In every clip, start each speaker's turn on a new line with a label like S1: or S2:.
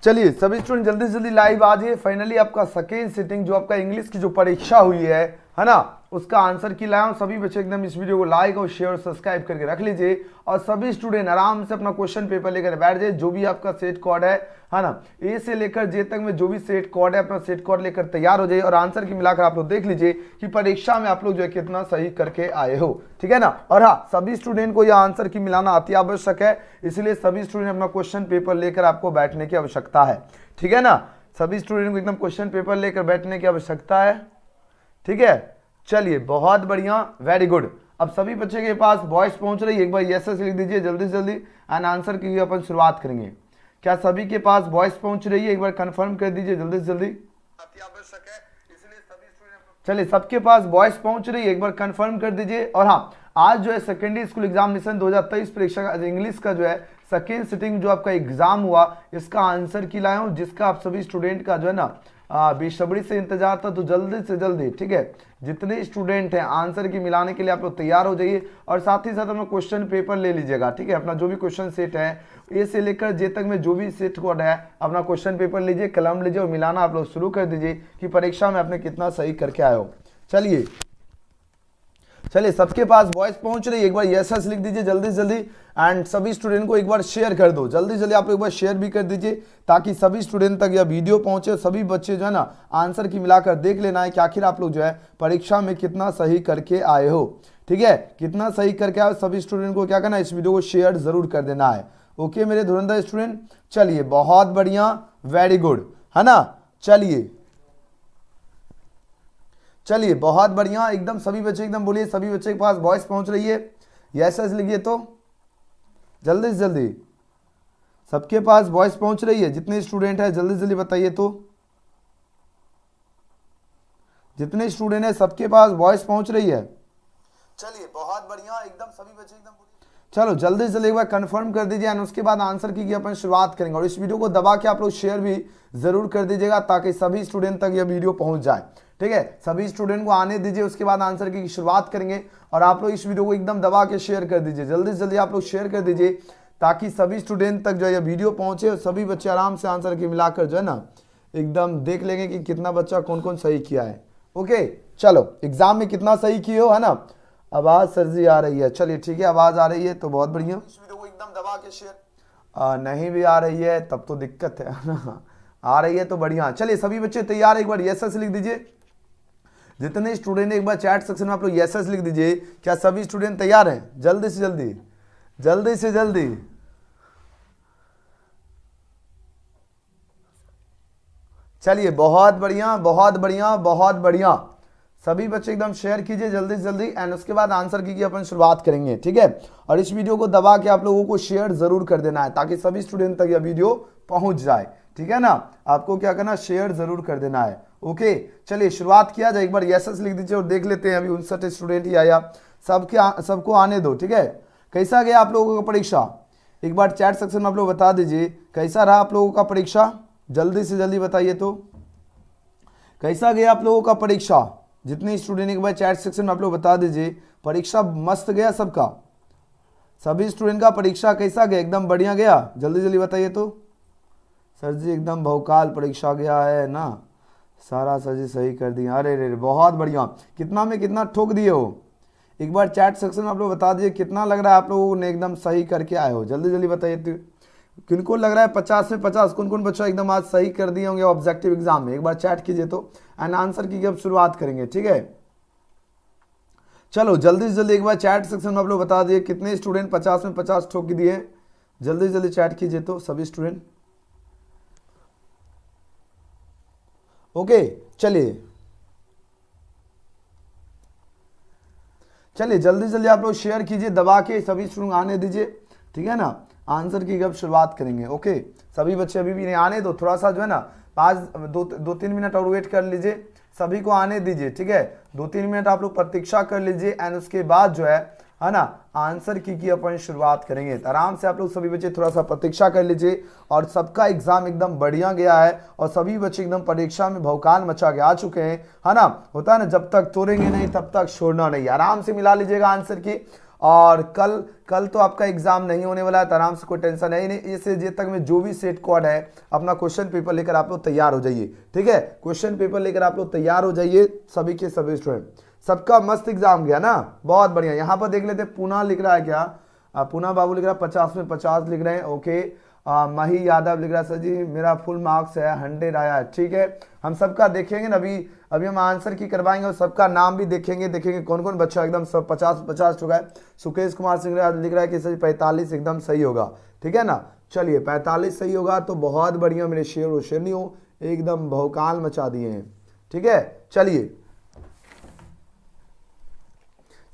S1: चलिए सभी स्टूडेंट जल्दी से जल्दी लाइव आ जाइए। फाइनली आपका सेकेंड सिटिंग जो आपका इंग्लिश की जो परीक्षा हुई है ना, उसका आंसर की लाया हूं। सभी बच्चे एकदम इस वीडियो को लाइक और शेयर और सब्सक्राइब करके रख लीजिए और सभी स्टूडेंट आराम से अपना क्वेश्चन पेपर लेकर बैठ जाए। जो भी आपका सेट कोड है ना, ए से लेकर जे तक में जो भी सेट कोड है, अपना सेट कोड लेकर तैयार हो जाइए और आंसर की मिलाकर आप लोग देख लीजिए कि परीक्षा में आप लोग जो है कितना सही करके आए हो, ठीक है ना। और हाँ, सभी स्टूडेंट को यह आंसर की मिलाना अति आवश्यक है, इसलिए सभी स्टूडेंट अपना क्वेश्चन पेपर लेकर आपको बैठने की आवश्यकता है, ठीक है ना। सभी स्टूडेंट को एकदम क्वेश्चन पेपर लेकर बैठने की आवश्यकता है, ठीक है। चलिए बहुत बढ़िया, वेरी गुड। अब सभी बच्चे के पास वॉइस पहुंच रही है, एक बार यस लिख दीजिए जल्दी से जल्दी एंड आंसर की अपन शुरुआत करेंगे। क्या सभी के पास वॉइस पहुंच रही है? एक बार कंफर्म कर दीजिए जल्दी से जल्दी, अति आवश्यक है, इसलिए सभी स्टूडेंट। चलिए सबके पास वॉइस पहुंच रही है, एक बार कंफर्म कर दीजिए। और हाँ, आज जो है सेकेंडरी स्कूल एग्जामिनेशन 2023 परीक्षा का इंग्लिश का जो है सेकेंड सिटिंग जो आपका एग्जाम हुआ, इसका आंसर की लाया हूं, जिसका आप सभी स्टूडेंट का जो है ना बेसब्री से इंतजार था। तो जल्दी से जल्दी, ठीक है, जितने स्टूडेंट हैं आंसर की मिलाने के लिए आप लोग तैयार हो जाइए और साथ ही साथ अपना क्वेश्चन पेपर ले लीजिएगा, ठीक है। अपना जो भी क्वेश्चन सेट है, ए से लेकर जे तक में जो भी सेट कोड है, अपना क्वेश्चन पेपर लीजिए, कलम लीजिए और मिलाना आप लोग शुरू कर दीजिए कि परीक्षा में आपने कितना सही करके आए हो। चलिए सबके पास वॉइस पहुंच रही है, एक बार यस लिख दीजिए जल्दी से जल्दी एंड सभी स्टूडेंट को एक बार शेयर कर दो जल्दी जल्दी। आप लोग एक बार शेयर भी कर दीजिए ताकि सभी स्टूडेंट तक यह वीडियो पहुंचे। सभी बच्चे जो है ना आंसर की मिलाकर देख लेना है कि आखिर आप लोग जो है परीक्षा में कितना सही करके आए हो, ठीक है। कितना सही करके आए सभी स्टूडेंट को क्या करना है, इस वीडियो को शेयर जरूर कर देना है। ओके मेरे धुरंधर स्टूडेंट, चलिए बहुत बढ़िया, वेरी गुड, है ना। चलिए बहुत बढ़िया, एकदम सभी बच्चे एकदम बोलिए, सभी बच्चे के पास वॉइस पहुंच रही है, यस लिखिए तो जल्दी से जल्दी। सबके पास वॉइस पहुंच रही है, जितने स्टूडेंट है जल्दी से जल्दी बताइए तो। जितने स्टूडेंट है सबके पास वॉइस पहुंच रही है। चलिए बहुत बढ़िया, एकदम सभी बच्चे एकदम चलो जल्दी से जल्दी एक बार कंफर्म कर दीजिए एंड उसके बाद आंसर की अपन शुरुआत करेंगे। और इस वीडियो को दबा के आप लोग शेयर भी जरूर कर दीजिएगा ताकि सभी स्टूडेंट तक यह वीडियो पहुंच जाए, ठीक है। सभी स्टूडेंट को आने दीजिए, उसके बाद आंसर की शुरुआत करेंगे और आप लोग इस वीडियो को एकदम दबा के शेयर कर दीजिए, जल्दी से जल्दी आप लोग शेयर कर दीजिए ताकि सभी स्टूडेंट तक जो है वीडियो पहुंचे और सभी बच्चे आराम से आंसर की मिलाकर जो है ना एकदम देख लेंगे कि कितना बच्चा कौन कौन सही किया है। ओके चलो, एग्जाम में कितना सही किए हो, है ना। आवाज सर जी आ रही है, चलिए ठीक है, आवाज आ रही है तो बहुत बढ़िया। इस वीडियो को एकदम दबा के शेयर, नहीं भी आ रही है तब तो दिक्कत है ना, आ रही है तो बढ़िया। चलिए सभी बच्चे तैयार, एक बार यस लिख दीजिए। जितने स्टूडेंट एक बार चैट सेक्शन में आप लोग यस लिख दीजिए। क्या सभी स्टूडेंट तैयार हैं? जल्दी से जल्दी, जल्दी से जल्दी। चलिए बहुत बढ़िया, बहुत बढ़िया, बहुत बढ़िया। सभी बच्चे एकदम शेयर कीजिए जल्दी से जल्दी एंड उसके बाद आंसर की अपन शुरुआत करेंगे, ठीक है। और इस वीडियो को दबा के आप लोगों को शेयर जरूर कर देना है ताकि सभी स्टूडेंट तक यह वीडियो पहुंच जाए, ठीक है ना। आपको क्या करना, शेयर जरूर कर देना है। ओके चलिए शुरुआत किया जाए, एक बार यस लिख दीजिए और देख लेते हैं। अभी 59 स्टूडेंट ही आया, सबको आने दो, ठीक है। कैसा गया आप लोगों का परीक्षा? एक बार चैट सेक्शन में आप लोग बता दीजिए कैसा रहा आप लोगों का परीक्षा, जल्दी से जल्दी बताइए तो। कैसा गया आप लोगों का परीक्षा? जितने स्टूडेंट एक बार चैट सेक्शन में आप लोग बता दीजिए। परीक्षा मस्त गया सबका? सभी स्टूडेंट का परीक्षा कैसा गया? एकदम बढ़िया गया? जल्दी जल्दी बताइए तो। सर जी एकदम भौकाल परीक्षा गया है ना, सारा सर जी सही कर दिया। अरे रे बहुत बढ़िया, कितना में कितना ठोक दिए हो? एक बार चैट सेक्शन में आप लोग बता दीजिए कितना लग रहा है आप लोगों ने एकदम सही करके आए हो, जल्दी जल्दी बताइए तो। किनको लग रहा है 50 में 50? कौन कौन बच्चा एकदम आज सही कर दिए होंगे ऑब्जेक्टिव एग्जाम में? एक बार चैट कीजिए तो एंड आंसर की अब शुरुआत करेंगे, ठीक है। चलो जल्दी से जल्दी एक बार चैट सेक्शन में आप लोग बता दिए कितने स्टूडेंट 50 में 50 ठोक दिए। जल्दी से जल्दी चैट कीजिए तो सभी स्टूडेंट। ओके चलिए जल्दी जल्दी आप लोग शेयर कीजिए दबा के, सभी स्टूडेंट आने दीजिए, ठीक है ना। आंसर की अब शुरुआत करेंगे। ओके सभी बच्चे अभी भी नहीं आने दो, थोड़ा सा जो है ना 2-3 मिनट और वेट कर लीजिए, सभी को आने दीजिए, ठीक है। 2-3 मिनट आप लोग प्रतीक्षा कर लीजिए एंड उसके बाद जो है ना आंसर की अपन शुरुआत करेंगे। तो आराम से आप लोग सभी बच्चे थोड़ा सा प्रतीक्षा कर लीजिए। और सबका एग्जाम एकदम बढ़िया गया है और सभी बच्चे एकदम परीक्षा में भौकाल मचा के आ चुके हैं, है ना। होता है ना, जब तक तोड़ेंगे नहीं तब तक छोड़ना नहीं। आराम से मिला लीजिएगा आंसर की और कल कल तो आपका एग्जाम नहीं होने वाला है, तो आराम से कोई टेंशन है ही नहीं। ए से जे तक में जो भी सेट कोड है अपना क्वेश्चन पेपर लेकर आप लोग तैयार हो जाइए, ठीक है। क्वेश्चन पेपर लेकर आप लोग तैयार हो जाइए सभी के सभी स्टूडेंट। सबका मस्त एग्जाम गया ना, बहुत बढ़िया। यहाँ पर देख लेते हैं, पूना लिख रहा है क्या, पूना बाबू लिख रहा है 50 में 50 लिख रहे हैं, ओके। मही यादव लिख रहा है सर जी मेरा फुल मार्क्स है 100 आया है, ठीक है। हम सबका देखेंगे ना, अभी हम आंसर की करवाएंगे और सबका नाम भी देखेंगे कौन कौन बच्चा एकदम सब 50 चुका है। सुकेश कुमार सिंह लिख रहा है कि सर 45 एकदम सही होगा, ठीक है ना। चलिए 45 सही होगा तो बहुत बढ़िया मेरे शेर और शेरनियों, एकदम भौकाल मचा दिए हैं, ठीक है। चलिए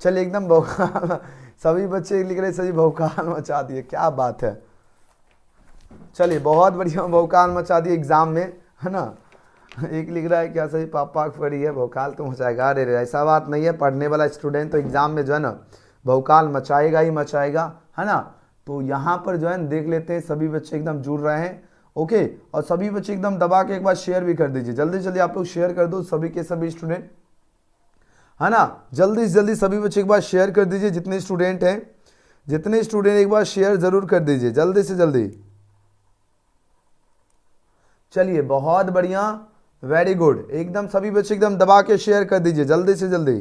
S1: एकदम भौकाल सभी बच्चे लिख रहे सर जी भौकाल मचा दिए, क्या बात है। चलिए बहुत बढ़िया भौकाल मचा दिए एग्जाम में, है ना। एक लिख रहा है क्या सही पापा पढ़ी है भौकाल तो मचाएगा, अरे ऐसा बात नहीं है, पढ़ने वाला स्टूडेंट तो एग्जाम में जो है ना भौकाल मचाएगा ही मचाएगा, है ना। तो यहाँ पर जो है देख लेते हैं सभी बच्चे एकदम जुड़ रहे हैं, ओके। और सभी बच्चे एकदम दबा के एक बार शेयर भी कर दीजिए, जल्दी जल्दी आप लोग शेयर कर दो सभी के सभी स्टूडेंट, है ना। जल्दी से जल्दी सभी बच्चे एक बार शेयर कर दीजिए, जितने स्टूडेंट हैं जितने स्टूडेंट एक बार शेयर जरूर कर दीजिए जल्दी से जल्दी। चलिए बहुत बढ़िया, वेरी गुड, एकदम सभी बच्चे एकदम दबा के शेयर कर दीजिए जल्दी से जल्दी।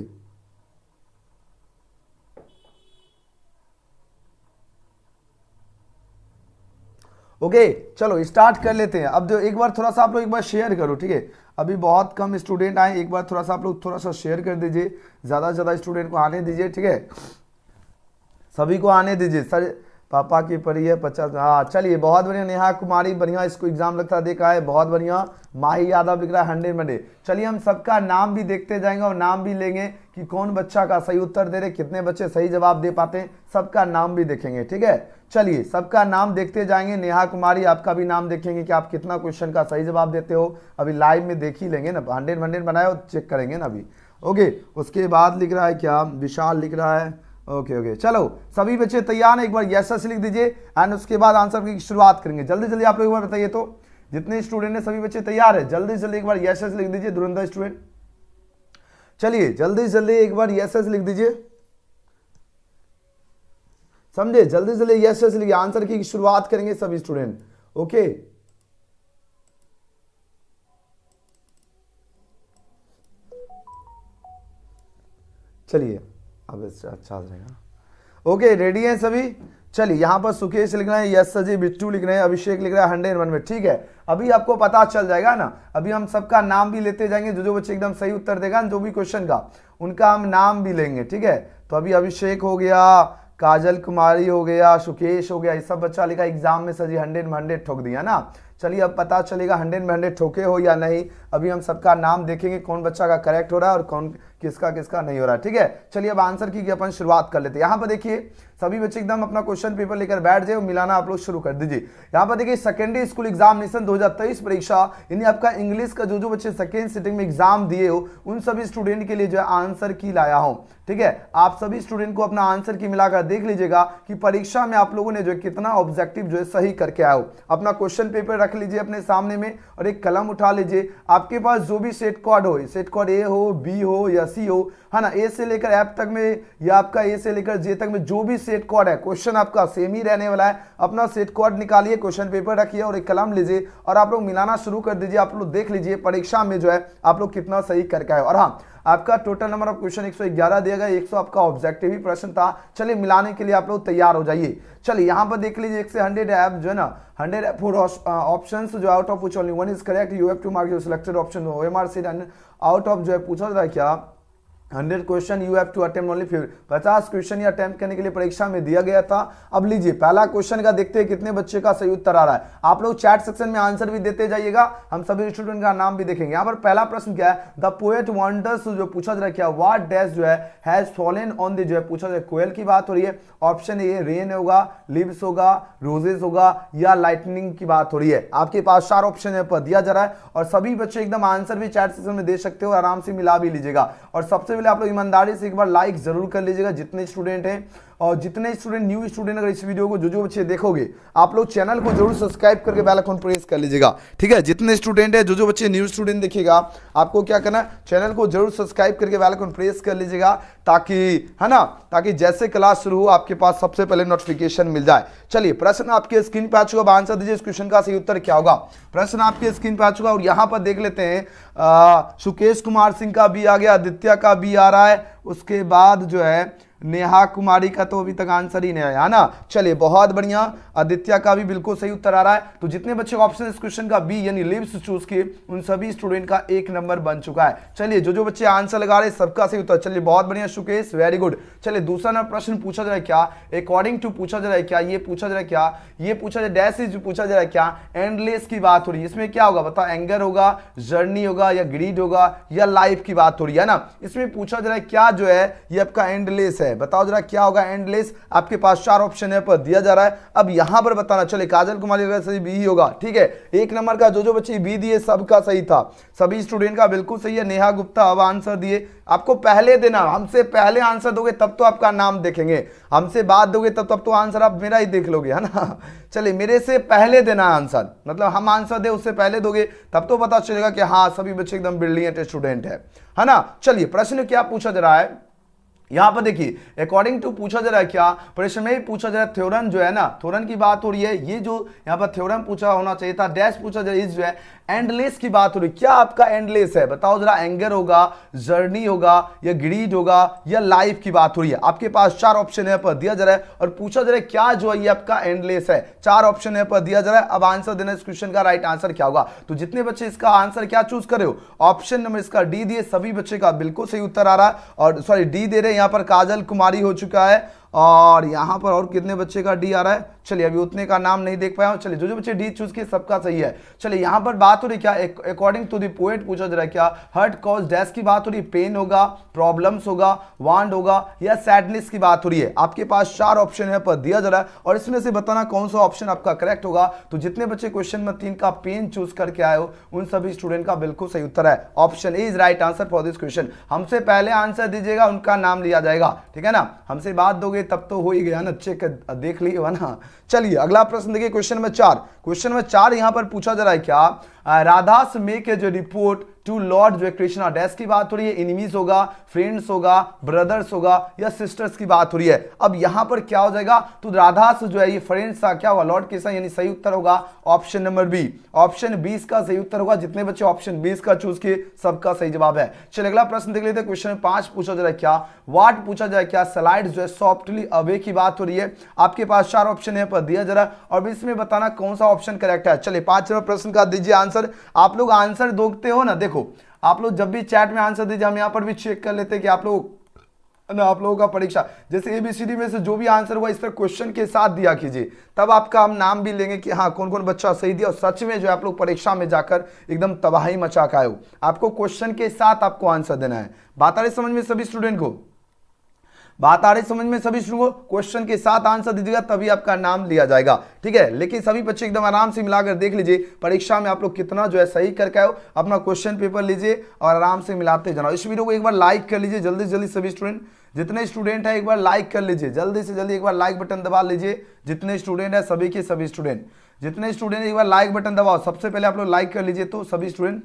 S1: ओके चलो स्टार्ट कर लेते हैं। अब जो एक बार थोड़ा सा आप लोग एक बार शेयर करो, ठीक है। अभी बहुत कम स्टूडेंट आए, एक बार थोड़ा सा आप लोग थोड़ा सा शेयर कर दीजिए, ज़्यादा से ज़्यादा स्टूडेंट को आने दीजिए, ठीक है। सभी को आने दीजिए। सर पापा की पढ़ी है 50, हाँ चलिए बहुत बढ़िया। नेहा कुमारी बढ़िया, इसको एग्जाम लगता देखा है, बहुत बढ़िया। माही यादव लिख रहा है 100 में 100। चलिए हम सबका नाम भी देखते जाएंगे और नाम भी लेंगे कि कौन बच्चा का सही उत्तर दे रहे, कितने बच्चे सही जवाब दे पाते हैं, सबका नाम भी देखेंगे, ठीक है। चलिए सबका नाम देखते जाएंगे। नेहा कुमारी आपका भी नाम देखेंगे कि आप कितना क्वेश्चन का सही जवाब देते हो, अभी लाइव में देख ही लेंगे ना, 100 बनाए हो चेक करेंगे ना अभी, ओके। उसके बाद लिख रहा है क्या, विशाल लिख रहा है, ओके। चलो सभी बच्चे तैयार हैं, एक बार यस यस लिख दीजिए एंड उसके बाद आंसर की शुरुआत करेंगे। जल्दी जल्दी आप लोग एक बार बताइए तो, जितने स्टूडेंट हैं सभी बच्चे तैयार है, जल्दी जल्दी एक बार यस यस लिख दीजिए धुरंधर स्टूडेंट। चलिए जल्दी जल्दी एक बार यस यस लिख दीजिए, समझे, जल्दी जल्दी यस यस लिखिए, आंसर की शुरुआत करेंगे सभी स्टूडेंट, ओके। चलिए अब अच्छा रहेगा, ओके। रेडी हैं सभी। चलिए यहाँ पर सुकेश लिख रहे हैं यस सर जी, बिट्टू लिख रहे हैं, अभिषेक लिख रहा है 101 में, ठीक है। अभी आपको पता चल जाएगा ना, अभी हम सबका नाम भी लेते जाएंगे, जो बच्चे एकदम सही उत्तर देगा जो भी क्वेश्चन का, उनका हम नाम भी लेंगे, ठीक है। तो अभी अभिषेक हो गया, काजल कुमारी हो गया, सुकेश हो गया, ये सब बच्चा लिखा एग्जाम में सर जी 100 में 100 ठोक दिया ना। चलिए अब पता चलेगा 100 में 100 ठोके हो या नहीं। अभी हम सबका नाम देखेंगे कौन बच्चा का करेक्ट हो रहा है और कौन किसका किसका नहीं हो रहा है, ठीक है। चलिए अब आंसर की अपन शुरुआत कर लेते हैं। यहाँ पर देखिए सभी बच्चे एकदम अपना क्वेश्चन पेपर लेकर बैठ जाए और मिलाना आप लोग शुरू कर दीजिए। यहाँ पर देखिए सेकेंडरी स्कूल एग्जामिनेशन 2023 परीक्षा, यानी आपका इंग्लिश का जो बच्चे सेकेंड सिटिंग में एग्जाम दिए हो उन सभी स्टूडेंट के लिए जो है आंसर की लाया हूं, ठीक है। आप सभी स्टूडेंट को अपना आंसर की मिलाकर देख लीजिएगा कि परीक्षा में आप लोगों ने जो है कितना ऑब्जेक्टिव जो है सही करके आए हो। अपना क्वेश्चन पेपर रख लीजिए अपने सामने में और एक कलम उठा लीजिए। आपके पास जो भी सेट कोड हो, सेट कोड ए हो, बी हो या सी हो, है ना, ए से लेकर एफ तक में या आपका ए से लेकर जे तक में जो भी सेट कोड है, क्वेश्चन आपका सेम ही रहने वाला है। अपना सेट कोड निकालिए, क्वेश्चन पेपर रखिए और एक कलम लीजिए और आप लोग मिलाना शुरू कर दीजिए। आप लोग देख लीजिए परीक्षा में जो है आप लोग कितना सही करके आए। और हाँ, आपका टोटल नंबर ऑफ क्वेश्चन 111 दिया गया, 100 आपका ऑब्जेक्टिव ही प्रश्न था। चलिए मिलाने के लिए आप लोग तैयार हो जाइए। चलिए यहाँ पर देख लीजिए 1 से 100 ऐप जो है ना, 100 फॉर ऑप्शंस जो out of which only one is correct, you have to mark your selected option OMR sheet and out of जो है पूछा जा रहा है क्या 100 question you have to attempt only 50 question या अटेम्प्ट करने के लिए परीक्षा में दिया गया था। अब लीजिए पहला क्वेश्चन का देखते हैं कितने बच्चे का सही उत्तर आ रहा है। आप लोग चैट सेक्शन में आंसर भी देते जाइएगा, हम सभी स्टूडेंट का नाम भी देखेंगे। यहाँ पर पहला प्रश्न क्या है, द पोएट वंडर्स जो पूछा जा रहा है क्या, व्हाट डैश जो है हैज फॉलन ऑन द जो है पूछा जा रहा है, कोयल की बात हो रही है। ऑप्शन ए रेन होगा, लिव्स होगा, रोजेस होगा या लाइटनिंग की बात हो रही है। आपके पास 4 ऑप्शन पर दिया जा रहा है और सभी बच्चे एकदम आंसर भी चैट सेक्शन में दे सकते हो, आराम से मिला भी लीजिएगा। और सबसे पहले आप लोग ईमानदारी से एक बार लाइक जरूर कर लीजिएगा जितने स्टूडेंट हैं, और जितने स्टूडेंट न्यू स्टूडेंट अगर इस वीडियो को जो बच्चे देखोगे आप लोग चैनल को जरूर सब्सक्राइब करके बेल आइकन प्रेस कर लीजिएगा, ठीक है। जितने स्टूडेंट है जो बच्चे न्यू स्टूडेंट देखिएगा आपको क्या करना है, चैनल को जरूर सब्सक्राइब करके बेल आइकन प्रेस कर लीजिएगा, ताकि है ना, ताकि जैसे क्लास शुरू हो आपके पास सबसे पहले नोटिफिकेशन मिल जाए। चलिए प्रश्न आपके स्क्रीन पे आ चुका, आंसर दीजिए इस क्वेश्चन का सही उत्तर क्या होगा। प्रश्न आपके स्क्रीन पे आ चुका और यहां पर देख लेते हैं सुकेश कुमार सिंह का भी आ गया, आदित्य का भी आ रहा है, उसके बाद जो है नेहा कुमारी का तो अभी तक आंसर ही नहीं आया, है ना। चलिए बहुत बढ़िया, आदित्य का भी बिल्कुल सही उत्तर आ रहा है। तो जितने बच्चे ऑप्शन इस क्वेश्चन का बी यानी लिव्स चूज किए उन सभी स्टूडेंट का 1 नंबर बन चुका है। चलिए जो बच्चे आंसर लगा रहे सबका सही उत्तर, चलिए बहुत बढ़िया सुकेश, वेरी गुड। चलिए दूसरा नंबर प्रश्न पूछा जाए क्या, अकॉर्डिंग टू पूछा जाए क्या, ये पूछा जाए क्या, ये पूछा जाए डैश इज पूछा जाए क्या, एंडलेस की बात हो रही है, इसमें क्या होगा बताओ, एंगर होगा, जर्नी होगा या ग्रीड होगा या लाइफ की बात हो रही है ना। इसमें पूछा जाए क्या जो है ये आपका एंडलेस है, बताओ जरा क्या होगा एंडलेस। आपके पास 4 ऑप्शन है पर दिया जा रहा है, अब यहां पर बताना। चले काजल कुमारी का सही बी होगा, ठीक है। 1 नंबर का जो बच्चे बी दिए सबका सही था, सभी स्टूडेंट का बिल्कुल सही है। नेहा गुप्ता अब आंसर दिए, आपको पहले देना, हमसे पहले आंसर दोगे तब तो आपका नाम देखेंगे, हमसे बाद दोगे तब तो आंसर आप मेरा ही देख लोगे, है ना। चलिए मेरे से पहले देना आंसर, मतलब हम आंसर दे उससे पहले दोगे तब तो पता चलेगा कि हाँ सभी बच्चे एकदम ब्रिलियंट स्टूडेंट है ना। चलिए प्रश्न क्या पूछा जा रहा है यहां पर देखिए, अकॉर्डिंग टू पूछा जा रहा है क्या, प्रश्न में ही पूछा जा रहा है थ्योरम जो है ना, थ्योरम की बात हो रही है। ये जो यहां पर थ्योरम पूछा होना चाहिए था, डैश पूछा जा रहा है, इस जो है एंडलेस की बात हो रही है। क्या आपका एंडलेस है बताओ जरा, एंगर होगा, जर्नी होगा या ग्रीड होगा या लाइफ की बात हो रही है। आपके पास 4 ऑप्शन है पर दिया जा रहा है और पूछा जा रहा है क्या जो है ये आपका एंडलेस है, 4 ऑप्शन है पर दिया जा रहा है। अब आंसर देना इस क्वेश्चन का, राइट आंसर क्या होगा। तो जितने बच्चे इसका आंसर क्या चूज करे हो, ऑप्शन नंबर इसका डी दिए, सभी बच्चे का बिल्कुल सही उत्तर आ रहा है। और सॉरी डी दे रहे हैं, यहां पर काजल कुमारी हो चुका है और यहां पर और कितने बच्चे का डी आ रहा है, चलिए अभी उतने का नाम नहीं देख पाया हूं। चलिए जो बच्चे डी चूज किए सबका सही है। चलिए यहां पर बात हो रही क्या, अकॉर्डिंग टू द पोएट पूछा जा रहा है क्या, हर्ट कॉज डैश की बात हो रही है, पेन होगा, प्रॉब्लम्स होगा, वांड होगा या सैडनेस की बात हो रही है। आपके पास 4 ऑप्शन है पर दिया जा रहा है और इसमें से बताना कौन सा ऑप्शन आपका करेक्ट होगा। तो जितने बच्चे क्वेश्चन में 3 का पेन चूज करके आए हो उन सभी स्टूडेंट का बिल्कुल सही उत्तर है, option A is right answer for this question. हमसे पहले आंसर दीजिएगा उनका नाम लिया जाएगा, ठीक है ना। हमसे बात दोगे तब तो हो ही गया ना, चेक देख लियो ना। चलिए अगला प्रश्न देखिए, क्वेश्चन नंबर 4। क्वेश्चन नंबर 4 यहां पर पूछा जा रहा है क्या, राधा से मेक ए जो रिपोर्ट टू लॉर्ड जो कृष्णा, डैश की बात हो रही है, एनिमीज होगा, फ्रेंड्स होगा, ब्रदर्स होगा या सिस्टर्स की बात हो रही है। अब यहां पर क्या हो जाएगा, तो राधा से जो है ये फ्रेंड्स का क्या होगा, लॉर्ड कृष्णा, यानी सही उत्तर होगा ऑप्शन नंबर बी, ऑप्शन 20 का सही उत्तर होगा। जितने बच्चे ऑप्शन 20 का चूज किए सबका सही जवाब है। चलिए अगला प्रश्न देख लेते हैं, क्वेश्चन 5 पूछा जा रहा है क्या, व्हाट पूछा जाए क्या, स्लाइड जो है सॉफ्टली अवे की बात हो रही है। आपके पास 4 ऑप्शन है पर दिया जा रहा है और इसमें बताना कौन सा ऑप्शन करेक्ट है। चलिए 5 नंबर प्रश्न का दीजिए आंसर। आप लोग आंसर दोगते हो ना, देखो आप लोग जब भी चैट में आंसर दीजिए, हम यहां पर भी चेक कर लेते हैं कि आप लोगों का परीक्षा जैसे एबीसीडी में से जो भी आंसर हुआ इस तरह क्वेश्चन के साथ दिया कीजिए, तब आपका हम नाम भी लेंगे कि हाँ कौन कौन बच्चा सही दिया। और सच में जो आप लोग परीक्षा में जाकर एकदम तबाही मचा के आए हो, आपको क्वेश्चन के साथ आपको आंसर देना है। बात आ रही समझ में सभी स्टूडेंट को, बात आ रही समझ में सभी स्टूडेंट को, क्वेश्चन के साथ आंसर दीजिएगा तभी आपका नाम लिया जाएगा, ठीक है। लेकिन सभी बच्चे एकदम आराम से मिलाकर देख लीजिए परीक्षा में आप लोग कितना जो है सही करके आए हो। अपना क्वेश्चन पेपर लीजिए और आराम से मिलाते जाना। इस वीडियो को एक बार लाइक कर लीजिए जल्दी से जल्दी, सभी स्टूडेंट जितने स्टूडेंट है एक बार लाइक कर लीजिए, जल्दी से जल्दी एक बार लाइक बटन दबा लीजिए। जितने स्टूडेंट है सभी के सभी स्टूडेंट, जितने स्टूडेंट एक बार लाइक बटन दबाओ, सबसे पहले आप लोग लाइक कर लीजिए तो सभी स्टूडेंट।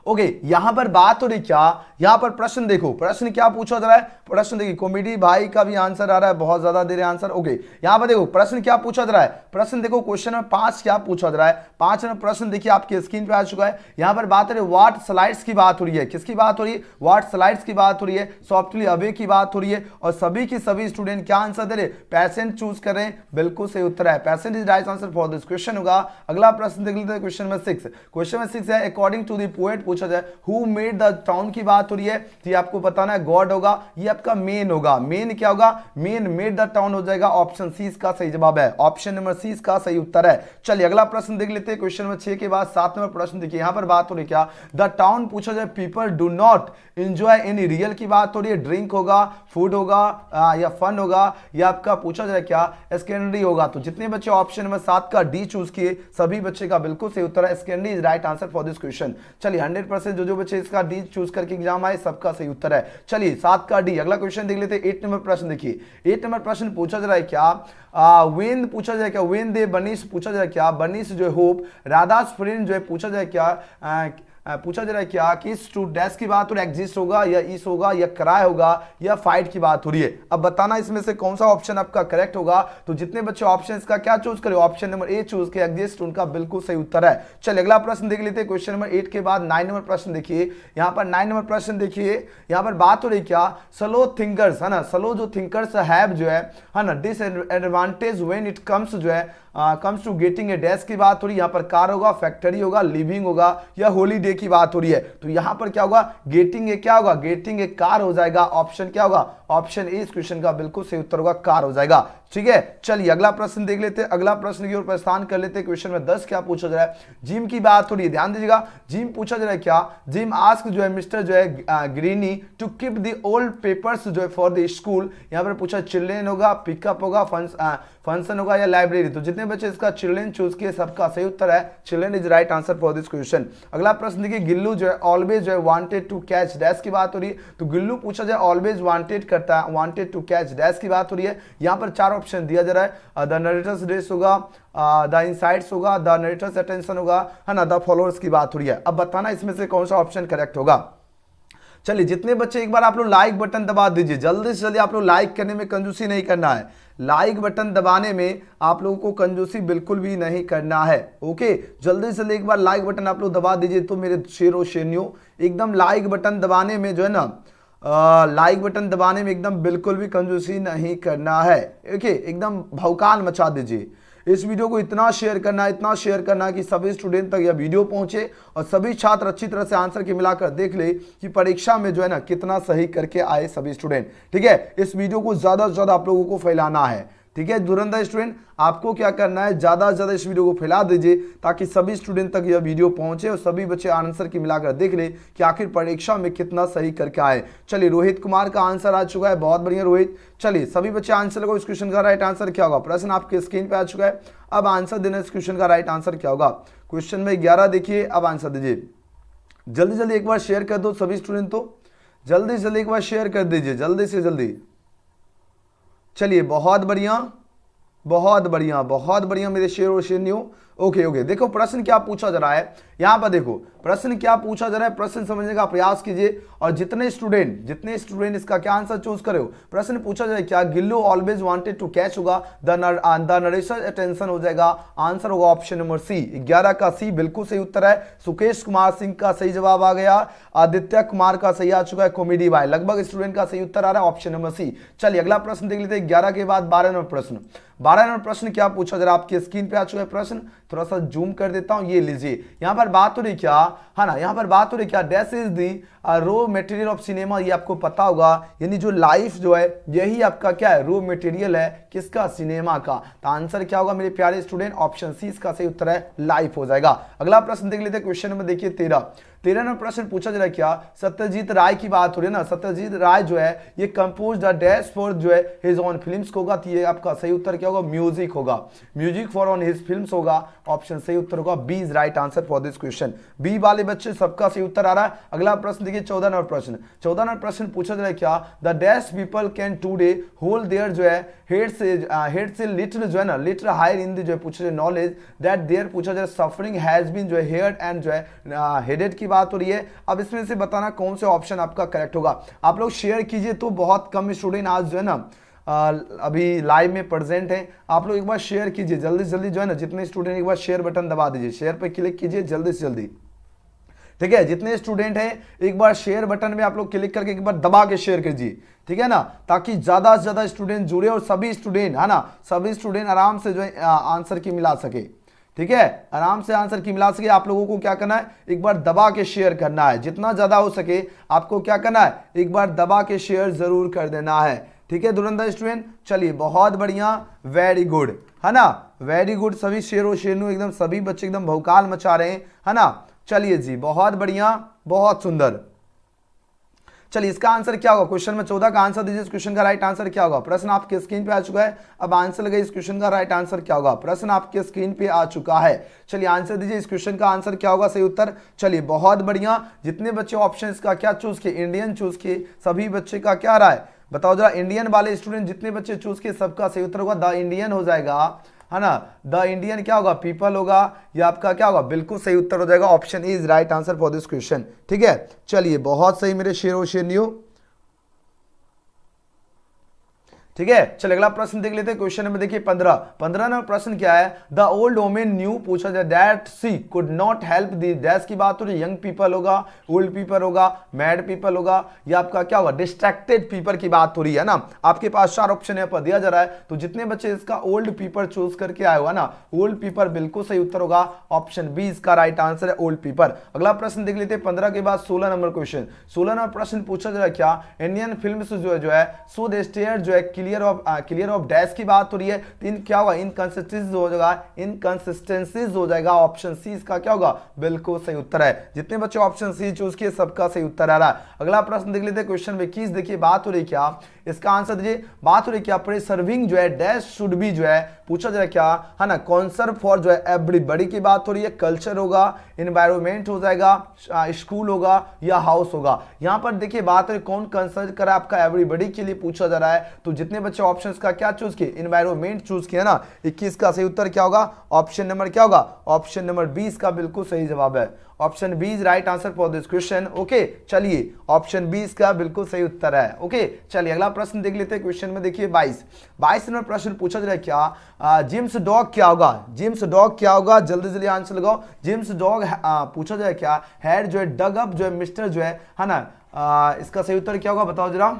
S1: ओके यहां पर बात हो रही क्या, यहां पर प्रश्न देखो, प्रश्न क्या पूछा जा रहा है, प्रश्न देखिए कॉमेडी भाई का भी आंसर आ रहा है, बहुत ज्यादा दे रहे आंसर। ओके यहां पर देखो प्रश्न क्या पूछा जा रहा है, प्रश्न देखो क्वेश्चन नंबर 5 क्या पूछा जा रहा है। 5 नंबर प्रश्न देखिए आपके स्क्रीन पे आ चुका है। यहां पर बात हो रही है व्हाट स्लाइड्स की बात हो रही है, किसकी बात हो रही है, व्हाट स्लाइड्स की बात हो रही है, सॉफ्टली अवे की बात हो रही है और सभी की सभी स्टूडेंट क्या आंसर दे रहे, पैसेंट चूज कर रहे हैं, बिल्कुल सही उत्तर है, patient is right answer for this question होगा। अगला प्रश्न देख लेते हैं क्वेश्चन नंबर 6। क्वेश्चन नंबर 6 है अकॉर्डिंग टू द पोएट पूछा जाए हु मेड द टाउन की बात हो रही है, तो ये आपको बताना है गॉड होगा, ये आपका मेन होगा। मेन क्या होगा, मेन मेड द टाउन हो जाएगा, ऑप्शन सी इसका सही जवाब है, ऑप्शन नंबर सी इसका सही उत्तर है। चलिए अगला प्रश्न देख लेते हैं क्वेश्चन नंबर 6 के बाद 7 नंबर प्रश्न देखिए, यहां पर बात हो रही है क्या, द टाउन पूछा जाए people do not enjoy any real की बात हो रही है, ड्रिंक होगा, फूड होगा या फन होगा, या आपका पूछा जाए क्या स्कैंडरी होगा। तो जितने बच्चे ऑप्शन नंबर 7 का डी चूज किए सभी बच्चे का बिल्कुल सही उत्तर है, secondary is right answer for this question. चलिए 100 100% जो बच्चे इसका डी चूज करके एग्जाम आए सबका सही उत्तर है। चलिए 7 का डी। अगला क्वेश्चन देख लेते हैं 8 नंबर प्रश्न। देखिए 8 नंबर प्रश्न पूछा जा रहा है क्या वेन पूछा जाए क्या वेन दे बनीश पूछा जाए क्या बनीश जो है होप राधास फ्रेंड जो है पूछा जाए क्या पूछा जा रहा है क्या कि टू डैश की बात हो रही है, एग्जिस्ट होगा या इस होगा या क्राई होगा या फाइट की बात हो रही है। अब बताना इसमें से कौन सा ऑप्शन आपका करेक्ट होगा। तो जितने बच्चे ऑप्शन का क्या चूज करे, ऑप्शन नंबर ए चूज के एग्जिस्ट, उनका बिल्कुल सही उत्तर है। चलिए अगला प्रश्न देख लेते हैं क्वेश्चन नंबर 8 के बाद 9 नंबर प्रश्न देखिए। यहाँ पर 9 नंबर प्रश्न देखिए, यहाँ पर बात हो रही क्या स्लो थिंकर्स है ना, स्लो जो थिंकर्स हैव जो है ना डिसएडवांटेज व्हेन इट कम्स जो है comes to getting a dash की बात हो रही है। यहाँ पर कार होगा, फैक्ट्री होगा, लिविंग होगा या हॉलीडे की बात हो रही है। तो यहाँ पर क्या होगा, गेटिंग ए क्या होगा, गेटिंग ए कार हो जाएगा। ऑप्शन क्या होगा, ऑप्शन ए इस क्वेश्चन का बिल्कुल सही उत्तर होगा, कार हो जाएगा। ठीक है, चलिए अगला प्रश्न देख लेते हैं। अगला प्रश्न की ओर प्रस्थान कर लेते हैं। क्वेश्चन में 10 क्या पूछा जा रहा है, जिम की बात हो रही है, ध्यान दीजिएगा। जिम पूछा जा रहा है क्या, जिम आस्क जो है मिस्टर जो है greeny to keep the old papers जो है फॉर द स्कूल। यहाँ पर पूछा चिल्ड्रेन होगा, पिकअप होगा, फंक्शन होगा या लाइब्रेरी। तो जितने बच्चे इसका चिल्ड्रेन चूज किए सबका सही उत्तर है, children is right answer for this question. अगला प्रश्न देखिए, गिल्लू जो है ऑलवेज जो है वांटेड टू कैच डैश की बात हो रही है। तो गिल्लू पूछा जाए ऑलवेज वांटेड करता है, वांटेड टू कैच डैश की बात हो रही है। यहाँ पर 4 ऑप्शन दिया जा रहा है, द नरेटर्स ड्रेस होगा, द इनसाइट्स होगा, द नरेटर्स अटेंशन होगा, है ना, द फॉलोअर्स की बात हो रही है। अब बताना इसमें से कौन सा ऑप्शन करेक्ट होगा। चलिए जितने बच्चे एक बार आप लोग लाइक बटन दबा दीजिए, जल्दी से जल्दी। आप लोग लाइक करने में कंजूसी नहीं करना है, लाइक बटन दबाने में आप लोगों को कंजूसी बिल्कुल भी नहीं करना है। ओके, जल्दी से एक बार लाइक बटन आप लोग दबा दीजिए। तो मेरे शेरों शेरनियों एकदम लाइक बटन दबाने में जो है ना, लाइक बटन दबाने में एकदम बिल्कुल भी कंजूसी नहीं करना है। ओके, एकदम भौकाल मचा दीजिए। इस वीडियो को इतना शेयर करना कि सभी स्टूडेंट तक यह वीडियो पहुंचे और सभी छात्र अच्छी तरह से आंसर की मिलाकर देख ले कि परीक्षा में जो है ना कितना सही करके आए सभी स्टूडेंट। ठीक है, इस वीडियो को ज्यादा से ज्यादा आप लोगों को फैलाना है। ठीक है धुरंधर स्टूडेंट, आपको क्या करना है, ज्यादा से ज्यादा इस वीडियो को फैला दीजिए ताकि सभी स्टूडेंट तक यह वीडियो पहुंचे और सभी बच्चे आंसर की मिलाकर देख ले कि आखिर परीक्षा में कितना सही करके आए। चलिए रोहित कुमार का आंसर आ चुका है, बहुत बढ़िया रोहित। चलिए सभी बच्चे आंसर लगाओ, इस क्वेश्चन का राइट आंसर क्या होगा। प्रश्न आपके स्क्रीन पे आ चुका है, अब आंसर देना इस क्वेश्चन का राइट आंसर क्या होगा। क्वेश्चन में 11 देखिए, अब आंसर दीजिए। जल्दी जल्दी एक बार शेयर कर दो सभी स्टूडेंट, तो जल्दी से जल्दी एक बार शेयर कर दीजिए, जल्दी से जल्दी। चलिए बहुत बढ़िया बहुत बढ़िया बहुत बढ़िया मेरे शेर और शेरनियों। ओके ओके, देखो प्रश्न क्या पूछा जा रहा है, यहां पर देखो प्रश्न क्या पूछा जा रहा है, प्रश्न समझने का प्रयास कीजिए और जितने स्टूडेंट इसका क्या आंसर चूज करे हो। प्रश्न पूछा जाए क्या, Gillu always wanted to catch होगा, द नरेशन अटेंशन हो जाएगा, आंसर होगा ऑप्शन नंबर सी। 11 का सी बिल्कुल सही उत्तर है। सुकेश कुमार सिंह का सही जवाब आ गया, आदित्य कुमार का सही आ चुका है, कॉमेडी बाय। लगभग स्टूडेंट का सही उत्तर आ रहा है ऑप्शन नंबर सी। चलिए अगला प्रश्न देख लेते हैं 11 के बाद 12 नंबर प्रश्न। 12 नंबर प्रश्न क्या पूछा जा रहा है, आपकी स्क्रीन पे आ चुका है प्रश्न, थोड़ा सा जूम कर देता हूं, ये लीजिए। यहां पर बात हो रही क्या, है ना, यहां पर बात हो रही क्या, dash is the raw material of cinema. ये आपको पता होगा, यानी जो लाइफ जो है यही आपका क्या है, रो मटेरियल है किसका, सिनेमा का। तो आंसर क्या होगा मेरे प्यारे स्टूडेंट, ऑप्शन सी इसका सही उत्तर है, लाइफ हो जाएगा। अगला प्रश्न देख लेते हैं, क्वेश्चन नंबर देखिए 13 नंबर प्रश्न पूछा जा रहा है क्या, सत्यजीत राय की बात हो रही है ना। सत्यजीत राय जो है ये कंपोज द डैश फॉर जो है हिज ऑन फिल्म्स होगा। तो ये आपका सही उत्तर क्या होगा, म्यूजिक होगा, music for on his films होगा, ऑप्शन सही उत्तर होगा B is right answer for this question. B वाले बच्चे सबका सही उत्तर आ रहा है। अगला प्रश्न देखिए 14 नंबर प्रश्न। 14 नंबर प्रश्न पूछा जा रहा है क्या, the dash people can today hold their जो है हेड से लिटिल जो है ना, लिटिल हायर इन द जो है पूछा जाए नॉलेज दैट देयर पूछा जाए सफरिंग हैज बीन जो है हेयर्ड एंड जो है हेडेड की बात हो रही है। अब इसमें से बताना कौन से ऑप्शन आपका करेक्ट होगा। आप लोग शेयर कीजिए, तो बहुत कम स्टूडेंट आज जो है ना अभी लाइव में प्रेजेंट है। आप लोग एक बार शेयर कीजिए जल्दी जल्दी जो है ना, जितने स्टूडेंट एक बार शेयर बटन दबा दीजिए, शेयर पे क्लिक कीजिए जल्दी से जल्दी। ठीक है, जितने स्टूडेंट हैं एक बार शेयर बटन में आप लोग क्लिक करके एक बार दबा के शेयर कीजिए, ठीक है ना, ताकि ज्यादा से ज्यादा स्टूडेंट जुड़े और सभी स्टूडेंट है ना, सभी स्टूडेंट आराम से जो है आंसर की मिला सके। ठीक है, आराम से आंसर की मिला सके। आप लोगों को क्या करना है, एक बार दबा के शेयर करना है, जितना ज्यादा हो सके आपको क्या करना है, एक बार दबा के शेयर जरूर कर देना है। ठीक है धुरंधर स्टूडेंट, चलिए बहुत बढ़िया, वेरी गुड, है ना, वेरी गुड। सभी शेरों शेरनू एकदम सभी बच्चे एकदम भौकाल मचा रहे हैं, है ना। चलिए जी बहुत बढ़िया, बहुत सुंदर। चलिए इसका आंसर क्या होगा, क्वेश्चन में 14 का आंसर दीजिए। इस क्वेश्चन का राइट आंसर क्या होगा, प्रश्न आपके स्क्रीन पे आ चुका है। अब आंसर लगाइए, इस क्वेश्चन का राइट आंसर क्या होगा, प्रश्न आपके स्क्रीन पे आ चुका है। चलिए आंसर दीजिए, इस क्वेश्चन का आंसर क्या होगा, सही उत्तर। चलिए बहुत बढ़िया, जितने बच्चे ऑप्शन का क्या चूज किए, इंडियन चूज किए, सभी बच्चे का क्या रहा है बताओ जरा। इंडियन वाले स्टूडेंट जितने बच्चे चूज किए सबका सही उत्तर होगा द इंडियन हो जाएगा, है ना। द इंडियन क्या होगा, पीपल होगा, या आपका क्या होगा, बिल्कुल सही उत्तर हो जाएगा। Option is right answer for this question. ठीक है, चलिए बहुत सही मेरे शेरो शेरनियो। ठीक है, चलिए अगला प्रश्न देख लेते हैं। क्वेश्चन नंबर देखिए 15 नंबर प्रश्न क्या है, द ओल्ड वोमेन न्यू पूछा जाए that she could not help the dash की बात हो रही है। यंग पीपल होगा, ओल्ड पीपल होगा, मैड पीपल होगा, या आपका क्या होगा, डिस्ट्रैक्टेड पीपल की बात हो रही है ना। आपके पास 4 ऑप्शन यहाँ पर दिया जा रहा है, तो जितने बच्चे इसका ओल्ड पीपल चूज करके आए हुआ ना, ओल्ड पीपल बिल्कुल सही उत्तर होगा। ऑप्शन बी इसका राइट आंसर है, ओल्ड पीपल। अगला प्रश्न देख लेते हैं 15 के बाद 16 नंबर क्वेश्चन। 16 नंबर प्रश्न पूछा जा रहा है क्या, इंडियन फिल्म जो है सो दे स्टेयर जो है क्लियर ऑफ डैश की बात हो रही है। तो इन क्या होगा, इनकंसिस्टेंसीज हो जाएगा, इनकंसिस्टेंसीज हो जाएगा। ऑप्शन सी इसका क्या होगा, बिल्कुल सही उत्तर है। जितने बच्चे ऑप्शन सी चूज किए सबका सही उत्तर आ रहा है। अगला प्रश्न देख लेते हैं क्वेश्चन 21। देखिए बात हो रही क्या, इसका आंसर दीजिए। बात हो रही क्या, प्रिजर्विंग जो है डैश शुड बी जो है पूछा जाए क्या, है ना। कॉन्सर्व फॉर जो है एवरीबॉडी की बात हो रही है, कल्चर होगा, एनवायरमेंट हो जाएगा, स्कूल होगा, या हाउस होगा। यहां पर देखिए बात हो रही कौन कंसर्न करा, आपका एवरीबॉडी के लिए पूछा जा रहा है। तो जितने बच्चे ऑप्शंस का क्या चूज किए, एनवायरमेंट चूज किया ना। 21 का सही उत्तर क्या होगा, ऑप्शन नंबर क्या होगा, ऑप्शन नंबर 20 का बिल्कुल सही जवाब है। Option B is right answer for this question. Okay, चलिए ऑप्शन बी इसका बिल्कुल सही उत्तर है। ओके, चलिए अगला प्रश्न देख लेते हैं। क्वेश्चन में देखिए 22 नंबर प्रश्न पूछा जा रहा है क्या, जिम्स डॉग क्या होगा, जिम्स डॉग क्या होगा, जल्दी जल्दी आंसर लगाओ। जिम्स डॉग पूछा जाए क्या, हेड जो है डग अप जो है मिस्टर जो है ना, इसका सही उत्तर क्या होगा बताओ जरा।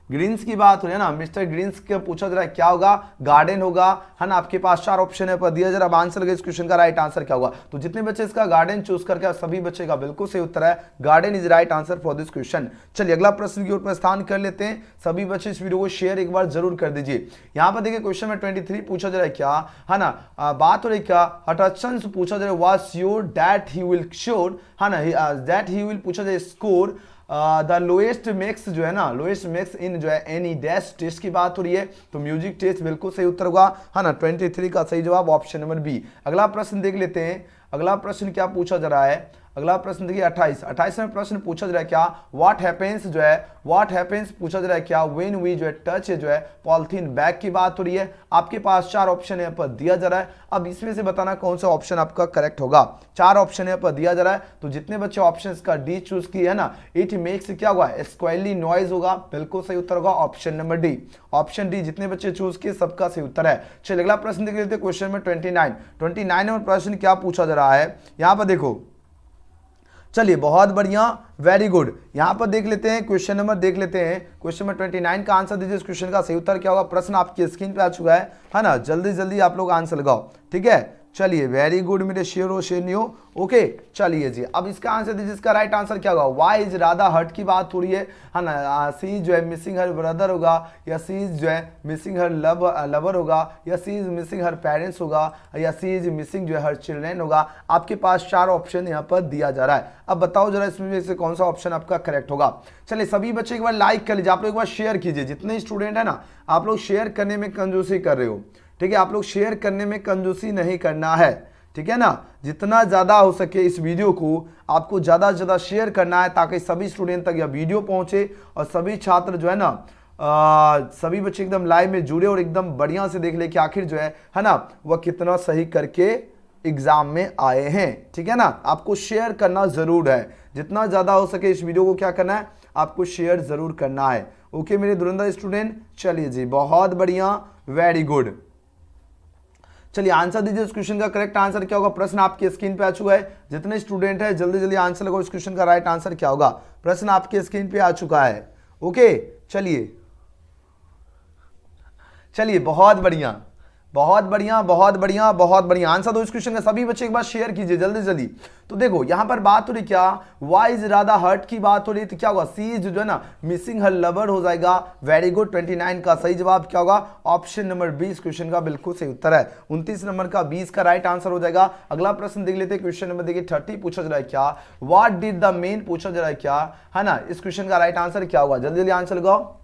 S1: ग्रीन्स की बात हो रही है ना, मिस्टर ग्रीन्स के पूछा जा रहा है क्या होगा, गार्डन होगा, है ना। आपके पास 4 ऑप्शन है पर दिया जा रहा है। अब आंसर लगे, इस क्वेश्चन का राइट आंसर क्या होगा। तो जितने बच्चे इसका गार्डन चूज करके, सभी बच्चे का बिल्कुल सही उत्तर है, garden is right answer for this question. चलिए अगला प्रश्न की ओर प्रस्थान कर लेते हैं। सभी बच्चे इस वीडियो को शेयर एक बार जरूर कर दीजिए। यहाँ पर देखिए क्वेश्चन में 23 पूछा जा रहा है क्या, है ना। बात हो रही क्या, हटसन पूछा जा रहा है was sure that he will sure, है ना, दैट ही विल पूछा जाए स्कोर द लोएस्ट मैक्स जो है ना, लोएस्ट मैक्स इन जो है एनी डैश टेस्ट की बात हो रही है। तो म्यूजिक टेस्ट बिल्कुल सही उत्तर होगा, है ना। 23 का सही जवाब ऑप्शन नंबर बी। अगला प्रश्न देख लेते हैं। अगला प्रश्न क्या पूछा जा रहा है, अगला प्रश्न देखिए 28 में प्रश्न पूछा जा रहा है क्या, व्हाट हैपेंस जो है, व्हाट हैपेंस पूछा जा रहा है क्या, व्हेन वी जो है टच जो है पॉलिथीन बैग की बात हो रही है। आपके पास 4 ऑप्शन यहाँ पर दिया जा रहा है। अब इसमें से बताना कौन सा ऑप्शन आपका करेक्ट होगा। 4 ऑप्शन यहाँ पर दिया जा रहा है, तो जितने बच्चे ऑप्शन का डी चूज किए है ना, इट मेक्स क्या होगा, स्क्वायरली नॉइज होगा, बिल्कुल सही उत्तर होगा option number D. Option D जितने बच्चे चूज किए सबका सही उत्तर है। चलिए अगला प्रश्न देख लेते हैं। क्वेश्चन में 29 नंबर प्रश्न क्या पूछा जा रहा है, यहां पर देखो। चलिए बहुत बढ़िया, वेरी गुड। यहां पर देख लेते हैं क्वेश्चन नंबर, देख लेते हैं क्वेश्चन में 29 का आंसर दीजिए। इस क्वेश्चन का सही उत्तर क्या होगा, प्रश्न आपकी स्क्रीन पे आ चुका है ना। जल्दी जल्दी आप लोग आंसर लगाओ, ठीक है। चलिए वेरी गुड मेरे शेरो शेरनियो। ओके, चलिए जी अब इसका आंसर दीजिए। इसका राइट आंसर क्या होगा, वाई इज राधा हर्ट की बात हो रही है ना। सी जो है मिसिंग हर ब्रदर होगा, या सी जो है मिसिंग हर लवर होगा, या सी इज मिसिंग हर पेरेंट्स होगा, या सी इज मिसिंग जो है हर चिल्ड्रेन होगा। आपके पास 4 ऑप्शन यहाँ पर दिया जा रहा है। अब बताओ जरा इसमें से कौन सा ऑप्शन आपका करेक्ट होगा। चलिए सभी बच्चे एक बार लाइक कर लीजिए, आप लोग एक बार शेयर कीजिए। जितने स्टूडेंट है ना, आप लोग शेयर करने में कंजूसी कर रहे हो, ठीक है। आप लोग शेयर करने में कंजूसी नहीं करना है, ठीक है ना। जितना ज़्यादा हो सके इस वीडियो को आपको ज़्यादा से ज़्यादा शेयर करना है, ताकि सभी स्टूडेंट तक यह वीडियो पहुंचे और सभी छात्र जो है ना, सभी बच्चे एकदम लाइव में जुड़े और एकदम बढ़िया से देख ले कि आखिर जो है ना, वह कितना सही करके एग्जाम में आए हैं, ठीक है ना। आपको शेयर करना ज़रूर है, जितना ज़्यादा हो सके इस वीडियो को क्या करना है, आपको शेयर ज़रूर करना है। ओके मेरे धुरंधर स्टूडेंट, चलिए जी बहुत बढ़िया, वेरी गुड। चलिए आंसर दीजिए। इस क्वेश्चन का करेक्ट आंसर क्या होगा, प्रश्न आपके स्क्रीन पे आ चुका है। जितने स्टूडेंट है जल्दी जल्दी आंसर लगाओ। इस क्वेश्चन का राइट आंसर क्या होगा, प्रश्न आपके स्क्रीन पे आ चुका है। ओके चलिए बहुत बढ़िया, बहुत बढ़िया बहुत बढ़िया बहुत बढ़िया। आंसर दो इस क्वेश्चन का सभी बच्चे एक बार शेयर कीजिए जल्दी जल्दी। तो देखो यहां पर बात हो रही क्या, वाई इज राधा हर्ट की बात हो रही, तो क्या होगा सी इज जो है ना मिसिंग हर लवर हो जाएगा। वेरी गुड, 29 का सही जवाब क्या होगा, ऑप्शन नंबर 20 क्वेश्चन का बिल्कुल सही उत्तर है। 29 नंबर का 20 का राइट आंसर हो जाएगा। अगला प्रश्न देख लेते हैं, क्वेश्चन नंबर देखिए 30 पूछा जा रहा है क्या, व्हाट डिड द मेन पूछा जा रहा है क्या, है ना। इस क्वेश्चन का राइट आंसर क्या होगा, जल्दी जल्दी आंसर लगाओ,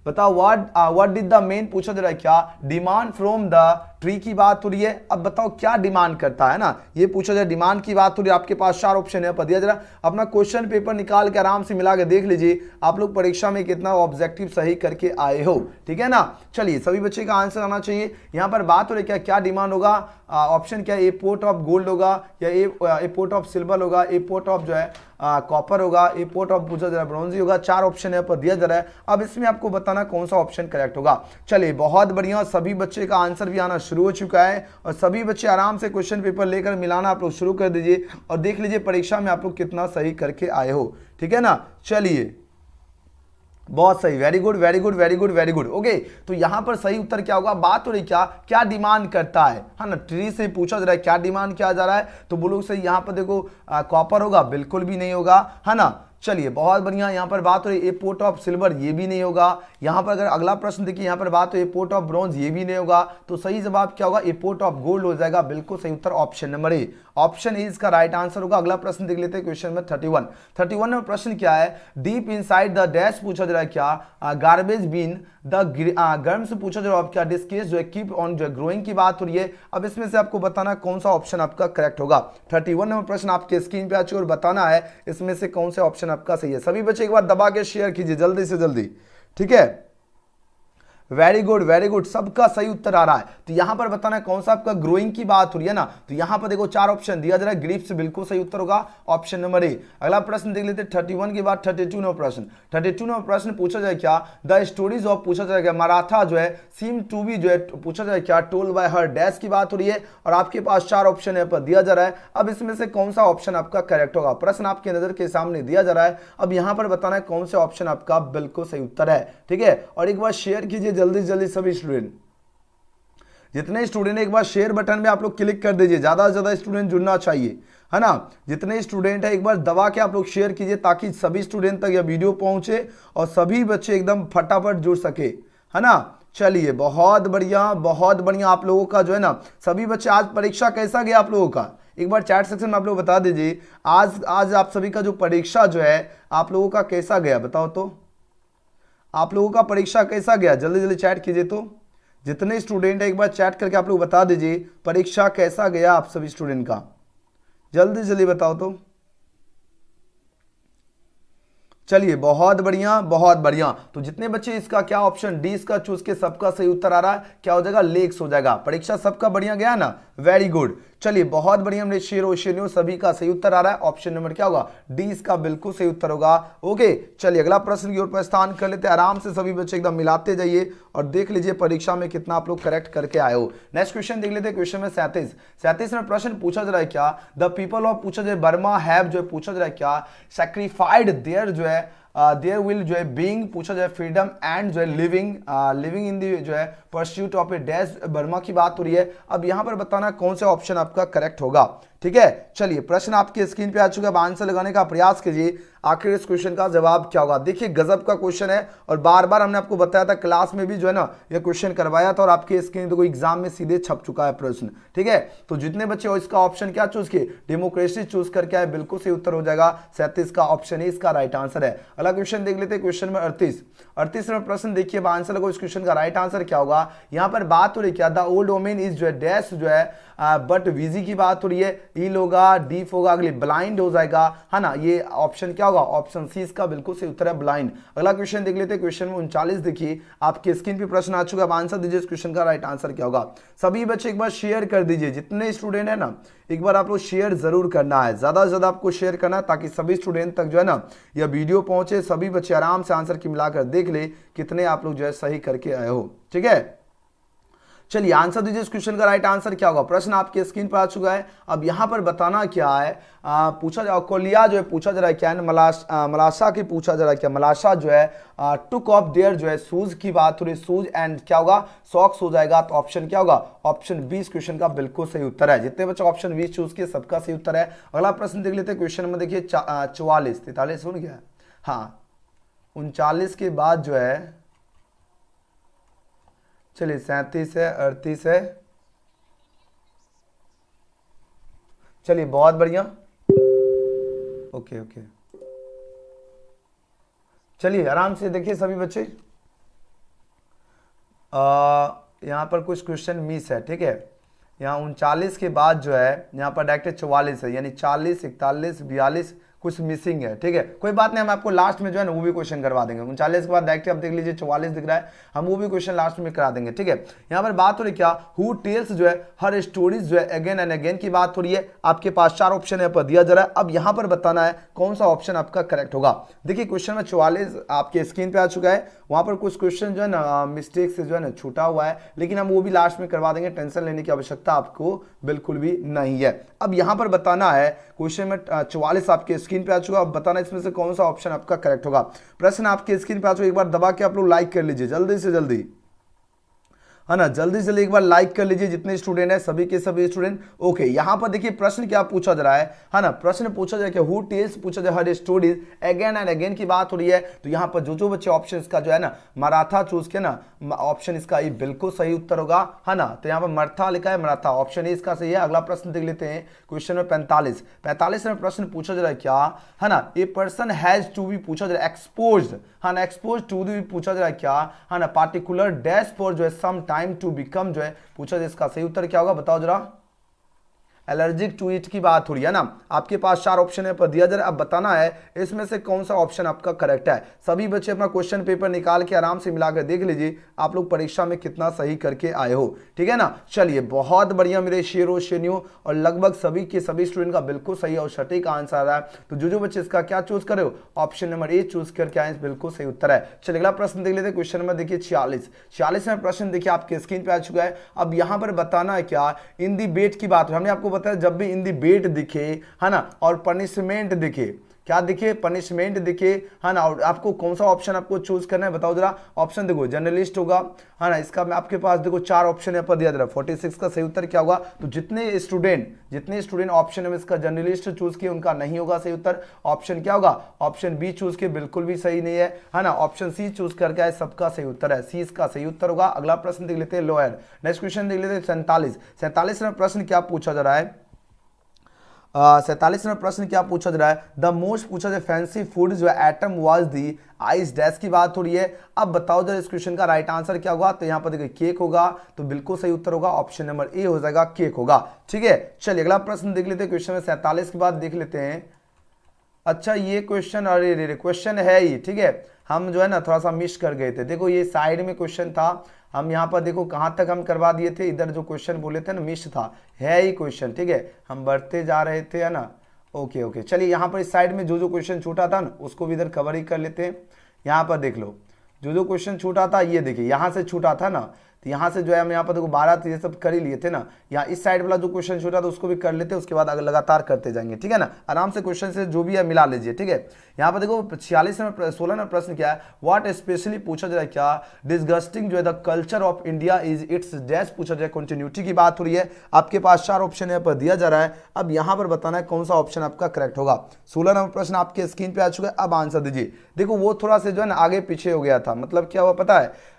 S1: बताओ। व्हाट डिड द मेन पूछा जा रहा है क्या, डिमांड फ्रॉम द ट्री की बात हो रही है। अब बताओ क्या डिमांड करता है ना, ये पूछा जाए डिमांड की बात हो रही है। आपके पास 4 ऑप्शन है, पर दिया जरा अपना क्वेश्चन पेपर निकाल के आराम से मिला के देख लीजिए आप लोग परीक्षा में कितना ऑब्जेक्टिव सही करके आए हो, ठीक है ना। चलिए सभी बच्चे का आंसर आना चाहिए। यहाँ पर बात हो रही है क्या डिमांड होगा, ऑप्शन क्या, ए पोर्ट ऑफ गोल्ड होगा, या ए पोर्ट ऑफ सिल्वर होगा, ए पोर्ट ऑफ जो है कॉपर होगा, ए पोर्ट ऑफ पूछा जा रहा है ब्रॉन्जी होगा। 4 ऑप्शन है पर दिया जा रहा है। अब इसमें आपको बताना कौन सा ऑप्शन करेक्ट होगा। चलिए बहुत बढ़िया, सभी बच्चे का आंसर भी आना शुरू हो चुका है और सभी बच्चे आराम से क्वेश्चन पेपर लेकर मिलाना आप लोग शुरू कर दीजिए और देख लीजिए परीक्षा में आप लोग कितना सही करके आए हो, ठीक है ना। चलिए बहुत सही, very good very good very good very good. Okay, तो यहां पर सही उत्तर क्या होगा, बात हो रही क्या, क्या डिमांड करता है ना, ट्री से पूछा जा रहा है क्या डिमांड किया जा रहा है, तो बोलो सही। यहां पर देखो कॉपर होगा, बिल्कुल भी नहीं होगा, है ना। चलिए बहुत बढ़िया, यहां पर बात हो रही है ए पोर्ट ऑफ सिल्वर, ये भी नहीं होगा। यहां पर अगर अगला प्रश्न देखिए, यहां पर बात हो ए पोर्ट ऑफ ब्रॉन्ज, ये भी नहीं होगा। तो सही जवाब क्या होगा, ए पोर्ट ऑफ गोल्ड हो जाएगा। बिल्कुल सही उत्तर option number A, option A इसका राइट आंसर होगा। अगला प्रश्न देख लेते हैं, क्वेश्चन नंबर 31 में प्रश्न क्या है, डीप इनसाइड द डैश पूछा जा रहा है क्या, गार्बेज बिन द गर्म से पूछा जा रहा है क्या, डिस्केस जो है कीप ऑन जो है ग्रोइंग की बात हो रही है। अब इसमें से आपको बताना कौन सा ऑप्शन आपका करेक्ट होगा। 31 नंबर प्रश्न आपके स्क्रीन पे आ चुका और बताना है इसमें से कौन से ऑप्शन आपका सही है। सभी बच्चे एक बार दबा के शेयर कीजिए जल्दी से जल्दी, ठीक है। वेरी गुड, सबका सही उत्तर आ रहा है। तो यहां पर बताना है कौन सा आपका ग्रोइंग की बात हो रही है ना, तो यहां पर देखो 4 ऑप्शन दिया जा रहा है, ग्रीप्स बिल्कुल सही उत्तर होगा ऑप्शन नंबर ए। अगला प्रश्न देख लेते हैं 31 के बाद 32 नंबर प्रश्न पूछा जाए क्या, द स्टोरीज ऑफ पूछा जाएगा मराठा जो है सीम टू बी जो है पूछा जाए क्या, टोल्ड बाय हर डैश की बात हो रही है और आपके पास 4 ऑप्शन है पर दिया जा रहा है। अब इसमें से कौन सा ऑप्शन आपका करेक्ट होगा, प्रश्न आपके नजर के सामने दिया जा रहा है। अब यहां पर बताना है कौन से ऑप्शन आपका बिल्कुल सही उत्तर है, ठीक है। और एक बार शेयर कीजिए जल्दी जल्दी सभी स्टूडेंट, जितने स्टूडेंट एक बार शेयर बटन में आप लोग क्लिक कर दीजिए, ज्यादा से ज्यादा स्टूडेंट जुड़ना चाहिए, है ना। जितने स्टूडेंट है एक बार दबा के आप लोग शेयर कीजिए ताकि सभी स्टूडेंट तक यह वीडियो पहुंचे और सभी बच्चे एकदम फटाफट जुड़ सके, है ना। चलिए बहुत बढ़िया आप लोगों का जो है ना, सभी बच्चे आज परीक्षा कैसा गया आप लोगों का, एक बार चैट सेक्शन में आप लोग बता दीजिए। आज आप सभी का जो परीक्षा जो है आप लोगों का कैसा गया, बताओ तो आप लोगों का परीक्षा कैसा गया, जल्दी जल्दी चैट कीजिए। तो जितने स्टूडेंट है एक बार चैट करके आप लोग बता दीजिए परीक्षा कैसा गया आप सभी स्टूडेंट का, जल्दी जल्दी बताओ तो। चलिए बहुत बढ़िया। तो जितने बच्चे इसका क्या ऑप्शन डी इसका चूज के सबका सही उत्तर आ रहा है, क्या हो जाएगा, लेक्स हो जाएगा। परीक्षा सबका बढ़िया गया ना, वेरी गुड। चलिए बहुत बढ़िया, हमने शेर सभी का सही उत्तर आ रहा है। ऑप्शन नंबर क्या होगा, डी इसका बिल्कुल सही उत्तर होगा। ओके चलिए अगला प्रश्न की ओर प्रस्थान कर लेते हैं। आराम से सभी बच्चे एकदम मिलाते जाइए और देख लीजिए परीक्षा में कितना आप लोग करेक्ट करके आए हो। नेक्स्ट क्वेश्चन देख लेते हैं, क्वेश्चन में 37 में प्रश्न पूछा जा रहा है क्या, द पीपल ऑफ पूछा जाए बर्मा हैव जो है पूछा जा रहा है क्या, सैक्रिफाइड देयर जो है देयर विल जो है बीइंग पूछा जाए फ्रीडम एंड जो है लिविंग इन दी जो है pursuit of A dash Burma की बात हो रही है। अब यहां पर बताना कौन सा ऑप्शन आपका करेक्ट होगा, ठीक है। चलिए प्रश्न आपके स्क्रीन पे आ चुका है, अब आंसर लगाने का प्रयास कीजिए आखिर इस क्वेश्चन का जवाब क्या होगा। देखिए गजब का क्वेश्चन है और बार बार हमने आपको बताया था, क्लास में भी जो है ना ये क्वेश्चन करवाया था और आपके स्क्रीन तो एग्जाम में सीधे छप चुका है प्रश्न, ठीक है। तो जितने बच्चे हो इसका ऑप्शन क्या चूज किए, डेमोक्रेसी चूज करके आए, बिल्कुल सही उत्तर हो जाएगा 37 का ऑप्शन है इसका राइट आंसर है। अगला क्वेश्चन देख लेते हैं, क्वेश्चन में 38 में प्रश्न देखिए, आंसर लगो इस क्वेश्चन का राइट आंसर क्या होगा। यहाँ पर बात हो रही क्या, द ओल्ड वोमेन इज जो है डैश जो है बट विजी की बात हो रही है, ईल होगा, डीफ होगा, अगले ब्लाइंड हो जाएगा, है ना। ये ऑप्शन क्या होगा, ऑप्शन सी इसका बिल्कुल सही उत्तर है ब्लाइंड। अगला क्वेश्चन देख लेते हैं, क्वेश्चन में 39 देखिए आपके स्क्रीन पे प्रश्न आ चुका है, अब आंसर दीजिए इस क्वेश्चन का राइट आंसर क्या होगा। सभी बच्चे एक बार शेयर कर दीजिए, जितने स्टूडेंट है ना एक बार आप लोग शेयर जरूर करना है, ज्यादा से ज्यादा आपको शेयर करना है ताकि सभी स्टूडेंट तक जो है ना यह वीडियो पहुंचे, सभी बच्चे आराम से आंसर की मिलाकर देख ले कितने आप लोग जो है सही करके आए हो, ठीक है। चलिए आंसर दीजिए इस क्वेश्चन का राइट आंसर क्या होगा। प्रश्न आपके स्क्रीन पर आ चुका है। अब यहाँ पर बताना क्या है, पूछा जा कोलिया जो है पूछा जा रहा है क्या है, मलाशा की पूछा जा रहा है क्या, मलाशा जो है टुक ऑफ देयर जो है शूज की बात हो रही, शूज एंड क्या होगा सॉक्स हो जाएगा। तो ऑप्शन क्या होगा, ऑप्शन बी इस क्वेश्चन का बिल्कुल सही उत्तर है। जितने बच्चे ऑप्शन बी चूज किए सबका सही उत्तर है। अगला प्रश्न देख लेते हैं। क्वेश्चन में देखिए 44 43 सुन गया, हाँ 39 के बाद जो है, चलिए 37 है 38 है, चलिए बहुत बढ़िया, ओके ओके। चलिए आराम से देखिए सभी बच्चे, यहाँ पर कुछ क्वेश्चन मिस है, ठीक है। यहाँ 39 के बाद जो है यहाँ पर डायरेक्ट 44 है, यानी 40 41 42 कुछ मिसिंग है, ठीक है। कोई बात नहीं, हम आपको लास्ट में जो है ना वो भी क्वेश्चन करवा देंगे। 39 के बाद डायरेक्ट आप देख लीजिए 44 दिख रहा है, हम वो भी क्वेश्चन लास्ट में करा देंगे, ठीक है। यहाँ पर बात हो रही क्या, हु टेल्स जो है हर स्टोरीज जो है अगेन एंड अगेन की बात हो रही है। आपके पास 4 ऑप्शन यहाँ पर दिया जा रहा है। अब यहाँ पर बताना है कौन सा ऑप्शन आपका करेक्ट होगा। देखिए क्वेश्चन में 44 आपके स्क्रीन पे आ चुका है। वहां पर कुछ क्वेश्चन जो है ना मिस्टेक से जो है ना छूटा हुआ है, लेकिन हम वो भी लास्ट में करवा देंगे, टेंशन लेने की आवश्यकता आपको बिल्कुल भी नहीं है। अब यहाँ पर बताना है क्वेश्चन में 44 आपके स्क्रीन पे आ चुका है। अब बताना इसमें से कौन सा ऑप्शन आपका करेक्ट होगा। प्रश्न आपके स्क्रीन पे आ चुका, एक बार दबा के आप लोग लाइक कर लीजिए जल्दी से जल्दी, है ना, जल्दी से एक बार लाइक कर लीजिए जितने स्टूडेंट है सभी के सभी स्टूडेंट। ओके यहाँ पर देखिए प्रश्न क्या पूछा जा रहा है ना, प्रश्न पूछा जाए कि हु टेल्स पूछा जाए her stories again and again की बात हो रही है। तो यहाँ पर जो बच्चे ऑप्शन इसका जो है ना मराठा चूज किया ना, ऑप्शन इसका ये बिल्कुल सही उत्तर होगा, है ना। तो यहाँ पर मराठा लिखा है, मराठा ऑप्शन ए इसका सही है। अगला प्रश्न देख लेते हैं क्वेश्चन में 45 में प्रश्न पूछा जा रहा है क्या, है ना, a person has to be पूछा जा रहा है एक्सपोज्ड, है ना, एक्सपोज टू भी पूछा जा रहा है क्या, है ना, पार्टिकुलर डैश फॉर जो है सम टाइम टू बिकम जो है पूछा जाए, इसका सही उत्तर क्या होगा बताओ जरा। एलर्जिक टू इट की बात हो रही है ना। आपके पास 4 ऑप्शन पर दिया जा रहा है। अब बताना है इसमें से कौन सा ऑप्शन आपका करेक्ट है। सभी बच्चे अपना क्वेश्चन पेपर निकाल के आराम से मिलाकर देख लीजिए आप लोग परीक्षा में कितना सही करके आए हो, ठीक है ना। चलिए बहुत बढ़िया मेरे शेरों शेनियों, और लगभग सभी के सभी स्टूडेंट का बिल्कुल सही और सटीक आंसर आ रहा है। तो जो बच्चे इसका क्या चूज करे हो, ऑप्शन नंबर ए चूज करके आए, बिल्कुल सही उत्तर है। चलिए अगला प्रश्न देख लेते हैं। क्वेश्चन नंबर देखिए 46 में प्रश्न देखिए आपके स्क्रीन पे आ चुका है। अब यहां पर बताना है क्या, इन दी बेट की बात, हमने आपको बताया जब भी इन दी बेट दिखे, है ना, और पनिशमेंट दिखे, क्या दिखे, पनिशमेंट दिखे, है ना, और आपको कौन सा ऑप्शन आपको चूज करना है बताओ जरा। ऑप्शन देखो जर्नलिस्ट होगा, है ना, इसका मैं आपके पास देखो 4 ऑप्शन यहाँ पर दिया जा रहा है। 46 का सही उत्तर क्या होगा। तो जितने स्टूडेंट ऑप्शन में इसका जर्नलिस्ट चूज किए उनका नहीं होगा सही उत्तर। ऑप्शन क्या होगा, ऑप्शन बी चूज किए बिल्कुल भी सही नहीं है ना। ऑप्शन सी चूज करके आए, सबका सही उत्तर है, सी इसका सही उत्तर होगा। अगला प्रश्न देख लेते हैं लॉयर। नेक्स्ट क्वेश्चन देख लेते हैं 47 में प्रश्न क्या पूछा जा रहा है। 47 में प्रश्न क्या पूछा जा रहा है, द मोस्ट पूछा जाए फैंसी फूड जो है atom was the ice dash की बात हो रही है। अब बताओ जरा इस क्वेश्चन का राइट आंसर क्या होगा। तो यहाँ पर देखिए केक होगा, तो बिल्कुल सही उत्तर होगा, ऑप्शन नंबर ए हो जाएगा, केक होगा, ठीक है। चलिए अगला प्रश्न देख लेते हैं। क्वेश्चन में 47 के बाद देख लेते हैं। अच्छा ये क्वेश्चन, अरे क्वेश्चन है ये, ठीक है, हम जो है ना थोड़ा सा मिस कर गए थे। देखो ये साइड में क्वेश्चन था, हम यहाँ पर देखो कहाँ तक हम करवा दिए थे, इधर जो क्वेश्चन बोले थे ना मिस था, है ही क्वेश्चन, ठीक है, हम बढ़ते जा रहे थे, है ना। ओके ओके चलिए यहाँ पर इस साइड में जो क्वेश्चन छूटा था ना उसको भी इधर कवर ही कर लेते हैं। यहाँ पर देख लो जो क्वेश्चन छूटा था, ये देखिए यहाँ से छूटा था ना, तो यहाँ से जो है हम यहाँ पर देखो 12 तो ये सब कर ही लिए थे ना। यहाँ इस साइड वाला जो क्वेश्चन छूटा था उसको भी कर लेते हैं, उसके बाद अगर लगातार करते जाएंगे, ठीक है ना। आराम से क्वेश्चन से जो भी है मिला लीजिए, ठीक है। यहाँ पर देखो 16 में प्रश्न क्या है, व्हाट स्पेशली पूछा जाए क्या, डिस्गस्टिंग जो है the culture of India is it's dash पूछा जाए, कंटिन्यूटी की बात हो रही है। आपके पास 4 ऑप्शन यहाँ पर दिया जा रहा है। अब यहाँ पर बताना है कौन सा ऑप्शन आपका करेक्ट होगा। 16 नंबर प्रश्न आपके स्क्रीन पे आ चुका है। अब आंसर दीजिए। देखो वो थोड़ा सा जो है ना आगे पीछे हो गया था, मतलब क्या हुआ पता है,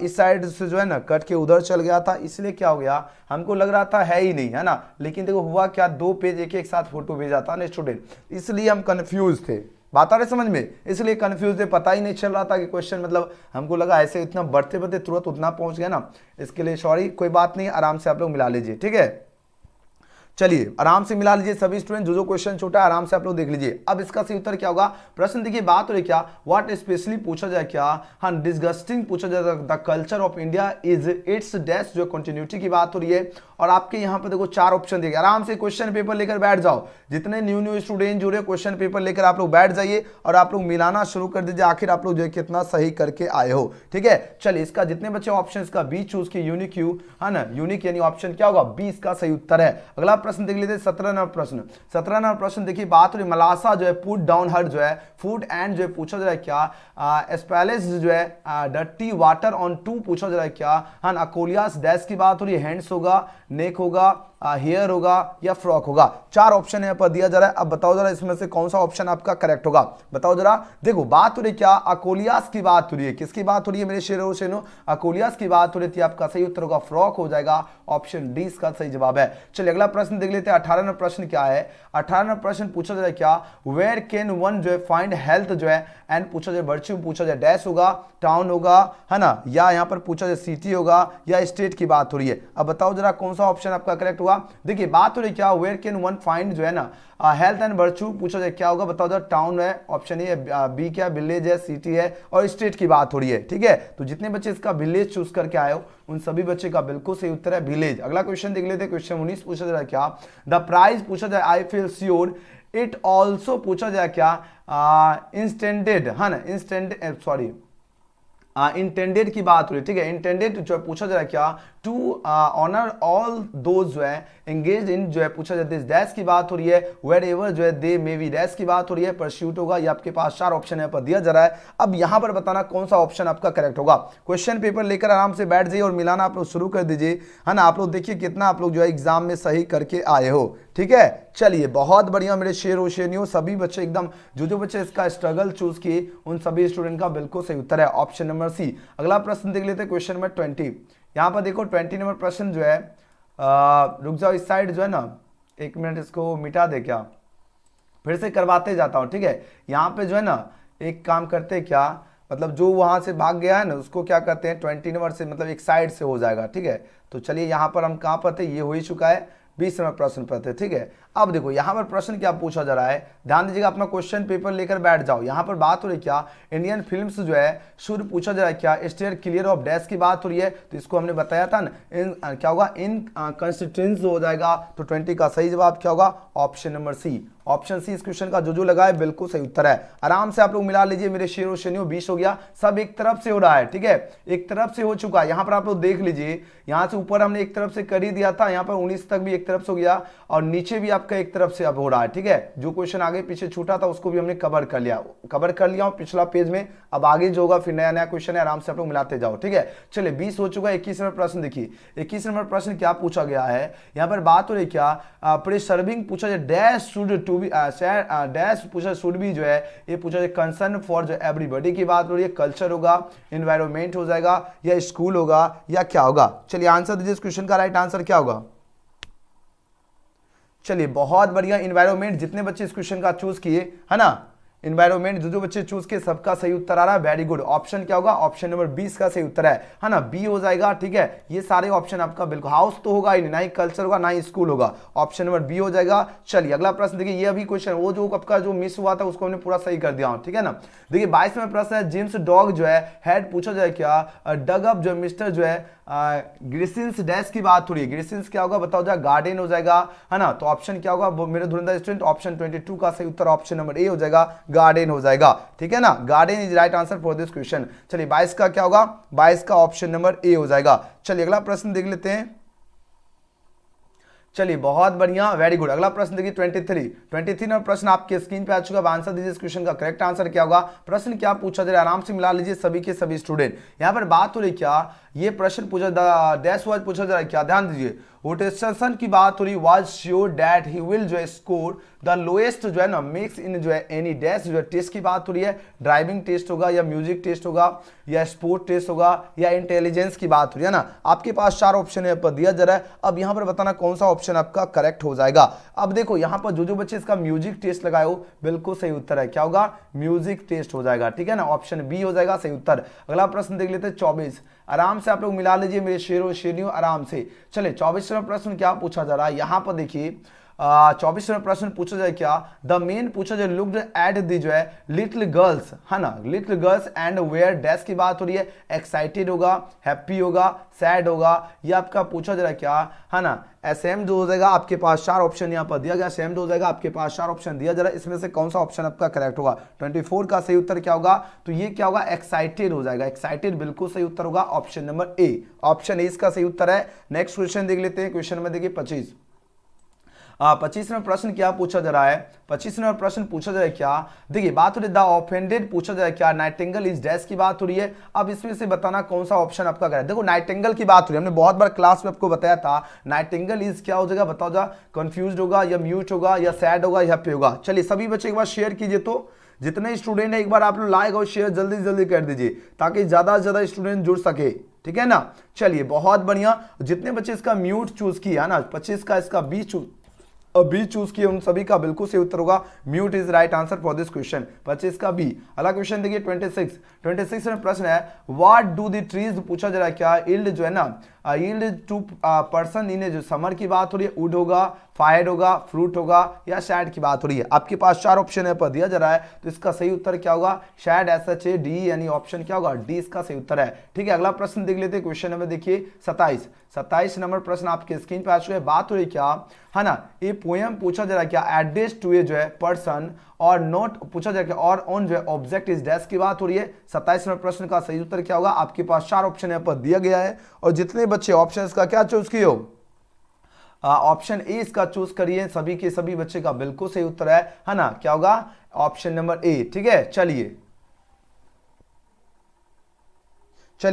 S1: इस साइड से जो है ना कट के उधर चल गया था, इसलिए क्या हो गया, हमको लग रहा था है ही नहीं, है ना। लेकिन देखो हुआ क्या, 2 पेज एक साथ फोटो भेजा था ना स्टूडेंट, इसलिए हम कंफ्यूज थे। बात आ रही समझ में, इसलिए कंफ्यूज थे, पता ही नहीं चल रहा था कि क्वेश्चन, मतलब हमको लगा ऐसे इतना बढ़ते बढ़ते तुरंत उतना पहुंच गया ना, इसके लिए सॉरी, कोई बात नहीं, आराम से आप लोग मिला लीजिए, ठीक है। चलिए आराम से मिला लीजिए सभी स्टूडेंट, जो क्वेश्चन छोटा है आराम से आप लोग देख लीजिए। अब इसका सही उत्तर क्या होगा। प्रश्न देखिए बात हो रही क्या, व्हाट स्पेशली पूछा जाए क्या, हाँ डिस्गस्टिंग पूछा जाए the culture of India is it's dash जो कंटिन्यूटी की बात हो रही है। और आपके यहाँ पर देखो 4 ऑप्शन दिए, आराम से क्वेश्चन पेपर लेकर बैठ जाओ। जितने न्यू स्टूडेंट जुड़े क्वेश्चन पेपर लेकर आप लोग बैठ जाइए और आप लोग मिलाना शुरू कर दीजिए, आखिर आप लोग जो है कितना सही करके आए हो। ठीक है, चलिए इसका जितने बच्चे ऑप्शन इसका बी चूज किए यूनिक यू है ना, यूनिक यानी ऑप्शन क्या होगा 20 का सही उत्तर है। अगला प्रश्न देख लेते हैं 17 नंबर प्रश्न। 17 नंबर प्रश्न देखिए, बात हो रही मलासा जो है पुट डाउन हर जो है फूड एंड जो है पूछा जा रहा है क्या, एस्पेलिस जो है डर्टी वाटर ऑन टू पूछा जा रहा है क्या, हाँ अकोलियास डैश की बात हो रही है, हैंड्स होगा, नेक होगा, हेयर होगा या फ्रॉक होगा। 4 ऑप्शन यहाँ पर दिया जा रहा है। अब बताओ जरा इसमें से कौन सा ऑप्शन आपका करेक्ट होगा, बताओ जरा। देखो बात हो रही क्या, अकोलियास की बात हो रही है, किसकी बात हो रही है मेरे शेरों शेनो, अकोलियास की बात हो रही थी। आपका सही उत्तर होगा फ्रॉक हो जाएगा, ऑप्शन डी इसका सही जवाब है। चलिए अगला प्रश्न देख लेते हैं। 18 नंबर प्रश्न क्या है, 18 नंबर प्रश्न पूछा जाए क्या, वेयर कैन वन जो है फाइंड हेल्थ जो है एंड पूछा जाए वर्च्यू पूछा जाए, डैश होगा, टाउन होगा है ना, या यहाँ पर पूछा जाए सिटी होगा या स्टेट की बात हो रही है। अब बताओ जरा कौन सा ऑप्शन आपका करेक्ट होगा। देखिए बात हो रही क्या, वेयर कैन वन फाइंड जो है ना हेल्थ एंड वर्च्यू पूछा जाए क्या होगा, बताओ जरा। टाउन है ऑप्शन ए, बी क्या विलेज है, सिटी है और स्टेट की बात हो रही है। ठीक है, तो जितने बच्चे इसका विलेज चूज करके आए हो उन सभी बच्चे का बिल्कुल सही उत्तर है विलेज। अगला क्वेश्चन देख लेते हैं, क्वेश्चन 19 पूछा जा रहा है क्या, द प्राइज पूछा जाए आई फील श्योर इट ऑल्सो पूछा जाए क्या, इंस्टेंटेड है ना, इंस्टेंटेड सॉरी इंटेंडेड की बात हो रही है। ठीक है, इंटेंडेड जो है पूछा जा रहा है क्या, टू ऑनर ऑल दोज जो है एंगेज इन जो है पूछा जाता है, डैश की बात हो रही है, वेर एवर जो है दे मे बी डैश की बात हो रही है, परस्यूट होगा। ये आपके पास 4 ऑप्शन यहाँ पर दिया जा रहा है। अब यहाँ पर बताना कौन सा ऑप्शन आपका करेक्ट होगा। क्वेश्चन पेपर लेकर आराम से बैठ जाइए और मिलाना आप लोग शुरू कर दीजिए, है ना। आप लोग देखिए कितना आप लोग जो है एग्जाम में सही करके आए हो। ठीक है, चलिए बहुत बढ़िया मेरे शेर शेरनियों, सभी बच्चे एकदम जो बच्चे इसका स्ट्रगल चूज किए उन सभी स्टूडेंट का बिल्कुल सही उत्तर है ऑप्शन नंबर सी। अगला प्रश्न देख लेते हैं, क्वेश्चन नंबर 20। यहाँ पर देखो 20 नंबर प्रश्न जो है, रुक जाओ इस साइड जो है ना, 1 मिनट इसको मिटा दे क्या, फिर से करवाते जाता हूँ। ठीक है, यहाँ पे जो है ना एक काम करते क्या, मतलब जो वहां से भाग गया है ना उसको क्या करते हैं 20 नंबर से मतलब एक साइड से हो जाएगा। ठीक है, तो चलिए यहाँ पर हम कहाँ पर थे, ये हो ही चुका है, 20 नंबर प्रश्न पर थे। ठीक है, अब देखो यहाँ पर प्रश्न क्या पूछा जा रहा है, ध्यान दीजिएगा, अपना क्वेश्चन पेपर लेकर बैठ जाओ। यहाँ पर बात हो रही क्या, इंडियन फिल्म्स जो है शुरू पूछा जा रहा है क्या, स्टेयर क्लियर ऑफ डैश की बात हो रही है। तो इसको हमने बताया था ना, इन क्या होगा, इन कंस्टिट्यूएंट्स हो जाएगा। तो 20 का सही जवाब क्या होगा, option number C. Option C इस क्वेश्चन का जो लगा है बिल्कुल सही उत्तर है। आराम से आप लोग मिला लीजिए मेरे शेरों शेनियों, 20 हो गया, सब एक तरफ से हो रहा है। ठीक है, एक तरफ से हो चुका है। यहाँ पर आप लोग देख लीजिए, यहाँ से ऊपर हमने एक तरफ से कर ही दिया था, यहाँ पर 19 तक भी एक तरफ से हो गया और नीचे भी आपका एक तरफ से अब हो रहा है। ठीक है, जो क्वेश्चन आगे पीछे छूटा था उसको भी हमने कवर कर लिया पिछला पेज में। अब आगे जो होगा फिर नया नया क्वेश्चन है, आराम से आप लोग मिलाते जाओ। ठीक है, चलिए 20 हो चुका है। 21 नंबर प्रश्न देखिए, 21 नंबर प्रश्न क्या पूछा गया है, यहाँ पर बात हो रही क्या, प्रिसर्विंग पूछा जाए, dash should to be dash पूछा शुड बी जो है ये पूछा जाए कंसर्न फॉर जो एवरीबॉडी की बात हो रही है, कल्चर होगा, एनवायरमेंट हो जाएगा या स्कूल होगा या क्या होगा। चलिए आंसर दीजिए, इस क्वेश्चन का राइट आंसर क्या होगा। चलिए बहुत बढ़िया, एनवायरमेंट। जितने बच्चे इस क्वेश्चन का चूज किए है ना, एनवायरमेंट जो बच्चे चूज के सबका सही उत्तर आ रहा है, वेरी गुड। ऑप्शन क्या होगा, ऑप्शन नंबर 20 का सही उत्तर है ना, बी हो जाएगा। ठीक है, ये सारे ऑप्शन आपका बिल्कुल, हाउस तो होगा ही नहीं, ना ही कल्चर होगा ना ही स्कूल होगा, ऑप्शन नंबर बी हो जाएगा। चलिए अगला प्रश्न देखिए, ये अभी क्वेश्चन वो जो आपका जो मिस हुआ था उसको हमने पूरा सही कर दिया। ठीक है ना, देखिए 22 में प्रश्न है, जेम्स डॉग जो है हेड पूछा जाए क्या, डग अप जो मिस्टर जो है ग्रिसिंस डैश की बात हो रही है, ग्रिसिंस क्या होगा बताओ जाए, गार्डन हो जाएगा है ना। तो ऑप्शन क्या होगा मेरे धुरंधर स्टूडेंट, ऑप्शन 22 का सही उत्तर ऑप्शन नंबर ए हो जाएगा, गार्डन हो जाएगा। ठीक है ना, garden is right answer for this question. चलिए 22 का क्या होगा, 22 का ऑप्शन नंबर ए हो जाएगा। चलिए अगला प्रश्न देख लेते हैं। चलिए बहुत बढ़िया, वेरी गुड। अगला प्रश्न देखिए 23 नंबर प्रश्न आपके स्क्रीन पे आ चुका है। आंसर दीजिए, इस क्वेश्चन का करेक्ट आंसर क्या होगा। प्रश्न क्या पूछा जा रहा है, आराम से मिला लीजिए सभी के सभी स्टूडेंट। यहां पर बात हो रही क्या, ये प्रश्न पूछा डैश वाज पूछा जा रहा है क्या, ध्यान दीजिए, वोटेशन की बात हो रही, was sure that he will जो है स्कोर द लोएस्ट जो है ना मिक्स इन जो है एनी डैश जो है टेस्ट की बात हो रही है, ड्राइविंग टेस्ट होगा या म्यूजिक टेस्ट होगा या स्पोर्ट टेस्ट होगा या इंटेलिजेंस की बात हो रही है ना। आपके पास 4 ऑप्शन यहाँ पर दिया जा रहा है। अब यहाँ पर बताना कौन सा ऑप्शन आपका करेक्ट हो जाएगा। अब देखो यहाँ पर जो बच्चे इसका म्यूजिक टेस्ट लगाए हो बिल्कुल सही उत्तर है, क्या होगा, म्यूजिक टेस्ट हो जाएगा। ठीक है ना, ऑप्शन बी हो जाएगा सही उत्तर। अगला प्रश्न देख लेते हैं 24, आराम से आप लोग मिला लीजिए मेरे शेरों शेरियों, आराम से। चले 24वां प्रश्न क्या पूछा जा रहा है, यहाँ पर देखिए 24 नंबर प्रश्न पूछा जाए क्या, द मेन पूछा जाए लुक्ड एट दी जो है लिटिल गर्ल्स, है ना, little girls and where dash की बात हो रही है, एक्साइटेड होगा, हैप्पी होगा, सैड होगा, ये आपका पूछा जा रहा है क्या, है ना, सेम जो हो जाएगा आपके पास 4 ऑप्शन यहाँ पर दिया गया, सेम जो हो जाएगा आपके पास 4 ऑप्शन दिया जा रहा है, इसमें से कौन सा ऑप्शन आपका करेक्ट होगा, 24 का सही उत्तर क्या होगा, तो ये क्या होगा, एक्साइटेड हो जाएगा, एक्साइटेड बिल्कुल सही उत्तर होगा, option number A, option A इसका सही उत्तर है। नेक्स्ट क्वेश्चन देख लेते हैं, क्वेश्चन नंबर देखिए 25। 25 नंबर प्रश्न क्या पूछा जा रहा है, 25 नंबर प्रश्न पूछा जा रहा है क्या, देखिए बात हो रही है द ऑफेंडेड पूछा जा रहा है क्या, नाइटिंगेल इज डैश की बात हो रही है, अब इसमें से बताना कौन सा ऑप्शन आपका करेक्ट। देखो नाइटिंगेल की बात हो रही है, हमने बहुत बार क्लास में आपको बताया था, नाइटिंगेल इज क्या हो जाएगा, बताओ जा, कंफ्यूज्ड होगा या म्यूट होगा या सैड होगा या हैप्पी होगा। चलिए सभी बच्चे एक बार शेयर कीजिए, तो जितने स्टूडेंट है एक बार आप लोग लाइक और शेयर जल्दी जल्दी कर दीजिए ताकि ज्यादा से ज्यादा स्टूडेंट जुड़ सके, ठीक है ना। चलिए बहुत बढ़िया, जितने बच्चे इसका म्यूट चूज किया ना, 25 का इसका बी चूज किए, उन सभी का बिल्कुल सही उत्तर होगा, mute is right answer for this question, 25 का बी। अगला क्वेश्चन देखिए 26 में प्रश्न है व्हाट डू द ट्रीज पूछा जा रहा है क्या, यील्ड जो है ना, यील्ड टू पर्सन इन जो समर की बात हो रही है, वुड होगा, फायर होगा, फ्रूट होगा या शैड की बात हो रही है। आपके पास 4 ऑप्शन है पर दिया जा रहा है, तो इसका सही उत्तर क्या होगा, शैड SHA डी, यानी ऑप्शन क्या होगा, डी इसका सही उत्तर है। ठीक है, अगला प्रश्न देख लेते हैं, क्वेश्चन नंबर देखिए 27 नंबर प्रश्न आपके स्क्रीन पे आ चुके हैं। बात हो रही क्या, है ना, ये पोएम पूछा जा रहा है क्या, एड्रेस टू ए जो है पर्सन और नोट पूछा जा रहा है और ऑन जो है ऑब्जेक्ट इज डैश की बात हो रही है। 27 नंबर प्रश्न का सही उत्तर क्या होगा, आपके पास 4 ऑप्शन यहाँ पर दिया गया है और जितने बच्चे ऑप्शन का क्या चूज किए हो, ऑप्शन ए इसका चूज करिए, सभी के सभी बच्चे का बिल्कुल सही उत्तर है ना, क्या होगा, ऑप्शन नंबर ए। ठीक है, चलिए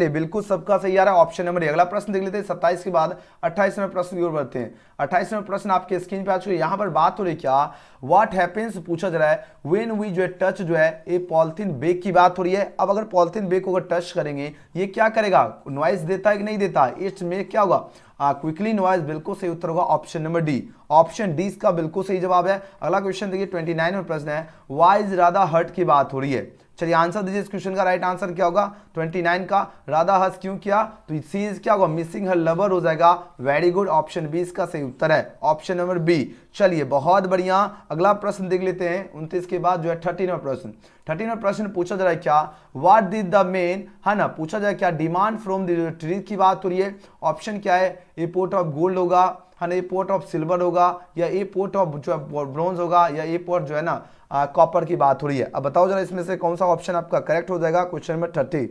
S1: बिल्कुल सबका सही आ रहा है, ऑप्शन नंबर ए। अगला प्रश्न देख लेते हैं 27 के बाद 28 नंबर प्रश्न की ओर बढ़ते हैं। 28 नंबर प्रश्न आपके स्क्रीन पे आ चुके हैं। यहां पर बात हो रही क्या, व्हाट हैपेंस पूछा जा रहा है व्हेन वी जो है टच जो है ये पॉलिथीन बैग की बात हो रही है। अब अगर पॉलिथीन बैग को अगर टच करेंगे ये क्या करेगा, नॉइज देता है कि नहीं देता, इसमें क्या होगा, क्विकली नॉइज, बिल्कुल सही उत्तर होगा option number D. Option D इसका बिल्कुल सही जवाब है। अगला क्वेश्चन देखिए 29 में प्रश्न है व्हाई इज राधा हर्ट की बात हो रही है। चलिए आंसर दीजिए, इस क्वेश्चन का राइट आंसर क्या होगा, 29 का, राधा हर्ष क्यों किया, तो सी इज क्या होगा, मिसिंग हर लवर हो जाएगा। वेरी गुड, ऑप्शन बी इसका सही उत्तर है, ऑप्शन नंबर बी। चलिए बहुत बढ़िया, अगला प्रश्न देख लेते हैं 29 के बाद जो है 30 नंबर प्रश्न। 30 नंबर प्रश्न पूछा जा रहा है क्या, व्हाट डिड द मेन, है ना, पूछा जाए क्या, डिमांड फ्रॉम द ट्री की बात हो रही है। ऑप्शन क्या है, ए पोर्ट ऑफ गोल्ड होगा, है ना, ए पोर्ट ऑफ सिल्वर होगा या ए पोर्ट ऑफ जो है ब्रॉन्ज होगा या ए पोर्ट जो है ना कॉपर की बात हो रही है। अब बताओ जरा इसमें से कौन सा ऑप्शन आपका करेक्ट हो जाएगा, क्वेश्चन नंबर 30।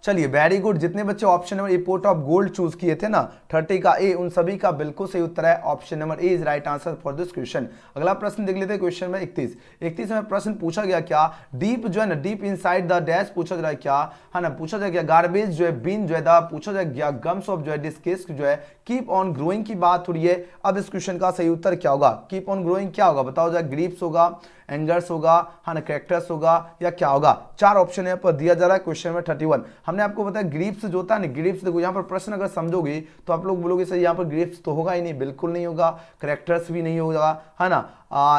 S1: चलिए वेरी गुड, जितने बच्चे option number A port of gold choose किए थे ना 30 का ए, उन सभी का बिल्कुल सही उत्तर है, option number A is right answer for this question. अगला प्रश्न देख लेते हैं, क्वेश्चन नंबर 31 में प्रश्न पूछा गया क्या, डीप जो है ना, डीप इनसाइड द डैश पूछा जा रहा है क्या, है ना, पूछा जाए क्या, गार्बेज जो है, बिन जो है, द पूछा जाए क्या, गम्स ऑफ जो है, डिस्केस जो है, कीप ऑन ग्रोइंग की बात हो रही है। अब इस क्वेश्चन का सही उत्तर क्या होगा, कीप ऑन ग्रोइंग क्या होगा, बताओ जाए, ग्रीप्स होगा, एंगर्स होगा, है ना, कैरेक्टर्स होगा या क्या होगा। 4 ऑप्शन यहाँ पर दिया जा रहा है क्वेश्चन नंबर 31। हमने आपको बताया ग्रीप्स जो होता है ना, ग्रीप्स देखो यहाँ पर प्रश्न अगर समझोगे तो आप लोग बोलोगे सर यहाँ पर ग्रीप्स तो होगा ही नहीं, बिल्कुल नहीं होगा, कैरेक्टर्स भी नहीं होगा, है ना,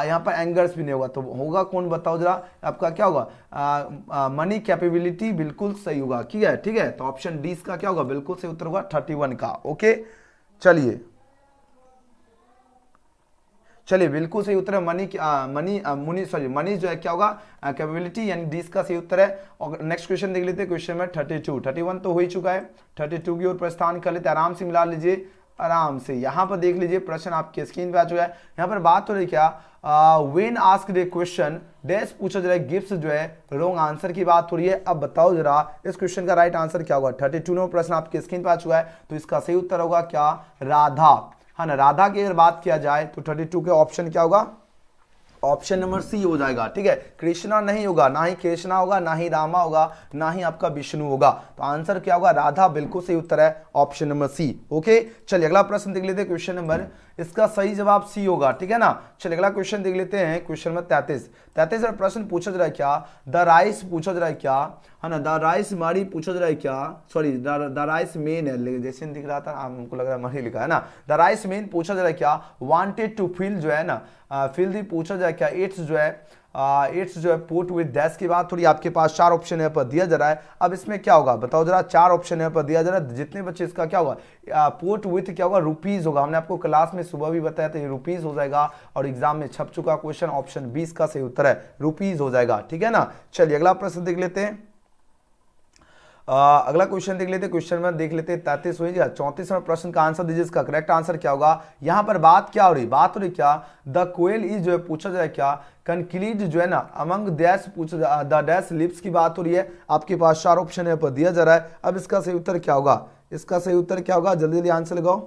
S1: यहाँ पर एंगर्स भी नहीं होगा, तो होगा कौन, बताओ जरा, आपका क्या होगा, मनी कैपेबिलिटी, बिल्कुल सही होगा। ठीक है, तो ऑप्शन डी का क्या होगा, बिल्कुल सही उत्तर होगा 31 का। ओके, चलिए बिल्कुल सही उत्तर है मनी जो है क्या होगा, कैपेबिलिटी, यानी डी का सही उत्तर है। और नेक्स्ट क्वेश्चन देख लेते हैं, क्वेश्चन में 32, 31 तो हो ही चुका है, 32 की ओर प्रस्थान कर लेते, आराम से मिला लीजिए, आराम से। यहाँ पर देख लीजिए प्रश्न आपके स्क्रीन पे आ चुका है। यहाँ पर बात हो रही क्या, when asked A question dash पूछा जा रहा है, गिफ्ट्स जो है रॉन्ग आंसर की बात हो रही है। अब बताओ जरा इस क्वेश्चन का राइट आंसर क्या होगा। 32 नंबर प्रश्न आपके स्क्रीन पे आ चुका है, तो इसका सही उत्तर होगा क्या, राधा, है ना, राधा की अगर बात किया जाए तो 32 के ऑप्शन क्या होगा, ऑप्शन नंबर सी हो जाएगा। ठीक है, कृष्णा नहीं होगा, ना ही कृष्णा होगा, ना ही रामा होगा, ना ही आपका विष्णु होगा, तो आंसर क्या होगा, राधा, बिल्कुल सही उत्तर है, ऑप्शन नंबर सी। ओके, चलिए अगला प्रश्न देख लेते हैं, क्वेश्चन नंबर, इसका सही जवाब सी होगा। ठीक है ना, चलिए अगला क्वेश्चन देख लेते हैं, क्वेश्चन नंबर 33 में प्रश्न पूछा जा रहा है क्या, द राइस पूछा जा रहा है क्या, है ना, द राइस मारी पूछा जा रहा है क्या, सॉरी द राइस मेन है, जैसे दिख रहा था हमको लग रहा है मरी लिखा है ना, द राइस मेन पूछा जा रहा है क्या, वांटेड टू फील जो है ना, फील दी पूछा जाए क्या, इट्स जो है इट्स जो है पुट विद डैश की बात थोड़ी, आपके पास 4 ऑप्शन यहाँ पर दिया जा रहा है। अब इसमें क्या होगा बताओ जरा, 4 ऑप्शन यहाँ पर दिया जा रहा है, जितने बच्चे इसका क्या होगा, पुट विथ क्या होगा, रुपीज होगा। हमने आपको क्लास में सुबह भी बताया था, ये रुपीज हो जाएगा और एग्जाम में छप चुका क्वेश्चन, ऑप्शन 20 का सही उत्तर है, रुपीज हो जाएगा। ठीक है ना, चलिए अगला प्रश्न देख लेते हैं। अगला क्वेश्चन देख लेते हैं, क्वेश्चन में देख लेते हैं 33 हो गया। 34वां प्रश्न का आंसर दीजिए, इसका करेक्ट आंसर क्या होगा। यहां पर बात क्या हो रही, बात हो रही क्या, द कोयल इज जो है पूछा जाए क्या, कनक्लीज जो है ना अमंग डैश पूछा, द डैश लिप्स की बात हो रही है। आपके पास 4 ऑप्शन यहाँ पर दिया जा रहा है। अब इसका सही उत्तर क्या होगा, इसका सही उत्तर क्या होगा, जल्दी जल्दी आंसर लगाओ।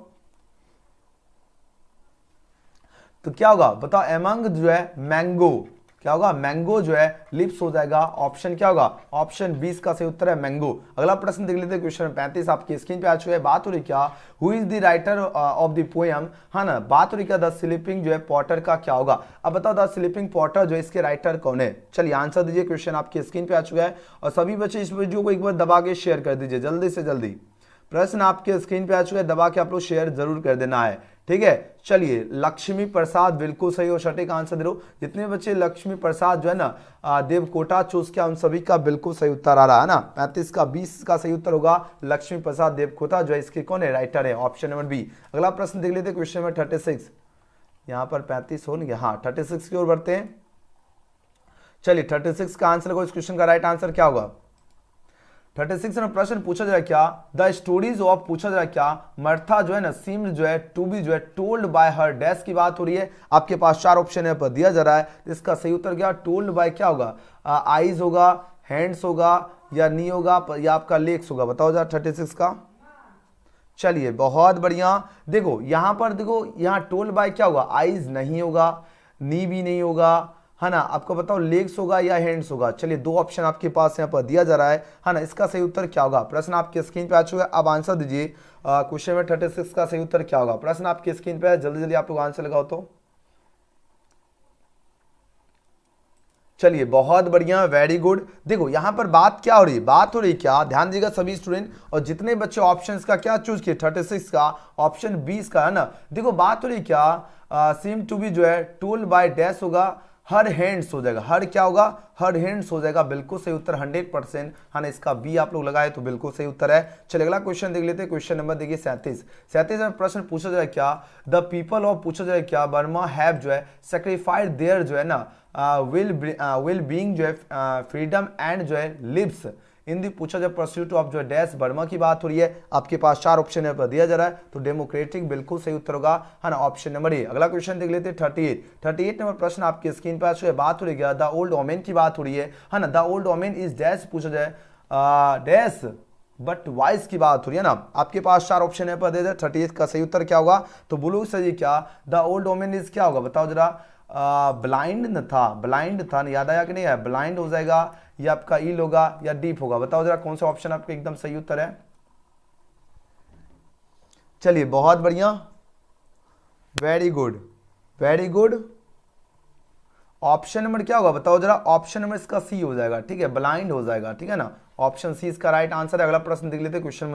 S1: तो क्या होगा बताओ, एमंग जो है मैंगो, क्या होगा, मैंगो जो है लिप्स हो जाएगा। ऑप्शन क्या होगा, ऑप्शन 20 का सही उत्तर है मैंगो। अगला प्रश्न देख लेते हैं, क्वेश्चन 35 आपकी स्क्रीन पे आ चुका है। बात हो रही क्या, who is the writer of the poem, हाँ ना, बात हो रही क्या, द स्लीपिंग जो है पॉटर का क्या होगा। अब बताओ द स्लीपिंग पॉटर जो है इसके राइटर कौन है। चलिए आंसर दीजिए, क्वेश्चन आपकी स्क्रीन पे आ चुका है और सभी बच्चे इस वीडियो को एक बार दबा के शेयर कर दीजिए, जल्दी से जल्दी। प्रश्न आपके स्क्रीन पे आ चुका है, दबा के आप लोग शेयर जरूर कर देना है। ठीक है, चलिए लक्ष्मी प्रसाद बिल्कुल सही और सटीक आंसर दे रहे हो। जितने बच्चे लक्ष्मी प्रसाद जो है ना देवकोटा चूज किया, उन सभी का बिल्कुल सही उत्तर आ रहा है ना। 35 का 20 का सही उत्तर होगा लक्ष्मी प्रसाद देवकोटा जो है इसके कौन है, राइटर है, ऑप्शन नंबर बी। अगला प्रश्न देख लेते हैं, क्वेश्चन नंबर 36। यहाँ पर 35 हो नहीं गया, हाँ 36 की ओर बढ़ते हैं। चलिए 36 का आंसर को, इस क्वेश्चन का राइट आंसर क्या होगा। 36 में प्रश्न पूछा जाए क्या, द स्टोरीज ऑफ पूछा जाए क्या, मर्था जो है ना सीम जो है टू बी जो है टोल्ड बाय हर डैश की बात हो रही है। आपके पास 4 ऑप्शन यहाँ पर दिया जा रहा है, इसका सही उत्तर क्या, टोल्ड बाय क्या होगा, आईज होगा, हैंड्स होगा या नी होगा या आपका लेग्स होगा। बताओ जरा 36 का। चलिए बहुत बढ़िया, देखो यहां पर देखो, यहाँ टोल्ड बाय क्या होगा, आईज नहीं होगा, नी भी नहीं होगा, है ना। आपको बताओ लेग्स होगा या हैंड्स होगा। चलिए 2 ऑप्शन आपके पास यहाँ पर दिया जा रहा है ना। इसका सही उत्तर क्या होगा, प्रश्न आपके स्क्रीन पे आ चुका है। अब आंसर दीजिए, क्वेश्चन में 36 का सही उत्तर क्या होगा। प्रश्न आपके स्क्रीन पे है, जल्दी जल्दी आप लोग आंसर लगाओ तो। चलिए बहुत बढ़िया, वेरी गुड। देखो यहां पर बात क्या हो रही है, बात हो रही क्या, ध्यान दीजिएगा सभी स्टूडेंट और जितने बच्चे ऑप्शंस का क्या चूज किए, 36 का ऑप्शन 20 का है ना। देखो बात हो रही क्या, सीम टू बी जो है टोल्ड बाय डैश होगा, हर हैंड्स हो जाएगा, हर क्या होगा, हर हैंड्स हो जाएगा, बिल्कुल सही उत्तर 100% है ना। इसका बी आप लोग लगाए तो बिल्कुल सही उत्तर है। चलिए अगला क्वेश्चन देख लेते हैं, क्वेश्चन नंबर देखिए 37 में प्रश्न पूछा जाए क्या, द पीपल ऑफ पूछा जाए क्या, बर्मा हैव जो है सेक्रीफाइड देयर जो है ना विल बीइंग जो है फ्रीडम एंड जो है लिव्स इन दी पूछा जाए परस्यूट ऑफ जो डैश बर्मा की बात हो रही है। आपके पास 4 ऑप्शन यहाँ पर दिया जा रहा है, तो डेमोक्रेटिक बिल्कुल सही उत्तर होगा है ना, ऑप्शन नंबर ए। अगला क्वेश्चन देख लेते हैं 38 नंबर प्रश्न आपकी स्क्रीन पर है। बात हो रही है द ओल्ड ओमेन की बात हो रही है ना, the old woman is dash पूछा जाए डैश बट वाइस की बात हो रही है ना। आपके पास 4 ऑप्शन यहाँ पर दे दे, 38 का सही उत्तर क्या होगा, तो बोलो सही क्या, द ओल्ड ओमेन इज क्या होगा, बताओ जरा। ब्लाइंड था, ब्लाइंड था, याद आया कि नहीं है, ब्लाइंड हो जाएगा या आपका ईल होगा या डीप होगा। बताओ जरा कौन सा ऑप्शन आपका एकदम सही उत्तर है। चलिए बहुत बढ़िया, very good very good. Option number क्या होगा बताओ जरा, ऑप्शन नंबर इसका सी हो जाएगा, ठीक है, ब्लाइंड हो जाएगा, ठीक है ना, ऑप्शन सी इसका राइट आंसर है। अगला प्रश्न देख लेते हैं, क्वेश्चन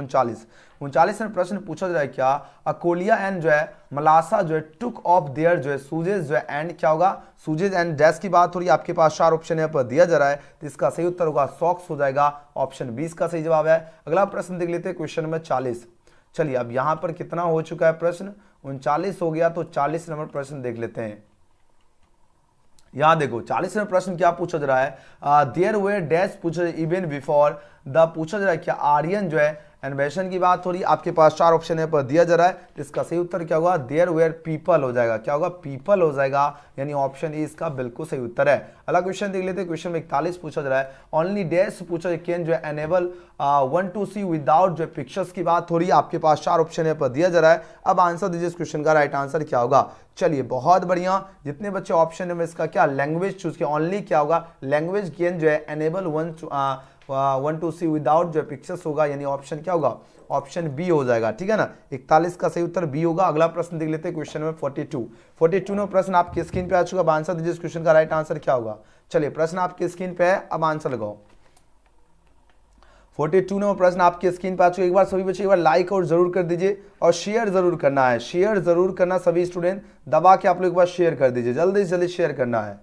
S1: 39 में प्रश्न पूछा जाए क्या, अकोलिया एंड जो है मलासा जो है टुक ऑफ देयर जो है सूजेज जो है एंड क्या होगा, सूजेज एंड डैश की बात हो रही है। आपके पास 4 ऑप्शन यहाँ पर दिया जा रहा है, तो इसका सही उत्तर होगा सॉक्स हो जाएगा, ऑप्शन 20 का सही जवाब है। अगला प्रश्न देख लेते हैं, क्वेश्चन नंबर 40। चलिए अब यहाँ पर कितना हो चुका है प्रश्न, 39 हो गया, तो 40 नंबर प्रश्न देख लेते हैं। यहां देखो 40 में प्रश्न क्या पूछा जा रहा है, देयर वेयर डैश पूछा इवन बिफोर द पूछा जा रहा है क्या, आर्यन जो है इन्वेशन की बात हो रही है। आपके पास 4 ऑप्शन यहाँ पर दिया जा रहा है, तो इसका सही उत्तर क्या होगा, देयर वेयर पीपल हो जाएगा, क्या होगा, पीपल हो जाएगा, यानी ऑप्शन ए इसका बिल्कुल सही उत्तर है। अगला क्वेश्चन देख लेते हैं, क्वेश्चन में 41 पूछा जा रहा है, ओनली डैश पूछा कैन जो है एनेबल 1 to see विदाउट जो पिक्चर्स की बात हो रही है। आपके पास 4 ऑप्शन यहाँ पर दिया जा रहा है, अब आंसर दीजिए इस क्वेश्चन का राइट आंसर क्या होगा। चलिए बहुत बढ़िया, जितने बच्चे ऑप्शन में इसका क्या लैंग्वेज चूज किया, ओनली क्या होगा, लैंग्वेज कैन जो है एनेबल 1 to see विदाउट जो पिक्चर्स होगा, यानी ऑप्शन क्या होगा, ऑप्शन बी हो जाएगा, ठीक है ना, 41 का सही उत्तर बी होगा। अगला प्रश्न देख लेते हैं, क्वेश्चन में 42 में प्रश्न आपकी स्क्रीन पे आ चुका है, आंसर दीजिए इस क्वेश्चन का राइट आंसर क्या होगा। चलिए प्रश्न आपकी स्क्रीन पे है, अब आंसर लगाओ। 42 में प्रश्न आपकी स्क्रीन पे आ चुका है। एक बार सभी बच्चे एक बार लाइक और जरूर कर दीजिए और शेयर जरूर करना है, शेयर जरूर करना, सभी स्टूडेंट दबा के आप लोग एक बार शेयर कर दीजिए, जल्दी से जल्दी शेयर करना है।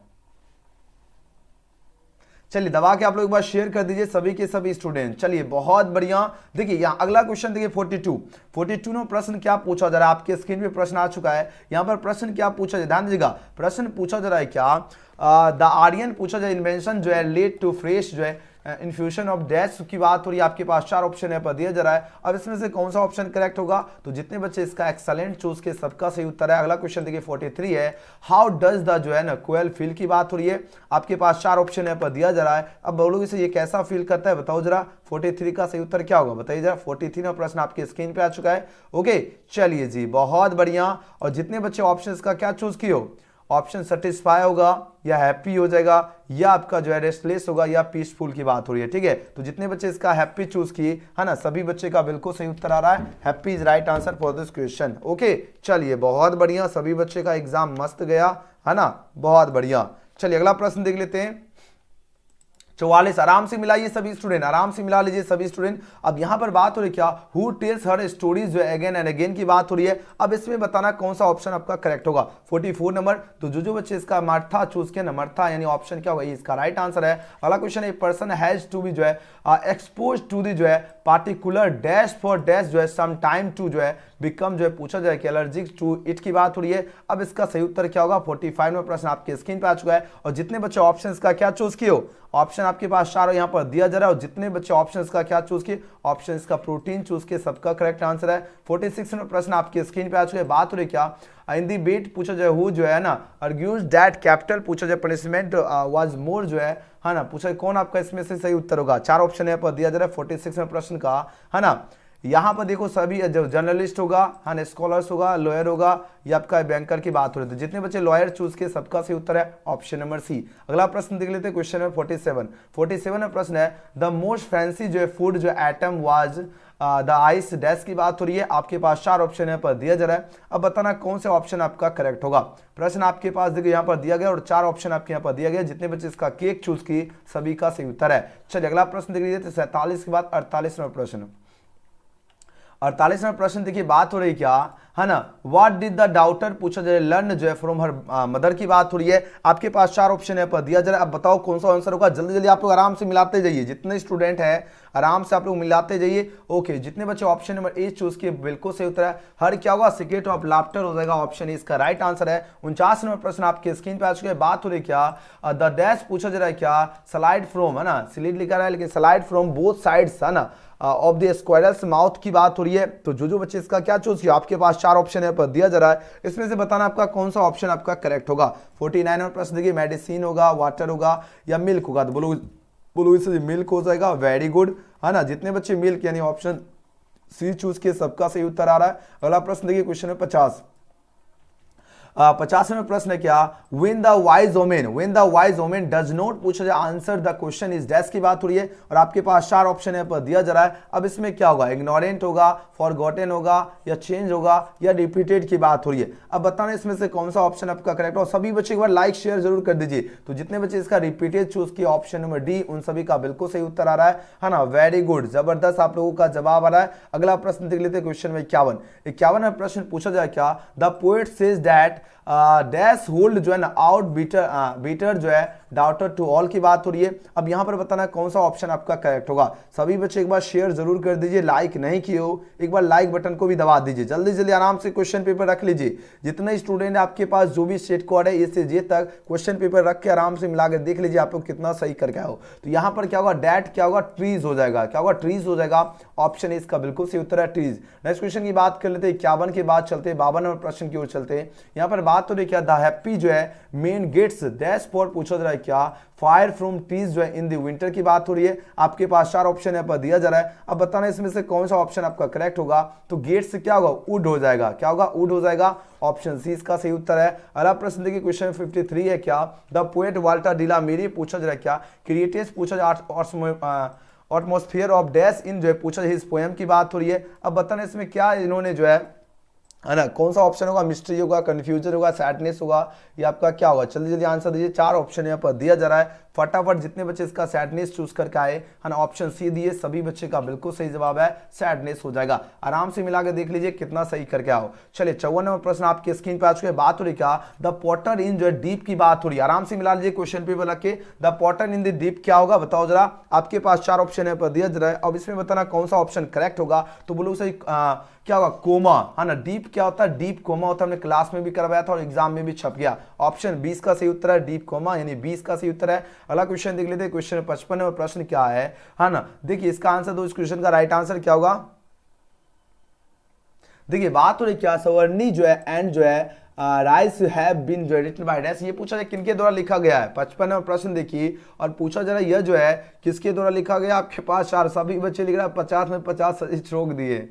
S1: चलिए दबा के आप लोग एक बार शेयर कर दीजिए सभी के सभी स्टूडेंट। चलिए बहुत बढ़िया। देखिए यहाँ अगला क्वेश्चन देखिए 42 में प्रश्न क्या पूछा जा रहा है, आपके स्क्रीन पे प्रश्न आ चुका है। यहाँ पर प्रश्न क्या पूछा जाए, ध्यान दीजिएगा। प्रश्न पूछा जा रहा है क्या, द आर्यन पूछा जाए इन्वेंशन जो है लेड टू फ्रेश जो है इन्फ्यूशन ऑफ डैश की बात हो रही है। आपके पास 4 ऑप्शन है पर दिया जा रहा है। अब इसमें से कौन सा ऑप्शन करेक्ट होगा, तो जितने बच्चे इसका एक्सलेंट चूज के सबका सही उत्तर है। अगला क्वेश्चन देखिए 43 है, हाउ डज द जो है ना कोयल फील की बात हो रही है। आपके पास 4 ऑप्शन है पर दिया जा रहा है। अब बोलोगे से ये कैसा फील करता है, बताओ जरा। 43 का सही उत्तर क्या होगा बताइए जरा। 43 में प्रश्न आपके स्क्रीन पे आ चुका है। ओके चलिए जी बहुत बढ़िया। और जितने बच्चे ऑप्शन का क्या चूज किए हो, ऑप्शन सेटिस्फाई होगा या हैप्पी हो जाएगा या आपका जो है रेस्टलेस होगा या पीसफुल की बात हो रही है, ठीक है। तो जितने बच्चे इसका हैप्पी चूज किए है ना, सभी बच्चे का बिल्कुल सही उत्तर आ रहा है। Happy is right answer for this question. Okay चलिए बहुत बढ़िया, सभी बच्चे का एग्जाम मस्त गया है ना, बहुत बढ़िया। चलिए अगला प्रश्न देख लेते हैं 44। आराम से मिलाइए सभी स्टूडेंट, आराम से मिला लीजिए सभी स्टूडेंट। अब यहां पर बात हो रही है क्या, हु टेल्स हर स्टोरीज जो अगेन एंड अगेन की बात हो रही है। अब इसमें बताना कौन सा ऑप्शन आपका करेक्ट होगा। 44 नंबर। तो जो बच्चे इसका मर्था चूज किया ना, मर्था यानी ऑप्शन क्या होगा, इसका राइट आंसर है। अगला क्वेश्चन है, पर्सन हैज टू बी जो है एक्सपोज टू दी जो है पार्टिकुलर डैश फॉर डैश जो है सम टाइम टू जो है बिकम जो है पूछा जाए कि एलर्जिक टू इट की बात हो रही है। अब इसका सही उत्तर क्या होगा। 45 में प्रश्न आपके स्क्रीन पे आ चुका है। और जितने बच्चे ऑप्शन का क्या चूज किए हो, ऑप्शन आपके पास 4 यहाँ पर दिया जा रहा है। और जितने बच्चे ऑप्शन का क्या चूज किए, ऑप्शन का प्रोटीन चूज किए, सबका करेक्ट आंसर है। 46 में प्रश्न आपके स्क्रीन पे आ चुके हैं। बात हो रही क्या, इन दी बेट पूछा जाए हु जो है ना आर्ग्यूज दैट कैपिटल पूछा जाए पनिशमेंट वाज मोर जो है ना, पूछा कौन आपका इसमें से सही उत्तर होगा। 4 ऑप्शन यहाँ पर दिया जा रहा है 46 में प्रश्न का, है ना। यहाँ पर देखो सभी जो जर्नलिस्ट होगा है ना, स्कॉलर्स होगा, लॉयर होगा या आपका बैंकर की बात हो रही है। तो जितने बच्चे लॉयर चूज किए सबका सही उत्तर है ऑप्शन नंबर सी। अगला प्रश्न देख लेते हैं क्वेश्चन नंबर 47 में प्रश्न है, द मोस्ट फैंसी जो है फूड जो atom was the ice dash की बात हो रही है। आपके पास 4 ऑप्शन यहाँ पर दिया जा रहा है। अब बताना कौन से ऑप्शन आपका करेक्ट होगा। प्रश्न आपके पास देखिए यहाँ पर दिया गया और 4 ऑप्शन आपके यहाँ पर दिया गया। जितने बच्चे इसका केक चूज किए सभी का सही उत्तर है। चलिए अगला प्रश्न देख लीजिए 47 के बाद 48 में प्रश्न। 48 में प्रश्न देखिए बात हो रही क्या, है ना, व्हाट डिड द डाउटर पूछा जाए लर्न जो है फ्रॉम हर मदर की बात हो रही है। आपके पास 4 ऑप्शन है पर दिया जा रहा है। अब बताओ कौन सा आंसर होगा। जल्दी जल्दी आप लोग आराम से मिलाते जाइए, जितने स्टूडेंट है आराम से आप लोग मिलाते जाइए। ओके जितने बच्चे ऑप्शन नंबर ए चूज किए बिल्कुल सही उत्तर है। हर क्या होगा, सीक्रेट ऑफ लाफ्टर हो जाएगा, ऑप्शन इसका राइट आंसर है। 49 नंबर प्रश्न आपके स्क्रीन पे आ चुके हैं। बात हो रही क्या, द डैश पूछा जा रहा है क्या, स्लाइड फ्रॉम, है ना, स्लिड लिखा रहा है लेकिन स्लाइड फ्रॉम बोथ साइड्स, है ना, ऑफ द स्क्वायरल्स माउथ की बात हो रही है। तो जो बच्चे इसका क्या चूज किया, आपके पास 4 ऑप्शन है पर दिया जा रहा है। इसमें से बताना आपका कौन सा ऑप्शन आपका करेक्ट होगा। 49 में प्रश्न देखिए, मेडिसिन होगा, वाटर होगा या मिल्क होगा। तो बोलो इससे मिल्क हो जाएगा, वेरी गुड, है ना। जितने बच्चे मिल्क यानी ऑप्शन सी चूज किए सबका सही उत्तर आ रहा है। अगला प्रश्न देखिए क्वेश्चन में 50 में प्रश्न है क्या, when the wise woman does not पूछा जाए answer the question is dash की बात हो रही है। और आपके पास 4 ऑप्शन है पर दिया जा रहा है। अब इसमें क्या होगा, इग्नोरेंट होगा, फॉरगॉटन होगा या चेंज होगा या रिपीटेड की बात हो रही है। अब बताना इसमें से कौन सा ऑप्शन आपका करेक्ट हो। सभी बच्चे एक बार लाइक शेयर जरूर कर दीजिए। तो जितने बच्चे इसका रिपीटेड चूज किए ऑप्शन नंबर डी, उन सभी का बिल्कुल सही उत्तर आ रहा है ना, वेरी गुड, जबरदस्त आप लोगों का जवाब आ रहा है। अगला प्रश्न देख लेते हैं क्वेश्चन में 51 में प्रश्न पूछा जाए क्या, the poet says that dash hold जो है ना आउट बीटर जो है डाउटर टू ऑल की बात हो रही है। अब यहां पर बताना कौन सा ऑप्शन आपका करेक्ट होगा। सभी बच्चे एक बार शेयर जरूर कर दीजिए, लाइक नहीं किए हो एक बार लाइक बटन को भी दबा दीजिए। जल्दी जल्दी आराम से क्वेश्चन पेपर रख लीजिए। जितने स्टूडेंट है आपके पास जो भी स्टेट कोड है ए से जे तक क्वेश्चन पेपर रख के आराम से मिलाकर देख लीजिए आप लोग कितना सही करके आओ। तो यहां पर क्या होगा, डैट क्या होगा, ट्रीज हो जाएगा। क्या होगा, ट्रीज हो जाएगा, ऑप्शन इसका बिल्कुल सही उत्तर है ट्रीज। नेक्स्ट क्वेश्चन की बात कर लेते हैं 51 के बाद चलते हैं 52 नंबर प्रश्न की ओर चलते हैं। यहां पर बात हो रही क्या, द हैप्पी जो है मेन गेट्स डैश फॉर पूछा जा रहा है क्या, फायर फ्रॉम ट्रीज जो है इन द विंटर की बात हो रही है। आपके पास 4 ऑप्शन है पर दिया जा रहा है। अब बताना इसमें से कौन सा ऑप्शन आपका करेक्ट होगा। तो गेट से क्या होगा, वुड हो जाएगा। क्या होगा, वुड हो जाएगा, ऑप्शन सी इसका सही उत्तर है। अगला प्रश्न देखिए क्वेश्चन 53 है क्या, द पोएट वाल्टर डिला मेरी पूछा जा रहा है क्या, क्रिएटिव्स पूछा जा एटमॉस्फेयर ऑफ डैश इन जो है पूछा हिज पोएम की बात हो रही है। अब बताना इसमें क्या इन्होंने जो है है ना, कौन सा ऑप्शन होगा, मिस्ट्री होगा, कंफ्यूजन होगा, सैडनेस होगा, ये आपका क्या होगा, जल्दी जल्दी आंसर दीजिए। 4 ऑप्शन यहाँ पर दिया जा रहा है, फटाफट जितने बच्चे इसका सैडनेस चूज करके आए, है ना, ऑप्शन सी दिए, सभी बच्चे का बिल्कुल सही जवाब है सैडनेस हो जाएगा। आराम से मिला के देख लीजिए कितना सही करके आओ। चलिए 54 नंबर प्रश्न आपके स्क्रीन पे आ चुके हैं। बात हो रही क्या, द पॉटर इन जो है डीप की बात हो रही है। आराम से मिला लीजिए क्वेश्चन पेपर लग के, the Potter in the deep क्या होगा बताओ जरा। आपके पास 4 ऑप्शन यहाँ पर दिया जा रहा है, अब इसमें बताना कौन सा ऑप्शन करेक्ट होगा। तो बोलो सही क्या होगा, कोमा, है ना। डीप क्या होता है, डीप कोमा होता है, हमने क्लास में भी करवाया था और एग्जाम में भी छप गया। ऑप्शन 20 का सही उत्तर है डीप कोमा, यानी 20 का सही उत्तर है। अगला क्वेश्चन देख लेते हैं, क्वेश्चन 55 में प्रश्न क्या है ना। देखिए इसका आंसर दो, इस क्वेश्चन का राइट आंसर क्या होगा। देखिए बात हो रही क्या, सवर्णी जो है एंड जो है राइस हैव बीन जो रिटन बाय डैश, ये पूछा जाए किनके द्वारा लिखा गया है। 55 में प्रश्न देखिए और पूछा जरा यह जो है किसके द्वारा लिखा गया। आपके पास 4, सभी बच्चे लिख रहा है 50 में 50 सही ठोक दिए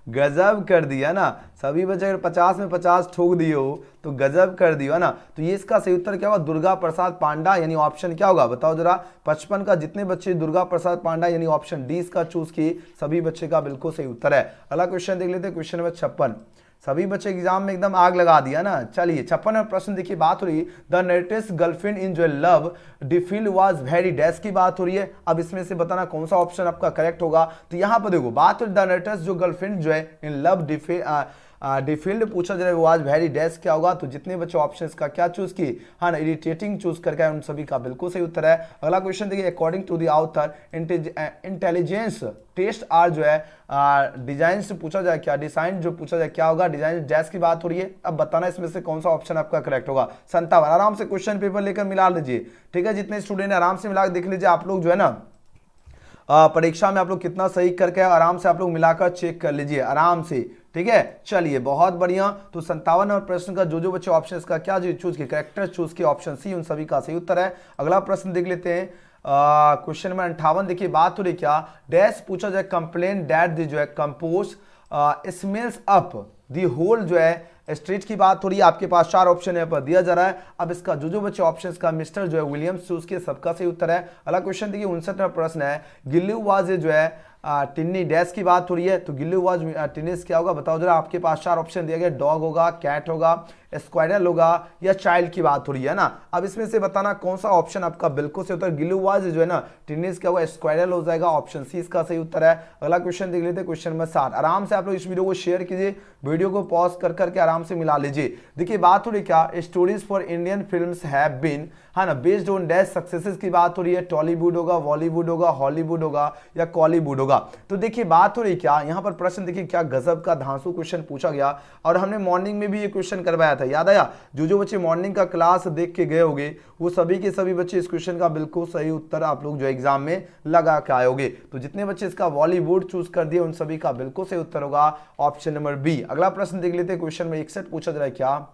S1: गजब कर दिया ना, सभी बच्चे अगर 50 में 50 ठोक दिए हो तो गजब कर दियो, है ना। तो ये इसका सही उत्तर क्या होगा, दुर्गा प्रसाद पांडा, यानी ऑप्शन क्या होगा बताओ जरा। 55 का जितने बच्चे दुर्गा प्रसाद पांडा यानी ऑप्शन डी इसका चूज किए, सभी बच्चे का बिल्कुल सही उत्तर है। अगला क्वेश्चन देख लेते हैं, क्वेश्चन नंबर 56, सभी बच्चे एग्जाम में एकदम आग लगा दिया ना। चलिए 56 प्रश्न देखिए, बात हो रही है द नरेटर्स गर्लफ्रेंड इन जो लव डिफील्ड वाज वेरी डैश की बात हो रही है। अब इसमें से बताना कौन सा ऑप्शन आपका करेक्ट होगा। तो यहां पर देखो बात हो रही द नरेटर्स जो गर्लफ्रेंड जो है इन लव डिफील्ड पूछा जाए वो आज वेरी डैश क्या होगा। तो जितने बच्चे ऑप्शंस का क्या चूज किए, हाँ ना, इरिटेटिंग चूज करके उन सभी का बिल्कुल सही उत्तर है। अगला क्वेश्चन देखिए, according to the author intelligence test are जो है डिजाइन से पूछा जाए क्या, डिजाइन जो पूछा जाए क्या होगा, डिजाइन डैश की बात हो रही है। अब बताना इसमें से कौन सा ऑप्शन आपका करेक्ट होगा। 57 आराम से क्वेश्चन पेपर लेकर मिला लीजिए, ठीक है। जितने स्टूडेंट आराम से मिला देख लीजिए, आप लोग जो है ना परीक्षा में आप लोग कितना सही करके आराम से आप लोग मिलाकर चेक कर लीजिए आराम से, ठीक है। चलिए बहुत बढ़िया। तो 57 नंबर प्रश्न का जो बच्चे ऑप्शन का क्या जो चूज किए, करेक्टर चूज किए ऑप्शन सी, उन सभी का सही उत्तर है। अगला प्रश्न देख लेते हैं, क्वेश्चन नंबर 58 देखिए, बात हो रही क्या, डैश पूछा जाए कंप्लेन दैट जो है compose smells up the whole जो है स्ट्रीट की बात हो रही है। आपके पास 4 ऑप्शन यहाँ पर दिया जा रहा है। अब इसका जो बच्चे ऑप्शन का मिस्टर जो है विलियम्स चूज किए, सबका सही उत्तर है। अगला क्वेश्चन देखिए 59 नंबर प्रश्न है, गिल्लू वाज जो है टिन्नी डैश की बात हो रही है। तो गिल्लू वाज टिन्नीस क्या होगा बताओ जरा। आपके पास 4 ऑप्शन दिया गया, डॉग होगा, कैट होगा, स्क्वायरल होगा या चाइल्ड की बात हो रही है ना। अब इसमें से बताना कौन सा ऑप्शन आपका बिल्कुल सही उत्तर। गिल्लू वाज जो है ना टिन्नीस क्या होगा, स्क्वायरल हो जाएगा, ऑप्शन सी इसका सही उत्तर है। अगला क्वेश्चन देख लेते हैं, क्वेश्चन नंबर 7। आराम से आप लोग इस वीडियो को शेयर कीजिए, वीडियो को पॉज कर करके आराम से मिला लीजिए। देखिए बात हो रही क्या, stories for Indian films have been, है ना, बेस्ड ऑन डैश सक्सेसेस की बात हो रही है। टॉलीवुड होगा, बॉलीवुड होगा, हॉलीवुड होगा या कॉलीवुड होगा। तो देखिए बात हो रही क्या, यहाँ पर प्रश्न देखिए क्या गजब का धांसू क्वेश्चन पूछा गया और हमने मॉर्निंग में भी ये क्वेश्चन करवाया था, याद आया। जो बच्चे मॉर्निंग का क्लास देख के गए होंगे वो सभी के सभी बच्चे इस क्वेश्चन का बिल्कुल सही उत्तर आप लोग जो एग्जाम में लगा के आए। तो जितने बच्चे इसका बॉलीवुड चूज कर दिए उन सभी का बिल्कुल सही उत्तर होगा ऑप्शन नंबर बी। अगला प्रश्न देख लेते हैं, क्वेश्चन में 61 पूछा जा रहा है क्या,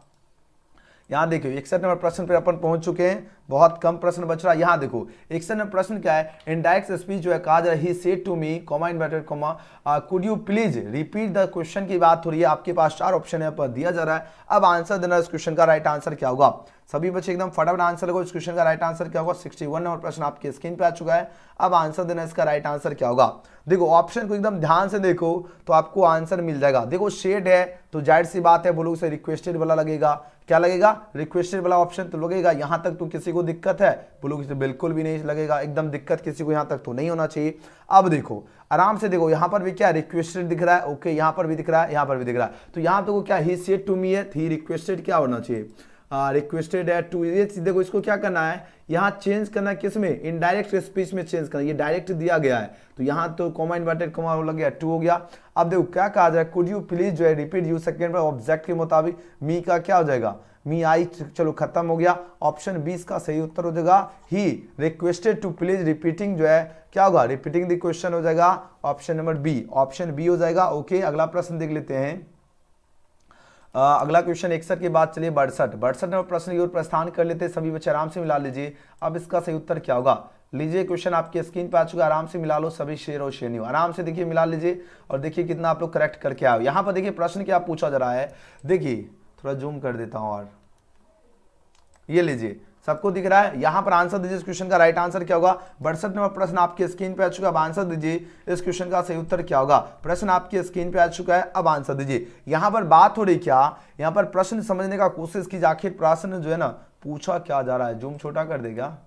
S1: यहां देखिए 61 नंबर प्रश्न पर अपन पहुंच चुके हैं, बहुत कम प्रश्न बच रहा है। यहां देखो 61 नंबर प्रश्न क्या है, इनडायरेक्ट स्पीच जो है कहा जा रहा है, he said to me comma inverted comma could you please repeat the question की बात हो रही है। आपके पास 4 ऑप्शन यहाँ पर दिया जा रहा है। अब आंसर देना, इस क्वेश्चन का राइट आंसर क्या होगा। सभी बच्चे एकदम फटाफट आंसर लगो, इस क्वेश्चन का राइट आंसर क्या होगा। 61 नंबर प्रश्न आपके स्क्रीन पे आ चुका है। अब आंसर देना, इसका राइट आंसर क्या होगा। देखो ऑप्शन को एकदम ध्यान से देखो तो आपको आंसर मिल जाएगा। देखो शेड है तो जाहिर सी बात है बोलो उसे रिक्वेस्टेड वाला लगेगा, क्या लगेगा, रिक्वेस्टेड वाला ऑप्शन तो लगेगा। यहां तक तो किसी को दिक्कत है, बोलो किसी बिल्कुल भी नहीं लगेगा, एकदम दिक्कत किसी को यहां तक तो नहीं होना चाहिए। अब देखो आराम से देखो, यहां पर भी क्या रिक्वेस्टेड दिख रहा है, ओके, यहां पर भी दिख रहा है, यहां पर भी दिख रहा है। तो यहां तो क्या ही सेड टू मी है, ही रिक्वेस्टेड क्या होना चाहिए, रिक्वेस्टेड है टू। ये देखो इसको क्या करना है, यहाँ चेंज करना है, किस में, इनडायरेक्ट स्पीच में चेंज करना। ये डायरेक्ट दिया गया है तो यहाँ तो कॉमा इन्वर्टेड कॉमा लग गया, टू हो गया। अब देखो क्या कहा जाए, कुड यू प्लीज जो है रिपीट यू सेकंड पर ऑब्जेक्ट के मुताबिक मी का क्या हो जाएगा, मी आई, चलो खत्म हो गया। ऑप्शन 20 का सही उत्तर हो जाएगा he requested to please repeating जो है क्या होगा, रिपीटिंग द क्वेश्चन हो जाएगा option number B, option B हो जाएगा। ओके अगला प्रश्न देख लेते हैं। अगला क्वेश्चन 61 के बाद चलिए 62 नंबर प्रश्न की ओर प्रस्थान कर लेते हैं। सभी बच्चे आराम से मिला लीजिए। अब इसका सही उत्तर क्या होगा, लीजिए क्वेश्चन आपके स्क्रीन पे आ चुका है, आराम से मिला लो सभी शेर और शेरनी, आराम से देखिए मिला लीजिए और देखिए कितना आप लोग करेक्ट करके आओ। यहाँ पर देखिए प्रश्न क्या पूछा जा रहा है, देखिए थोड़ा जूम कर देता हूँ और ये लीजिए, सबको दिख रहा है? यहां पर आंसर दीजिए इस क्वेश्चन का राइट आंसर क्या होगा। 62 नंबर प्रश्न आपके स्क्रीन पे आ चुका है, अब आंसर दीजिए इस क्वेश्चन का सही उत्तर क्या होगा। प्रश्न आपके स्क्रीन पे आ चुका है, अब आंसर दीजिए। यहां पर बात हो रही क्या, यहां पर प्रश्न समझने का कोशिश कीजिए, आखिर प्रश्न जो है ना पूछा क्या जा रहा है। जूम छोटा कर देगा।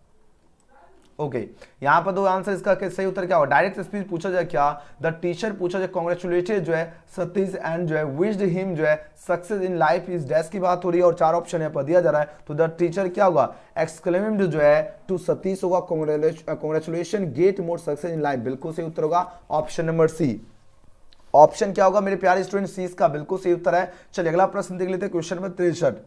S1: ओके यहाँ पर दो आंसर, इसका सही उत्तर क्या होगा। डायरेक्ट स्पीच पूछा जाए क्या, द टीचर पूछा जाए कॉन्ग्रेचुलेटेड जो है सतीश एंड जो है विश्ड हिम जो है success in life is dash की बात हो रही है और 4 ऑप्शन यहाँ पर दिया जा रहा है। तो द टीचर क्या होगा, एक्सक्लेम्ड जो है टू सतीश होगा congratulation get more success in life, बिल्कुल सही उत्तर होगा ऑप्शन नंबर सी। ऑप्शन क्या होगा मेरे प्यारे स्टूडेंट, सी इसका बिल्कुल सही उत्तर है। चलिए अगला प्रश्न देख लेते हैं, क्वेश्चन नंबर 63।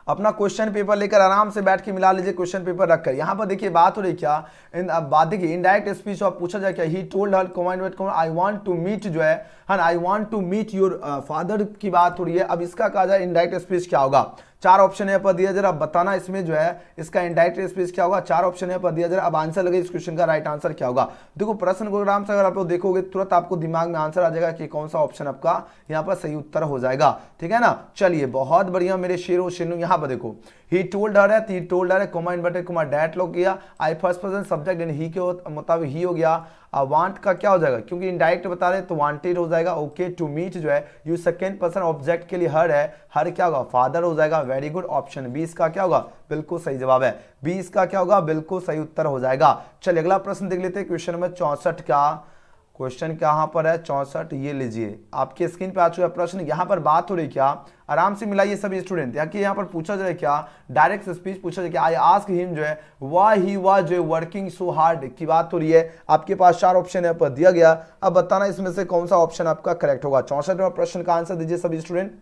S1: अपना क्वेश्चन पेपर लेकर आराम से बैठ के मिला लीजिए, क्वेश्चन पेपर रखकर। यहां पर देखिए बात हो रही क्या, अब बात देखिए इनडायरेक्ट स्पीच और पूछा जाए क्या, he told her command I want to meet जो है I want to meet your father की बात हो रही है। अब इसका कहा जाए इनडायरेक्ट स्पीच क्या होगा। 4 ऑप्शन यहाँ पर दिया जरा, बताना इसमें जो है इसका इनडायरेक्ट स्पीच क्या होगा। 4 ऑप्शन यहाँ पर दिया जरा, अब आंसर लगे इस क्वेश्चन का राइट आंसर क्या होगा। देखो प्रश्न को आराम से अगर आप लोग देखोगे तुरंत आपको दिमाग में आंसर आ जाएगा कि कौन सा ऑप्शन आपका यहाँ पर सही उत्तर हो जाएगा, ठीक है ना। चलिए बहुत बढ़िया मेरे शेरों शेरों, यहाँ पर देखो ही टोल्ड हर है, ही टोल्ड हर है, coma inverted coma that log किया, आई फर्स्ट पर्सन सब्जेक्ट यानी ही के मुताबिक ही हो गया। वांट का क्या हो जाएगा, क्योंकि इनडायरेक्ट बता रहे तो वांटेड हो जाएगा। ओके टू मीट जो है यू सेकंड पर्सन ऑब्जेक्ट के लिए हर है, हर क्या होगा फादर हो जाएगा। वेरी गुड, ऑप्शन 20 का क्या होगा बिल्कुल सही जवाब है। 20 का क्या होगा बिल्कुल सही उत्तर हो जाएगा। चलिए अगला प्रश्न देख लेते हैं, क्वेश्चन नंबर 64 का। क्वेश्चन कहां पर है 64, ये लीजिए आपके स्क्रीन पे आ चुका है प्रश्न। यहां पर बात हो रही क्या, आराम से मिलाइए सभी स्टूडेंट। यहाँ पर पूछा जाए क्या, डायरेक्ट स्पीच पूछा जाए क्या, आई आस्क हिम जो है व्हाई ही वाज जो वर्किंग सो हार्ड की बात हो रही है। आपके पास 4 ऑप्शन यहाँ पर दिया गया, अब बताना इसमें से कौन सा ऑप्शन आपका करेक्ट होगा। 64 नंबर प्रश्न का आंसर दीजिए सभी स्टूडेंट।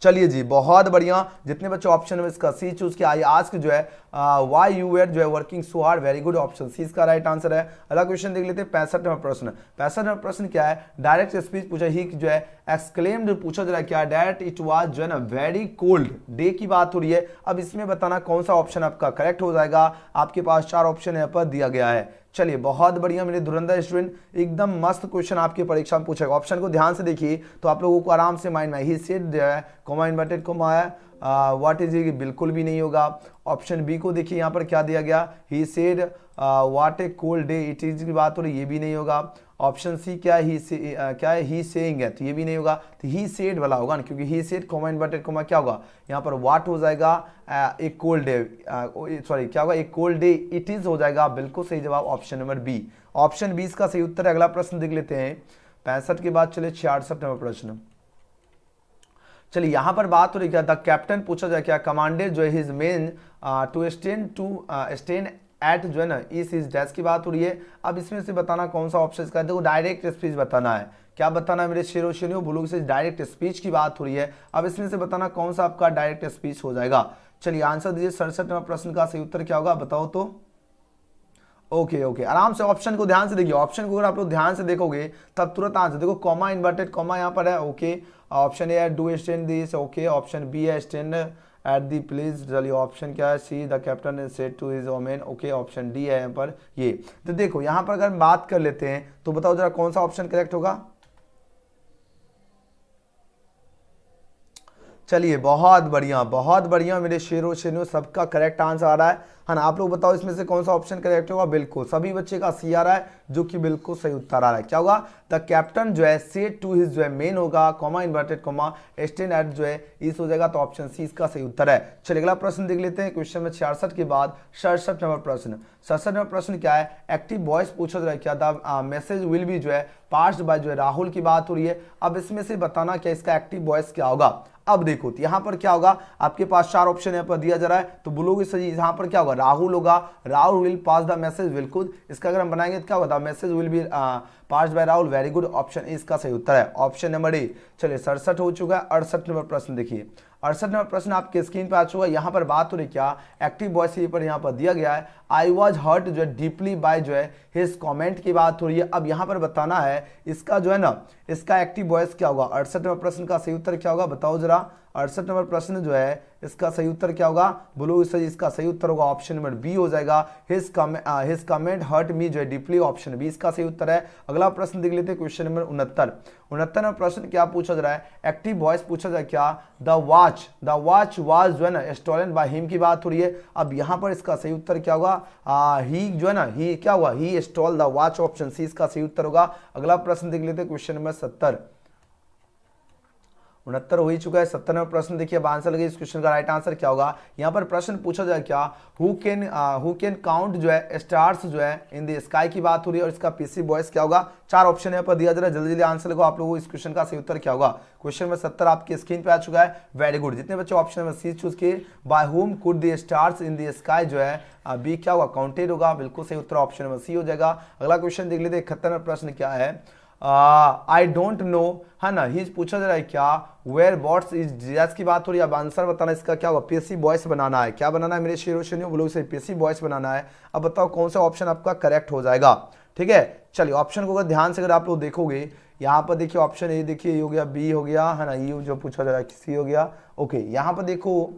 S1: चलिए जी बहुत बढ़िया, जितने बच्चे ऑप्शन में इसका सी चूज किया, आई आस्क जो है व्हाई यू वेर जो है working so hard, very good, option C इसका राइट आंसर है। अगला क्वेश्चन देख लेते हैं 65 नंबर प्रश्न। 65 नंबर प्रश्न क्या है, डायरेक्ट स्पीच पूछा ही जो है एक्सक्लेम्ड पूछा जा रहा है क्या, डैट इट वाज जो है ना वेरी कोल्ड डे की बात हो रही है। अब इसमें बताना कौन सा ऑप्शन आपका करेक्ट हो जाएगा। आपके पास 4 ऑप्शन यहाँ पर दिया गया है। चलिए बहुत बढ़िया मेरे धुरंधर स्टूडेंट, एकदम मस्त क्वेश्चन आपकी परीक्षा में पूछेगा। ऑप्शन को ध्यान से देखिए तो आप लोगों को आराम से माइंड में, ही सेड जो है कोमा इन्वर्टेड कोमा है व्हाट इज ये बिल्कुल भी नहीं होगा। ऑप्शन बी को देखिए यहाँ पर क्या दिया गया, he said what A cold day it is की बात हो रही, ये भी नहीं होगा। ऑप्शन सी क्या है, क्या है ही सेइंग है, तो ये भी नहीं होगा। तो ही सेड वाला होगा ना, क्योंकि he said coma inverted coma क्या होगा यहाँ पर व्हाट हो जाएगा, एक कोल्ड डे सॉरी क्या होगा एक कोल्ड डे इट इज हो जाएगा, बिल्कुल सही जवाब ऑप्शन नंबर बी। ऑप्शन 20 का सही उत्तर है। अगला प्रश्न देख लेते हैं 65 के बाद चले 66 नंबर प्रश्न। चलिए यहां पर बात हो रही क्या, द कैप्टन पूछा जाए क्या, कमांडेड जो है his men to stand at जो है ना इस डैश की बात हो रही है। अब इसमें से बताना कौन सा ऑप्शन इसका, देखो डायरेक्ट स्पीच बताना है। क्या बताना है मेरे शेरों शेरों, बोलोगे से डायरेक्ट स्पीच की बात हो रही है। अब इसमें से बताना कौन सा आपका डायरेक्ट स्पीच हो जाएगा। चलिए आंसर दीजिए 67 नंबर प्रश्न का सही उत्तर क्या होगा बताओ तो। ओके आराम से ऑप्शन को ध्यान से देखिए, ऑप्शन को अगर आप लोग ध्यान से देखोगे तब तुरंत आंसर देखो, कॉमा इन्वर्टेड कॉमा यहाँ पर है। ओके ऑप्शन ए है do stand this, okay option B है स्टैंड एट दी प्लीज। चलिए ऑप्शन क्या है C, the captain is said to his women, okay option D है यहाँ पर ये। तो देखो यहाँ पर अगर बात कर लेते हैं तो बताओ जरा कौन सा ऑप्शन करेक्ट होगा। चलिए बहुत बढ़िया मेरे शेरों शेरों, सबका करेक्ट आंसर आ रहा है ना। आप लोग बताओ इसमें से कौन सा ऑप्शन करेक्ट होगा। बिल्कुल सभी बच्चे का सी आ रहा है, जो कि बिल्कुल सही उत्तर आ रहा है। क्या होगा, द कैप्टन जो है सेड टू हिज जो है मेन होगा, comma inverted comma stand at जो है इस हो जाएगा, तो ऑप्शन सी इसका सही उत्तर है। चलिए अगला प्रश्न देख लेते हैं, क्वेश्चन में 66 के बाद 67 नंबर प्रश्न। 67 नंबर प्रश्न क्या है, एक्टिव वॉइस पूछा जा रहा है क्या, द मैसेज विल बी जो है पास्ड बाय जो है राहुल की बात हो रही है। अब इसमें से बताना क्या इसका एक्टिव वॉइस क्या होगा। अब देखो तो यहां पर क्या होगा, आपके पास 4 ऑप्शन यहाँ पर दिया जा रहा है, तो बोलोगे सही यहां पर क्या होगा राहुल होगा, Rahul will pass the message बिल्कुल। इसका अगर हम बनाएंगे तो क्या होगा, the message will be passed by Rahul, very good, option A इसका सही उत्तर है, ऑप्शन नंबर ए। चलिए 67 हो चुका है। 68 नंबर प्रश्न देखिए, 68 नंबर प्रश्न आपके स्क्रीन पे आ चुका है। यहाँ पर बात हो रही क्या, एक्टिव वॉइस पर यहाँ पर दिया गया है, आई वॉज हर्ट जो है डीपली बाय जो है हिज कमेंट की बात हो रही है। अब यहाँ पर बताना है इसका जो है ना इसका एक्टिव वॉइस क्या होगा। 68 नंबर प्रश्न का सही उत्तर क्या होगा बताओ जरा। 68 नंबर प्रश्न जो है इसका सही उत्तर क्या होगा, बोलो सही, इसका सही उत्तर होगा ऑप्शन नंबर बी हो जाएगा, हिज कमेंट हर्ट मी जो है डीपली, ऑप्शन बी इसका सही उत्तर है। अगला प्रश्न देख लेते हैं क्वेश्चन नंबर 69 नंबर प्रश्न क्या पूछा जा रहा है, एक्टिव वॉइस पूछा जाए क्या, द वॉच वाज जो है ना स्टोलन बाय हिम की बात हो रही है। अब यहाँ पर इसका सही उत्तर क्या होगा, ही जो है ना, ही क्या हुआ, he stole the watch, option C इसका सही उत्तर होगा। अगला प्रश्न देख लेते हैं क्वेश्चन नंबर 69 हो ही चुका है। 70 नंबर प्रश्न देखिए, अब आंसर लगे इस क्वेश्चन का राइट आंसर क्या होगा। यहाँ पर प्रश्न पूछा जाए क्या, हु कैन काउंट जो है स्टार्स जो है इन द स्काई की बात हो रही है और इसका पीसी बॉयस क्या होगा। 4 ऑप्शन यहाँ पर दिया जा रहा है, जल्दी जल्दी आंसर लगो आप लोगों को इस क्वेश्चन का सही उत्तर क्या होगा। क्वेश्चन नंबर 70 आपकी स्क्रीन पे आ चुका है, वेरी गुड। जितने बच्चे ऑप्शन नंबर सी चूज किए, by whom could the stars in the sky जो है बी क्या होगा, काउंटेड होगा, बिल्कुल सही उत्तर ऑप्शन नंबर सी हो जाएगा। अगला क्वेश्चन देख लेते हैं, 71 नंबर प्रश्न क्या है, आई डोंट नो, है ना, ही पूछा जा रहा है क्या, वेयर बॉट्स इज जैस की बात हो रही है। अब आंसर बताना इसका क्या होगा, पीएससी बॉयस बनाना है। क्या बनाना है मेरे शेरों शेरों बोलो से, पीएससी बॉयस बनाना है। अब बताओ कौन सा ऑप्शन आपका करेक्ट हो जाएगा, ठीक है। चलिए ऑप्शन को अगर ध्यान से अगर आप लोग देखोगे, यहाँ पर देखिए ऑप्शन ए देखिए, ये हो गया, बी हो गया, है ना, ये जो पूछा जा रहा है सी हो गया, ओके। यहाँ पर देखो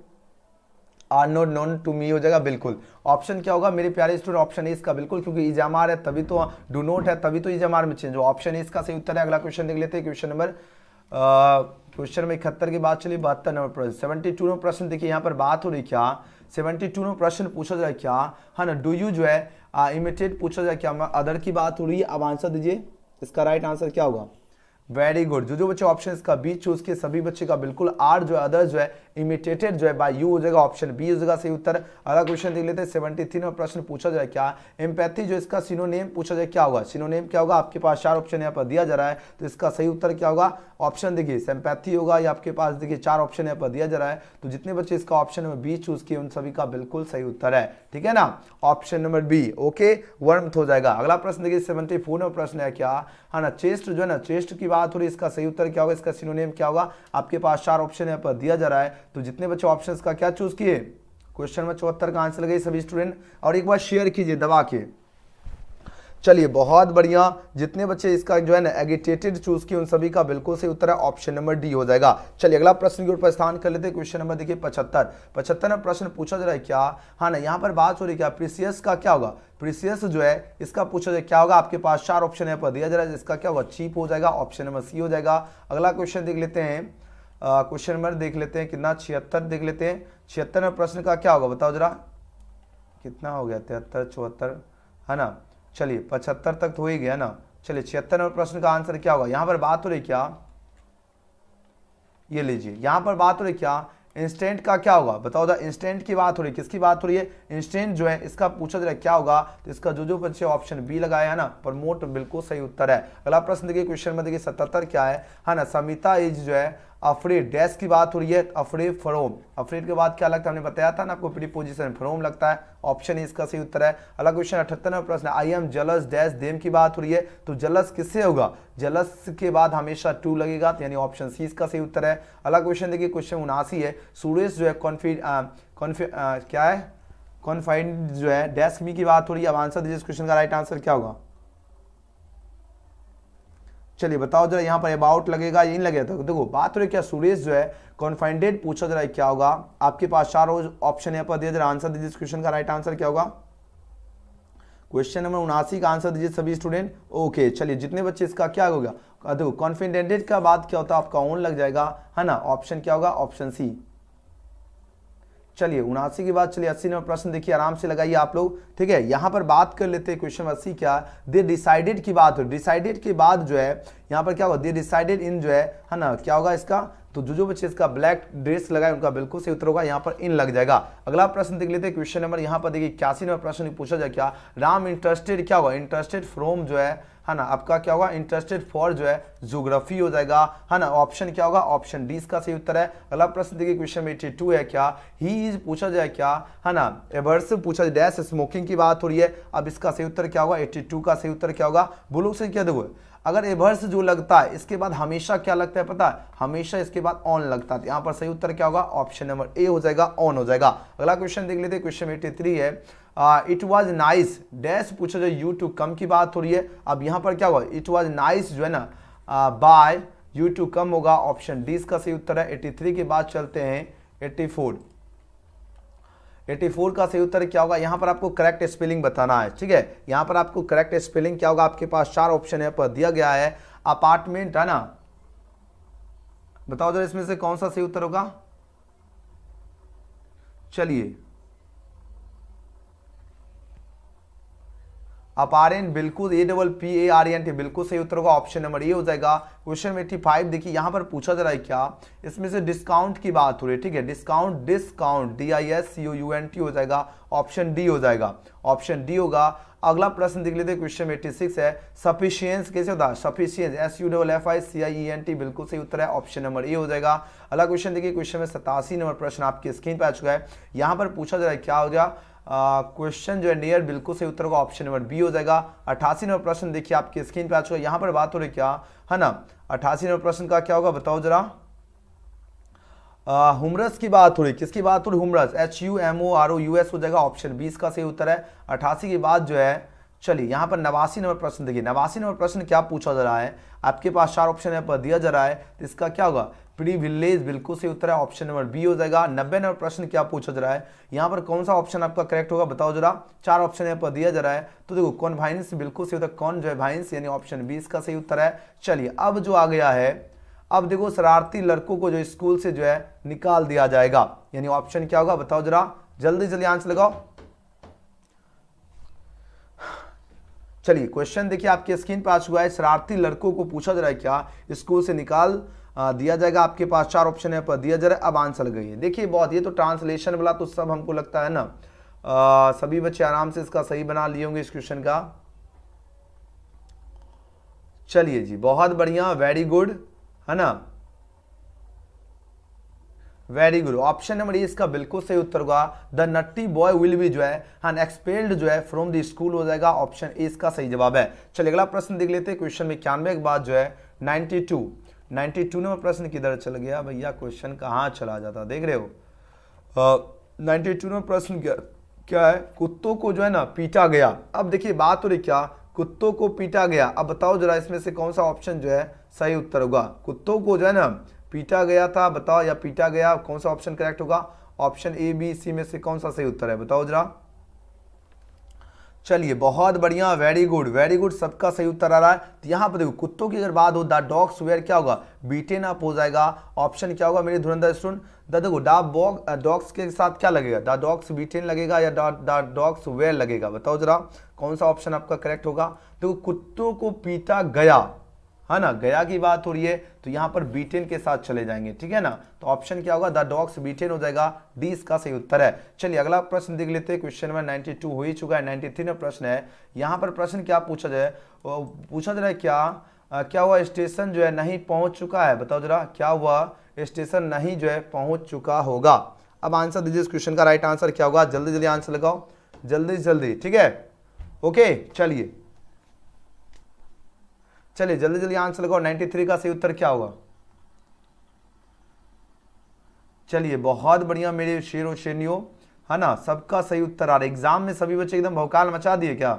S1: are not known to me हो जाएगा, बिल्कुल। ऑप्शन क्या होगा मेरे प्यारे स्टूडेंट, ऑप्शन ए इसका बिल्कुल, क्योंकि इजामार है तभी तो, डू नोट है तभी तो इजामार में चेंज हो, ऑप्शन ए इसका सही उत्तर है। अगला क्वेश्चन देख लेते हैं, क्वेश्चन नंबर 71 के बाद चलिए 72 नंबर प्रश्न, 72 नंबर प्रश्न देखिए, यहाँ पर बात हो रही क्या, 72 नंबर प्रश्न पूछा जाए क्या, है ना, डू यू जो है इमिटेट पूछा जाए क्या, अदर की बात हो रही है। अब आंसर दीजिए, इसका राइट आंसर क्या होगा, वेरी गुड। जो बच्चे ऑप्शन इसका बी चूज किए सभी बच्चे का बिल्कुल आर जो है अदर्स जो है इमिटेटेड जो है बाय यू हो जाएगा, ऑप्शन बी हो जाएगा सही उत्तर। अगला क्वेश्चन देख लेते हैं, 73 में प्रश्न पूछा जाए क्या, एम्पैथी जो इसका सिनोनिम पूछा जाए क्या होगा, सिनोनिम क्या होगा। आपके पास 4 ऑप्शन यहाँ पर दिया जा रहा है, तो इसका सही उत्तर क्या होगा, ऑप्शन देखिए सिंपैथी होगा, या आपके पास देखिए 4 ऑप्शन यहाँ पर दिया जा रहा है, तो जितने बच्चे इसका ऑप्शन नंबर बी चूज किए उन सभी का बिल्कुल सही उत्तर है, ठीक है ना, ऑप्शन नंबर बी, ओके, वर्मथ हो जाएगा। अगला प्रश्न देखिए 74 में प्रश्न है क्या, है ना, चेस्ट जो है ना, चेस्ट की बात हो रही है, इसका सही उत्तर क्या होगा, इसका सिनोनिम क्या होगा। आपके पास 4 ऑप्शन यहाँ पर दिया जा रहा है, तो जितने बच्चे ऑप्शंस का क्या चूज किए, क्वेश्चन में 74 का आंसर लगे सभी स्टूडेंट, और एक बार शेयर कीजिए दबा के। चलिए बहुत बढ़िया, जितने बच्चे इसका जो है ना एगिटेटेड चूज किए उन सभी का बिल्कुल सही उत्तर है, ऑप्शन नंबर डी हो जाएगा। चलिए अगला प्रश्न की ओर प्रस्थान कर लेते हैं, क्वेश्चन नंबर देखिए 75 में प्रश्न पूछा जा रहा है क्या, हाँ ना, यहाँ पर बात हो रही है क्या, प्रीसियस का क्या होगा, प्रीसियस जो है इसका पूछा जाए क्या होगा। आपके पास 4 ऑप्शन यहाँ पर दिया जा रहा है, इसका क्या होगा, चीप हो जाएगा, ऑप्शन नंबर सी हो जाएगा। अगला क्वेश्चन देख लेते हैं, क्वेश्चन नंबर देख लेते हैं कितना, 76 देख लेते हैं। 76 में प्रश्न का क्या होगा बताओ जरा, कितना हो गया, 73 74, है ना। चलिए 75 तक तो हो ही गया ना। चलिए 76 नंबर प्रश्न का आंसर क्या होगा। यहां पर बात हो रही क्या, ये लीजिए, यहां पर बात हो रही क्या, इंस्टेंट का क्या होगा बताओ जरा। इंस्टेंट की बात हो रही है, किसकी बात हो रही है, इंस्टेंट जो है इसका पूछा जा रहा है क्या होगा, तो इसका जो बच्चे ऑप्शन बी लगाया है ना, प्रमोट, बिल्कुल सही उत्तर है। अगला प्रश्न देखिए, क्वेश्चन में देखिए 77 क्या है ना, समिता इज जो है अफ्रेड, डैश की बात हो रही है, अफ्रेड फ्रॉम, अफ्रेड के बाद क्या लगता है, हमने बताया था ना आपको, प्रीपोजिशन फ्रॉम लगता है, ऑप्शन ए इसका सही उत्तर है। अगला क्वेश्चन 78 में प्रश्न, I am jealous dash them की बात हो रही है, तो जलस किससे होगा, जलस के बाद हमेशा टू लगेगा, तो यानी ऑप्शन सी इसका सही उत्तर है। अगला क्वेश्चन देखिए, क्वेश्चन 79 है, सुरेश जो है क्या है, कॉन्फाइंड जो है डैश मी की बात हो रही है। अब आंसर दीजिए, इस क्वेश्चन का राइट आंसर क्या होगा। चलिए बताओ जरा, यहाँ पर अबाउट लगेगा या नहीं लगेगा, तो देखो बात हो रही क्या, सुरेश जो है कॉन्फाइंडेड पूछा जा रहा है क्या होगा। आपके पास 4 ऑप्शन यहाँ पर दिया जरा, आंसर दीजिए, इस क्वेश्चन का राइट आंसर क्या होगा। क्वेश्चन नंबर 79 का आंसर दीजिए सभी स्टूडेंट, ओके। चलिए जितने बच्चे इसका क्या हो गया, देखो कॉन्फिडेंटेड का बाद क्या होता है, आपका ऑन लग जाएगा, है ना, ऑप्शन क्या होगा, ऑप्शन सी। चलिए 79 के बाद चलिए 80 नंबर प्रश्न देखिए, आराम से लगाइए आप लोग, ठीक है। यहां पर बात कर लेते हैं क्वेश्चन 80 क्या, दे डिसाइडेड की बात हो, डिसाइडेड के बाद जो है यहां पर क्या होगा, दे डिसाइडेड इन जो है ना, क्या होगा इसका, तो जो बच्चे इसका ब्लैक ड्रेस लगाए उनका बिल्कुल सही उत्तर होगा, यहाँ पर इन लग जाएगा। अगला प्रश्न देख लेते हैं, क्वेश्चन नंबर यहाँ पर देखिए 81 नंबर प्रश्न पूछा जाए क्या, राम इंटरेस्टेड क्या होगा, इंटरेस्टेड फ्रॉम जो है ना, आपका क्या होगा, इंटरेस्टेड फॉर जो है ज्योग्राफी हो जाएगा, है ना, ऑप्शन क्या होगा, ऑप्शन डी इसका सही उत्तर है। अगला प्रश्न देखिए, क्वेश्चन 82 है क्या, ही इज पूछा जाए क्या, है ना, एवर्स पूछा जाए डैश स्मोकिंग की बात हो रही है। अब इसका सही उत्तर क्या होगा, 82 का सही उत्तर क्या होगा, बोलो से क्या देखो, अगर एवर्स जो लगता है इसके बाद हमेशा क्या लगता है पता है, हमेशा इसके बाद ऑन लगता है, यहाँ पर सही उत्तर क्या होगा, ऑप्शन नंबर ए हो जाएगा, ऑन हो जाएगा। अगला क्वेश्चन देख लेते हैं, क्वेश्चन 83 है, इट वाज नाइस डैश पूछा जाए यू टू कम की बात हो रही है। अब यहाँ पर क्या होगा, इट वाज नाइस जो है ना बाय U2 कम होगा, ऑप्शन डी इसका सही उत्तर है। 83 के बाद चलते हैं 84। 84 का सही उत्तर क्या होगा? यहां पर आपको करेक्ट स्पेलिंग बताना है, ठीक है। यहां पर आपको करेक्ट स्पेलिंग क्या होगा? आपके पास 4 ऑप्शन है पर दिया गया है अपार्टमेंट, है ना। बताओ जरा इसमें से कौन सा सही उत्तर होगा? चलिए, अपारेंट बिल्कुल APPARENT बिल्कुल सही उत्तर होगा, ऑप्शन नंबर ए हो जाएगा। क्वेश्चन 85 देखिए यहां पर पूछा जा रहा है क्या, इसमें से डिस्काउंट की बात हो रही है, ठीक है। डिस्काउंट DISCOUNT हो जाएगा, ऑप्शन डी हो जाएगा, ऑप्शन डी होगा। अगला प्रश्न देख लेते हैं, क्वेश्चन 86 है सफिशियंस कैसे होता है? सफिशियंस SUFFICIENT बिल्कुल सही उत्तर है, ऑप्शन नंबर ए हो जाएगा। अगला क्वेश्चन देखिए, क्वेश्चन में 87 नंबर प्रश्न आपकी स्क्रीन पर आ चुका है। यहां पर पूछा जा रहा है क्या हो गया? क्वेश्चन जो है नियर बिल्कुल सही उत्तर होगा, ऑप्शन नंबर बी हो जाएगा। 88 नंबर प्रश्न देखिए आपकी स्क्रीन पे आ चुका है। यहां पर बात हो रही क्या, है ना। 88 नंबर प्रश्न का क्या होगा बताओ जरा? हुमरस की बात हो रही, किसकी बात हो रही? हुमरस, HUMOROUS हो जाएगा, ऑप्शन 20 का सही उत्तर है। 88 के बाद जो है, चलिए यहां पर 89 नंबर प्रश्न देखिए। 89 नंबर प्रश्न क्या पूछा जा रहा है? आपके पास 4 ऑप्शन है पर दिया जा रहा है, तो इसका क्या होगा? प्रिविलेज बिल्कुल सही उत्तर है, ऑप्शन नंबर बी हो जाएगा। 90 नंबर प्रश्न क्या पूछा जा रहा है? यहां पर कौन सा ऑप्शन आपका करेक्ट होगा बताओ जरा? 4 ऑप्शन है पर दिया जा रहा है, तो देखो कॉन्वाइनेंस बिल्कुल सही उत्तर, कौन जो है वाइंस, यानी ऑप्शन 20 का सही उत्तर है। चलिए अब जो आ गया है, अब देखो शरारती लड़कों को जो स्कूल से जो है निकाल दिया जाएगा, यानी ऑप्शन क्या होगा बताओ जरा? जल्दी जल्दी आंसर लगाओ। चलिए क्वेश्चन देखिए आपके स्क्रीन पर आ चुका है, शरारती लड़कों को पूछा जा रहा है क्या स्कूल से निकाल दिया जाएगा। आपके पास 4 ऑप्शन है पर दिया जा रहा है। अब आंसर लगाइए। देखिए बहुत, ये तो ट्रांसलेशन वाला तो सब हमको लगता है ना, सभी बच्चे आराम से इसका सही बना लिए होंगे इस क्वेश्चन का। चलिए जी बहुत बढ़िया, वेरी गुड, है ना, very good. Option number A इसका बिल्कुल सही उत्तर होगा, the Nutty boy will be जो है एक्सपेल्ड जो है फ्रॉम द स्कूल हो जाएगा, ऑप्शन ए इसका सही जवाब है। चलिए अगला प्रश्न देख लेते हैं, क्वेश्चन में 91 के बाद जो है 92 नंबर प्रश्न किधर चल गया भैया? क्वेश्चन कहाँ चला जाता देख रहे हो? 92 नंबर प्रश्न क्या है? कुत्तों को जो है ना पीटा गया। अब देखिए बात हो रही क्या, कुत्तों को पीटा गया। अब बताओ जरा इसमें से कौन सा ऑप्शन जो है सही उत्तर होगा? कुत्तों को जो है ना पीटा गया था बताओ, या पीटा गया, कौन सा ऑप्शन करेक्ट होगा? ऑप्शन ए बी सी में से कौन सा सही उत्तर है बताओ जरा? चलिए बहुत बढ़िया, वेरी गुड, सबका सही उत्तर आ रहा है। तो यहाँ पर देखो कुत्तों की अगर बात हो, द डॉग्स वेयर क्या होगा? बीटेन अप हो जाएगा, ऑप्शन क्या होगा मेरे धुरंधर स्टूडेंट? देखो डॉग्स के साथ क्या लगेगा? द डॉग्स बीटेन लगेगा या द डॉग्स वेयर लगेगा? बताओ जरा कौन सा ऑप्शन आपका करेक्ट होगा? देखो कुत्तों को पीटा गया, है ना, गया की बात हो रही है, तो यहां पर बीटेन के साथ चले जाएंगे, ठीक है ना। तो ऑप्शन क्या होगा? द डॉग्स बीटेन हो जाएगा, डी इसका सही उत्तर है। चलिए अगला प्रश्न देख लेते हैं, क्वेश्चन नंबर 92 हो ही चुका है, 93 में प्रश्न है। यहां पर प्रश्न क्या पूछा जाए? पूछा जा रहा है क्या हुआ स्टेशन जो है नहीं पहुंच चुका है? बताओ जरा क्या हुआ स्टेशन नहीं जो है पहुंच चुका होगा? अब आंसर दीजिए इस क्वेश्चन का, राइट आंसर क्या होगा? जल्दी जल्दी आंसर लगाओ, जल्दी, ठीक है, ओके। चलिए जल्दी आंसर लगाओ, 93 का सही उत्तर क्या होगा? चलिए बहुत बढ़िया मेरे शेरों शेरनियों, है ना, सबका सही उत्तर आ रहा है। एग्जाम में सभी बच्चे एकदम भौकाल मचा दिए क्या?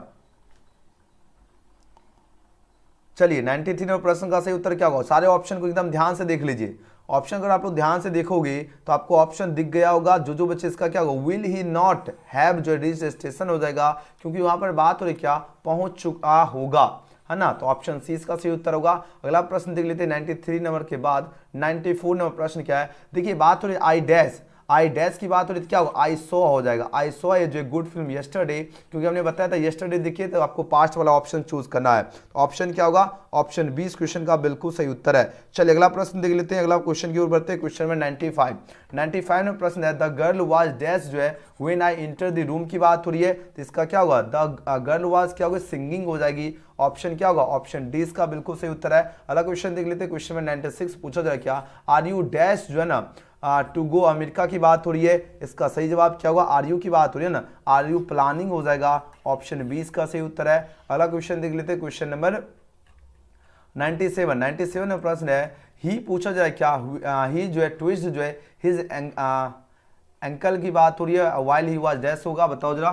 S1: चलिए 93 नंबर प्रश्न का सही उत्तर क्या होगा? सारे ऑप्शन को एकदम ध्यान से देख लीजिए। ऑप्शन अगर आप लोग ध्यान से देखोगे तो आपको ऑप्शन दिख गया होगा, जो बच्चे इसका क्या होगा? विल ही नॉट हैव जो रीच स्टेशन हो जाएगा, क्योंकि वहां पर बात हो रही क्या? पहुंच चुका होगा, है ना। तो ऑप्शन सी इसका सही उत्तर होगा। अगला प्रश्न देख लेते हैं 93 नंबर के बाद 94 नंबर प्रश्न क्या है? देखिए बात हो रही आई डैश की बात हो रही थी, क्या होगा? आई सॉ हो जाएगा। आई सॉ ये जो गुड फिल्म यस्टरडे, क्योंकि हमने बताया था यस्टरडे देखिए, तो आपको पास्ट वाला ऑप्शन चूज करना है। तो ऑप्शन क्या होगा? ऑप्शन 20 क्वेश्चन का बिल्कुल सही उत्तर है। चलिए अगला प्रश्न देख लेते हैं, अगला क्वेश्चन की ओर बढ़ते हैं। क्वेश्चन में 95 में प्रश्न है, द गर्ल वाज डैश जो है when I enter the room की बात हो रही है, तो इसका क्या होगा? द गर्ल वाज क्या होगा? सिंगिंग हो जाएगी, ऑप्शन क्या होगा? ऑप्शन डी इसका बिल्कुल सही उत्तर है। अगला क्वेश्चन देख लेते हैं, क्वेश्चन में 96 पूछा जाए क्या? आर यू डैश जो है ना टू गो अमेरिका की बात हो रही है, इसका सही जवाब क्या होगा? आर यू की बात हो रही है ना, आर यू प्लानिंग हो जाएगा, ऑप्शन 20 का सही उत्तर है। अगला क्वेश्चन देख लेते हैं, क्वेश्चन नंबर 97 में प्रश्न है, ही पूछा जाए क्या? ही जो है ट्विस्ट जो है हिज एंकल की बात हो रही है, वाइल ही वाज डैश होगा, बताओ जरा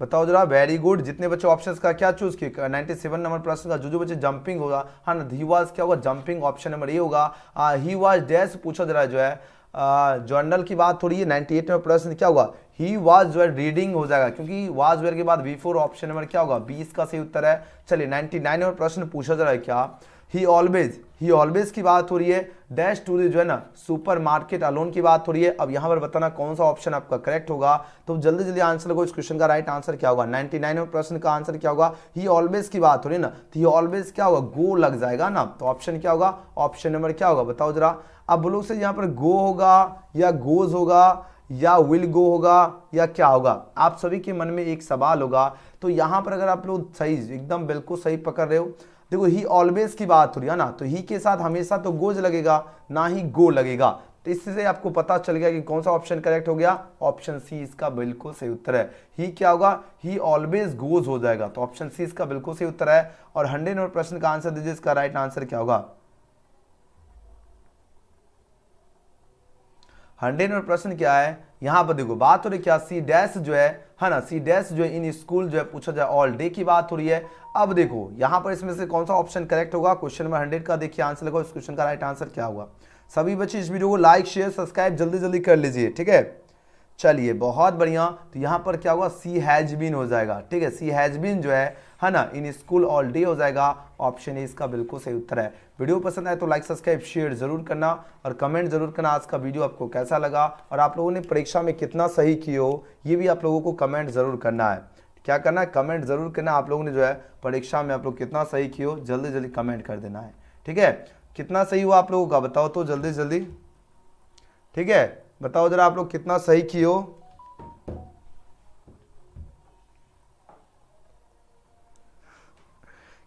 S1: बताओ जरा, वेरी गुड। जितने बच्चे ऑप्शंस का क्या चूज किए, 97 नंबर प्रश्न का जो बच्चे जंपिंग होगा, हाँ ना, ही वाज क्या होगा, जंपिंग, ऑप्शन नंबर ए होगा। ही वाज डैश पूछा जरा जो है, जर्नल की बात थोड़ी है। 98 नंबर प्रश्न क्या होगा, ही वाज जो है रीडिंग हो जाएगा, क्योंकि वाज वेयर के बाद V4 ऑप्शन नंबर क्या होगा, 20 का सही उत्तर है। चलिए 99 नंबर प्रश्न पूछा जा रहा है क्या, ही ऑलवेज की बात हो रही है, डैश टू जो है ना सुपर मार्केट अलोन की बात हो रही है। अब यहां पर बताना कौन सा ऑप्शन आपका करेक्ट होगा, तो जल्दी जल्दी आंसर लगो। इस क्वेश्चन का राइट आंसर क्या होगा, 99 नंबर प्रश्न का आंसर क्या होगा, ही ऑलवेज की बात हो रही है ना, तो ही ऑलवेज क्या होगा, गो लग जाएगा ना, तो ऑप्शन क्या होगा, ऑप्शन नंबर क्या होगा, बताओ जरा। अब बोलो से यहाँ पर गो होगा या गोज होगा या विल गो होगा या क्या होगा, आप सभी के मन में एक सवाल होगा। तो यहां पर अगर आप लोग सही एकदम बिल्कुल सही पकड़ रहे हो, देखो ही ऑलवेज की बात हो रही है ना, तो ही के साथ हमेशा तो गोज लगेगा, ना ही गो लगेगा। तो इससे आपको पता चल गया कि कौन सा ऑप्शन करेक्ट हो गया, ऑप्शन सी इसका बिल्कुल सही उत्तर है। ही क्या होगा, ही ऑलवेज गोज हो जाएगा, तो ऑप्शन सी इसका बिल्कुल सही उत्तर है। और 100 नंबर प्रश्न का आंसर दीजिए, इसका राइट आंसर क्या होगा। 100 नंबर प्रश्न क्या है, यहां पर देखो बात हो रही क्या, सी डैश जो है ना, सी डैश जो है इन स्कूल जो है पूछा जाए ऑल डे की बात हो रही है। अब देखो यहां पर इसमें से कौन सा ऑप्शन करेक्ट होगा, क्वेश्चन नंबर 100 का देखिए आंसर लगाओ, इस क्वेश्चन का राइट आंसर क्या होगा। सभी बच्चे इस वीडियो को लाइक शेयर सब्सक्राइब जल्दी जल्दी कर लीजिए, ठीक है। चलिए बहुत बढ़िया, तो यहां पर क्या होगा, सी हैज बीन हो जाएगा, ठीक है, सी हैज बीन जो है ना, इन स्कूल ऑल डे हो जाएगा, ऑप्शन ए इसका बिल्कुल सही उत्तर है। वीडियो पसंद आए तो लाइक सब्सक्राइब शेयर जरूर करना और कमेंट जरूर करना आज का वीडियो आपको कैसा लगा, और आप लोगों ने परीक्षा में कितना सही किए हो ये भी आप लोगों को कमेंट जरूर करना है। क्या करना है, कमेंट जरूर करना, आप लोगों ने जो है परीक्षा में आप लोग कितना सही किए हो जल्दी जल्दी कमेंट कर देना है, ठीक है। कितना सही हुआ आप लोगों का बताओ तो जल्दी जल्दी, ठीक है, बताओ जरा आप लोग कितना सही किए हो।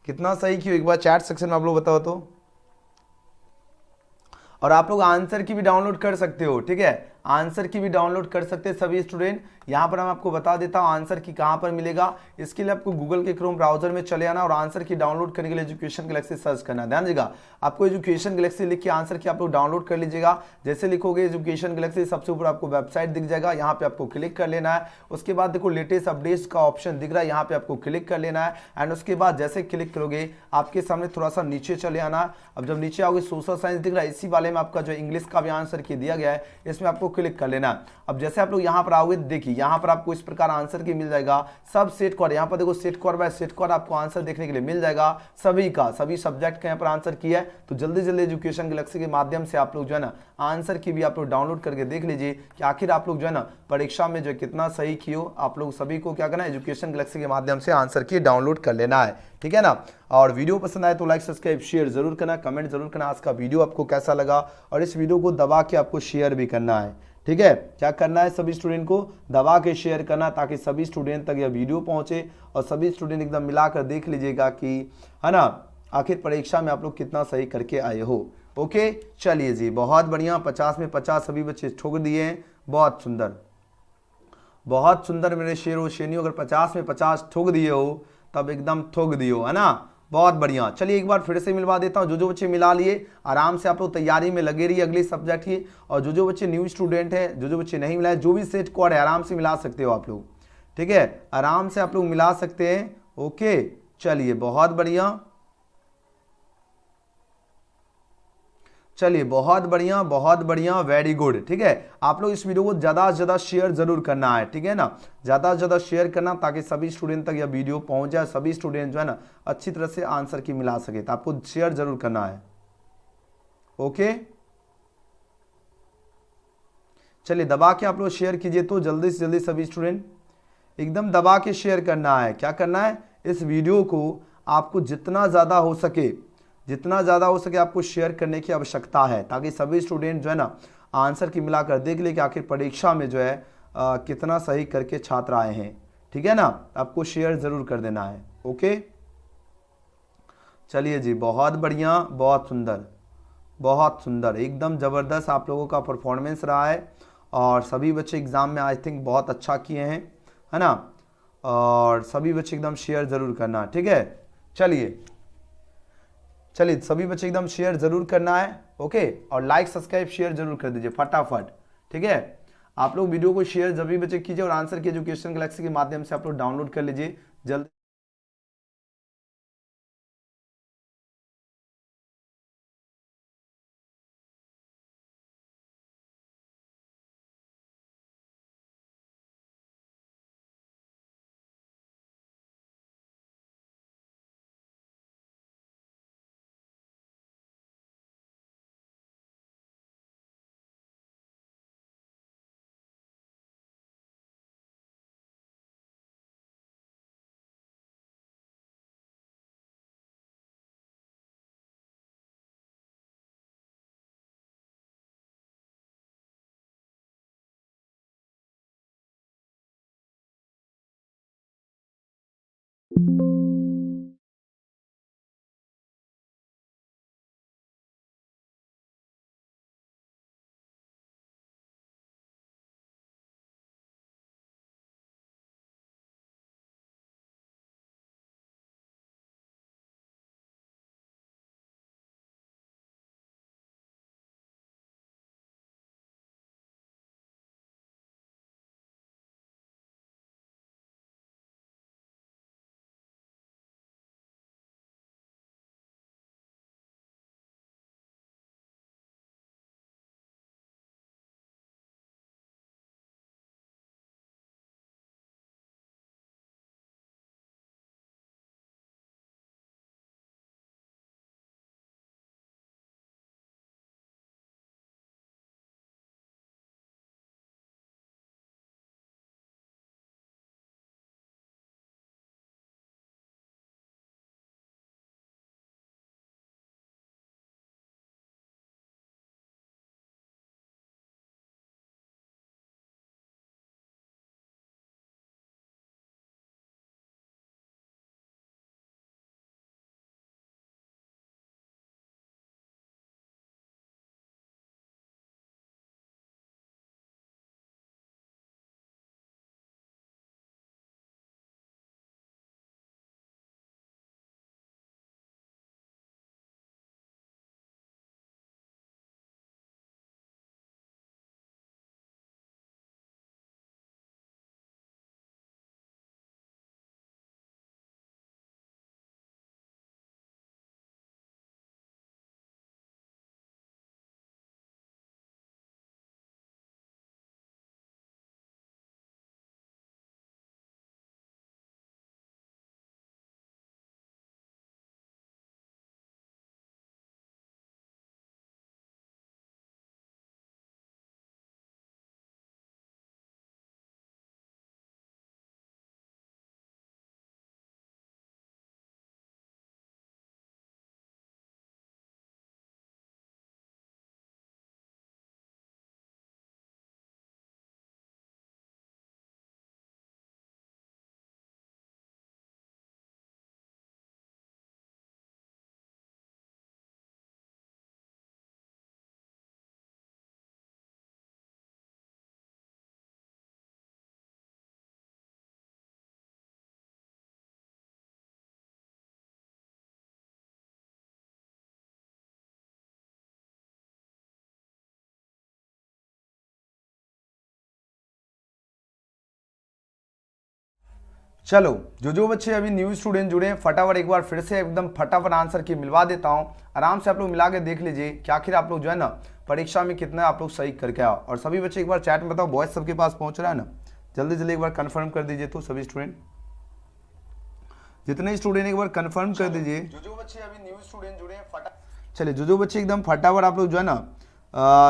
S1: कितना सही किए एक बार चैट सेक्शन में आप लोग बताओ तो। और आप लोग आंसर की भी डाउनलोड कर सकते हो, ठीक है, आंसर की भी डाउनलोड कर सकते हैं सभी स्टूडेंट। यहां पर हम आपको बता देता हूं आंसर की कहां पर मिलेगा। इसके लिए आपको गूगल के क्रोम ब्राउजर में चले आना और आंसर की डाउनलोड करने के लिए एजुकेशन गैलेक्सी सर्च करना। ध्यान दीजिएगा, आपको एजुकेशन गैलेक्सी लिख के आंसर की आप लोग डाउनलोड कर लीजिएगा। जैसे लिखोगे एजुकेशन गैलेक्सी, सबसे ऊपर आपको वेबसाइट दिख जाएगा, यहाँ पे आपको क्लिक कर लेना है। उसके बाद देखो लेटेस्ट अपडेट्स का ऑप्शन दिख रहा है, यहाँ पे आपको क्लिक कर लेना है। एंड उसके बाद जैसे क्लिक करोगे आपके सामने थोड़ा सा नीचे चले आना। अब जब नीचे आओगे सोशल साइंस दिख रहा है, इसी वाले में आपका जो इंग्लिश का भी आंसर की दिया गया है, इसमें आपको क्लिक कर लेना है। अब जैसे आप लोग यहाँ पर आओगे देखिए यहाँ पर आपको इस प्रकार आंसर की मिल जाएगा, सब सेट स्कोर, यहाँ पर देखो set score bye set score आपको आंसर देखने के लिए मिल जाएगा सभी का, सभी सब्जेक्ट का यहाँ पर आंसर किया है। तो जल्दी जल्दी एजुकेशन गैलेक्सी के माध्यम से आप लोग जो है ना आंसर की भी आप लोग डाउनलोड करके देख लीजिए कि आखिर आप लोग जो है ना परीक्षा में जो कितना सही किए हो। आप लोग सभी को क्या करना है, एजुकेशन गैलेक्सी के माध्यम से आंसर की डाउनलोड कर लेना है, ठीक है ना। और वीडियो पसंद आए तो लाइक सब्सक्राइब शेयर जरूर करना, कमेंट जरूर करना आज का वीडियो आपको कैसा लगा, और इस वीडियो को दबा के आपको शेयर भी करना है, ठीक है। क्या करना है, सभी स्टूडेंट को दबा के शेयर करना ताकि सभी स्टूडेंट तक यह वीडियो पहुंचे और सभी स्टूडेंट एकदम मिलाकर देख लीजिएगा कि है ना आखिर परीक्षा में आप लोग कितना सही करके आए हो। ओके चलिए जी, बहुत बढ़िया, 50 में 50 सभी बच्चे ठोक दिए हैं, बहुत सुंदर, बहुत सुंदर मेरे शेरों शेनियों। अगर 50 में 50 ठोक दिए हो तब एकदम ठोक दिए हो, है ना, बहुत बढ़िया। चलिए एक बार फिर से मिलवा देता हूं, जो बच्चे मिला लिए आराम से आप लोग तैयारी में लगे रहिए अगले सब्जेक्ट की, और जो बच्चे न्यू स्टूडेंट है, जो बच्चे नहीं मिलाए, जो भी सेट कोड है आराम से मिला सकते हो आप लोग, ठीक है, आराम से आप लोग मिला सकते हैं। ओके चलिए बहुत बढ़िया, चलिए बहुत बढ़िया, वेरी गुड, ठीक है। आप लोग इस वीडियो को ज़्यादा से ज़्यादा शेयर जरूर करना है, ठीक है ना, ज़्यादा से ज़्यादा शेयर करना ताकि सभी स्टूडेंट तक यह वीडियो पहुंच जाए, सभी स्टूडेंट जो है ना अच्छी तरह से आंसर की मिला सके, तो आपको शेयर जरूर करना है। ओके चलिए दबा के आप लोग शेयर कीजिए, तो जल्दी से जल्दी सभी स्टूडेंट एकदम दबा के शेयर करना है। क्या करना है, इस वीडियो को आपको जितना ज़्यादा हो सके, जितना ज़्यादा हो सके आपको शेयर करने की आवश्यकता है, ताकि सभी स्टूडेंट जो है ना आंसर की मिलाकर देख ले कि आखिर परीक्षा में जो है कितना सही करके छात्र आए हैं, ठीक है ना। आपको शेयर ज़रूर कर देना है। ओके चलिए जी, बहुत बढ़िया, बहुत सुंदर, बहुत सुंदर, एकदम ज़बरदस्त आप लोगों का परफॉर्मेंस रहा है, और सभी बच्चे एग्ज़ाम में आई थिंक बहुत अच्छा किए हैं, है ना, और सभी बच्चे एकदम शेयर ज़रूर करना, ठीक है। चलिए चलिए सभी बच्चे एकदम शेयर जरूर करना है, ओके, और लाइक सब्सक्राइब शेयर जरूर कर दीजिए फटाफट, ठीक है। आप लोग वीडियो को शेयर जब भी बच्चे कीजिए और आंसर की एजुकेशन गैलेक्सी के माध्यम से आप लोग डाउनलोड कर लीजिए जल्द। चलो जो बच्चे अभी न्यू स्टूडेंट जुड़े हैं फटाफट एक बार फिर से एकदम फटाफट आंसर की मिलवा देता हूं। आराम से आप लोग मिला के देख लीजिए कि आखिर आप लोग जो है ना परीक्षा में कितना आप लोग सही करके आओ। और सभी बच्चे एक बार चैट में बताओ बॉयज सबके पास पहुंच रहा है ना, जल्दी जल्दी एक बार कंफर्म कर दीजिए। तो सभी स्टूडेंट जितने स्टूडेंट एक बार कंफर्म कर दीजिए। जो बच्चे अभी न्यू स्टूडेंट जुड़े हैं चलिए जो बच्चे एकदम फटाफट आप लोग जो है ना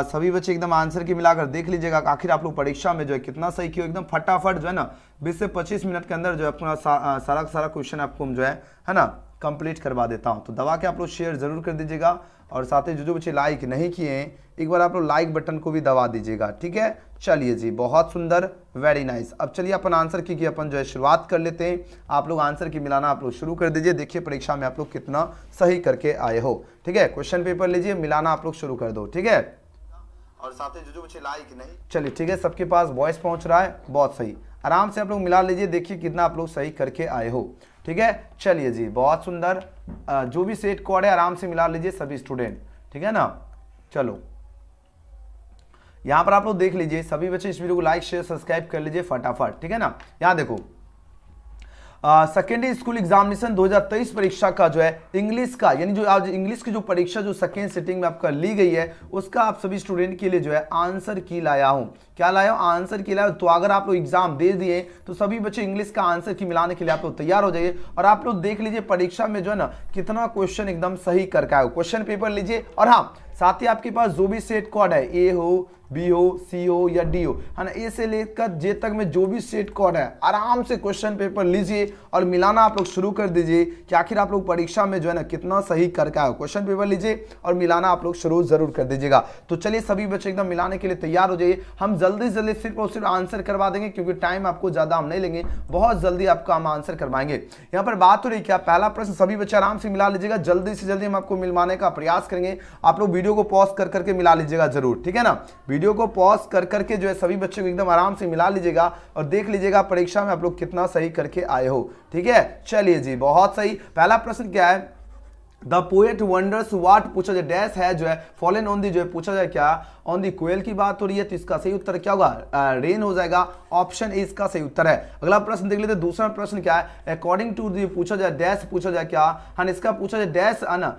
S1: सभी बच्चे एकदम आंसर की मिलाकर देख लीजिएगा आखिर आप लोग परीक्षा में जो है कितना सही किया। एकदम फटाफट जो है ना 20 से 25 मिनट के अंदर जो है अपना सारा क्वेश्चन आपको जो है ना कंप्लीट करवा देता हूं। तो दबा के आप लोग शेयर जरूर कर दीजिएगा और साथ ही जो बच्चे लाइक नहीं किए हैं एक बार आप लोग लाइक बटन को भी दबा दीजिएगा, ठीक है। चलिए जी बहुत सुंदर, वेरी नाइस। अब चलिए अपन आंसर की अपन जो है शुरुआत कर लेते हैं। आप लोग आंसर की मिलाना आप लोग शुरू कर दीजिए। देखिए परीक्षा में आप लोग कितना सही करके आए हो, ठीक है। क्वेश्चन पेपर लीजिए, मिलाना आप लोग शुरू कर दो, ठीक है। और साथ ही जो बच्चे लाइक नहीं, चलिए ठीक है, सबके पास वॉइस पहुंच रहा है, बहुत सही। आराम से आप लोग मिला लीजिए, देखिए कितना आप लोग सही करके आए हो, ठीक है। चलिए जी बहुत सुंदर। जो भी सेट कोड है आराम से मिला लीजिए सभी स्टूडेंट, ठीक है ना। चलो यहाँ पर आप लोग देख लीजिए, सभी बच्चे इस वीडियो को लाइक शेयर सब्सक्राइब कर लीजिए फटाफट, ठीक है ना। यहाँ देखो सेकेंडरी स्कूल एग्जामिनेशन 2023 परीक्षा का जो है इंग्लिश का, यानी जो आज इंग्लिश की जो परीक्षा जो सेकेंड सिटिंग में आपका ली गई है, उसका आप सभी स्टूडेंट के लिए जो है आंसर की लाया हूं। क्या लाया हूं? आंसर की लाया हूं। तो अगर आप लोग एग्जाम दे दिए तो सभी बच्चे इंग्लिश का आंसर की मिलाने के लिए आप लोग तैयार हो जाइए। और आप लोग देख लीजिए परीक्षा में जो है ना कितना क्वेश्चन एकदम सही करके आए। क्वेश्चन पेपर लीजिए, और हाँ साथ ही आपके पास जो भी सेट कोड है, ए हो, बी हो, सी हो या डी हो, है ना, ए से लेकर जे तक में जो भी सेट कोड है, आराम से क्वेश्चन पेपर लीजिए और मिलाना आप लोग शुरू कर दीजिए कि आखिर आप लोग परीक्षा में जो है ना कितना सही करके आए। क्वेश्चन पेपर लीजिए और मिलाना आप लोग शुरू जरूर कर दीजिएगा। तो चलिए सभी बच्चे एकदम मिलाने के लिए तैयार हो जाइए। हम जल्दी से जल्दी सिर्फ और सिर्फ आंसर करवा देंगे, क्योंकि टाइम आपको ज्यादा हम नहीं लेंगे, बहुत जल्दी आपका हम आंसर करवाएंगे। यहाँ पर बात हो रही क्या, पहला प्रश्न सभी बच्चे आराम से मिला लीजिएगा, जल्दी से जल्दी हम आपको मिलवाने का प्रयास करेंगे। आप लोग वीडियो को पॉज कर करके मिला लीजिएगा जरूर, ठीक है ना। वीडियो को पॉज कर करके जो है सभी बच्चों को एकदम आराम से मिला लीजिएगा और देख लीजिएगा परीक्षा में आप लोग कितना सही करके आए हो, ठीक है। चलिए जी, बहुत सही। पहला प्रश्न क्या है, द पोएट वंडर्स व्हाट पूछा जाए, डैश है जो है फॉलन ऑन दी, जो है पूछा जाए क्या, ऑन दी कोयल की बात हो रही है, तो इसका सही उत्तर क्या होगा, रेन हो जाएगा। ऑप्शन ए इसका सही उत्तर है। अगला प्रश्न देख लेते हैं, दूसरा प्रश्न क्या है, अकॉर्डिंग टू दी पूछा जाए, डैश पूछा जाए क्या, हाँ इसका पूछा जाए डैश है ना,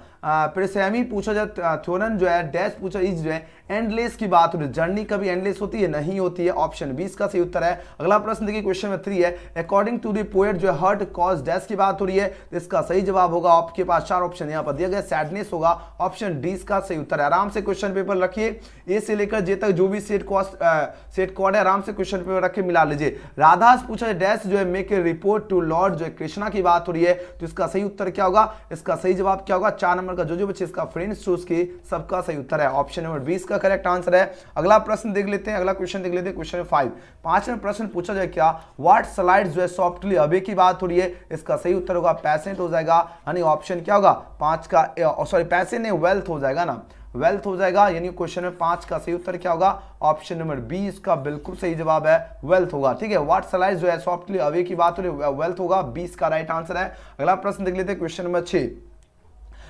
S1: प्रेसेमी पूछा जाए, थ्योरन जो है डैश पूछा, इज जो है एंडलेस की बात हो रही है, जर्नी कभी एंडलेस होती है, नहीं होती है। ऑप्शन बी इसका सही उत्तर है। अगला प्रश्न देखिए क्वेश्चन में 3 है, अकॉर्डिंग टू द पोएट जो है हर्ट कॉज डैश की बात हो रही है, तो इसका सही जवाब होगा, आपके पास 4 ऑप्शन यहाँ पर दिया गया, सैडनेस होगा। ऑप्शन डी इसका सही उत्तर है। आराम से क्वेश्चन पेपर रखिए, ए से लेकर जे तक जो भी सेट कोड है, आराम से क्वेश्चन पेपर रख के मिला लीजिए। राधास पूछा डैश जो है make a report to lord, जो है कृष्णा की बात हो रही है, तो इसका सही उत्तर क्या होगा, इसका सही जवाब क्या होगा, 4 नंबर का जो बच्चे इसका फ्रेंड्स चूज की, सबका सही उत्तर है। ऑप्शन नंबर 20 का करेक्ट आंसर है। अगला प्रश्न देख लेते हैं, अगला क्वेश्चन देख लेते हैं, क्वेश्चन 5। 5वां प्रश्न पूछा जाए क्या, व्हाट स्लाइड जो है सॉफ्टली अबे की बात हो रही है, इसका सही उत्तर होगा पैसेंट हो जाएगा, यानी ऑप्शन क्या होगा 5 का, सॉरी पैसेंट नहीं वेल्थ हो जाएगा ना, वेल्थ हो जाएगा, यानी क्वेश्चन में 5 का सही उत्तर क्या होगा, ऑप्शन नंबर बी इसका बिल्कुल सही जवाब है, वेल्थ होगा, ठीक है। व्हाट स्लाइड जो है सॉफ्टली अवे की बात हो रही है, वेल्थ होगा, 20 का राइट आंसर है। अगला प्रश्न देख लेते हैं क्वेश्चन नंबर 6।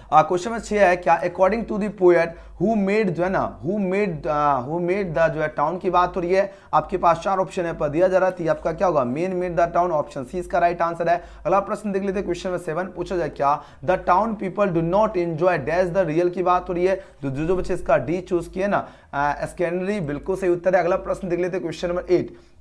S1: क्वेश्चन में 6 है क्या, according to the poet who made जो है ना, हु मेड द जो है टाउन की बात हो रही है, आपके पास 4 ऑप्शन है पर दिया जा रहा है, आपका क्या होगा, men made the town, option C इसका राइट आंसर है। अगला प्रश्न देख लेते हैं क्वेश्चन में 7, पूछा जाए क्या, the town people do not enjoy dash the real की बात हो रही है, जो बच्चे इसका डी चूज किए ना, स्कैंडरी, बिल्कुल सही उत्तर है। अगला प्रश्न देख लेते हैं क्वेश्चन नंबर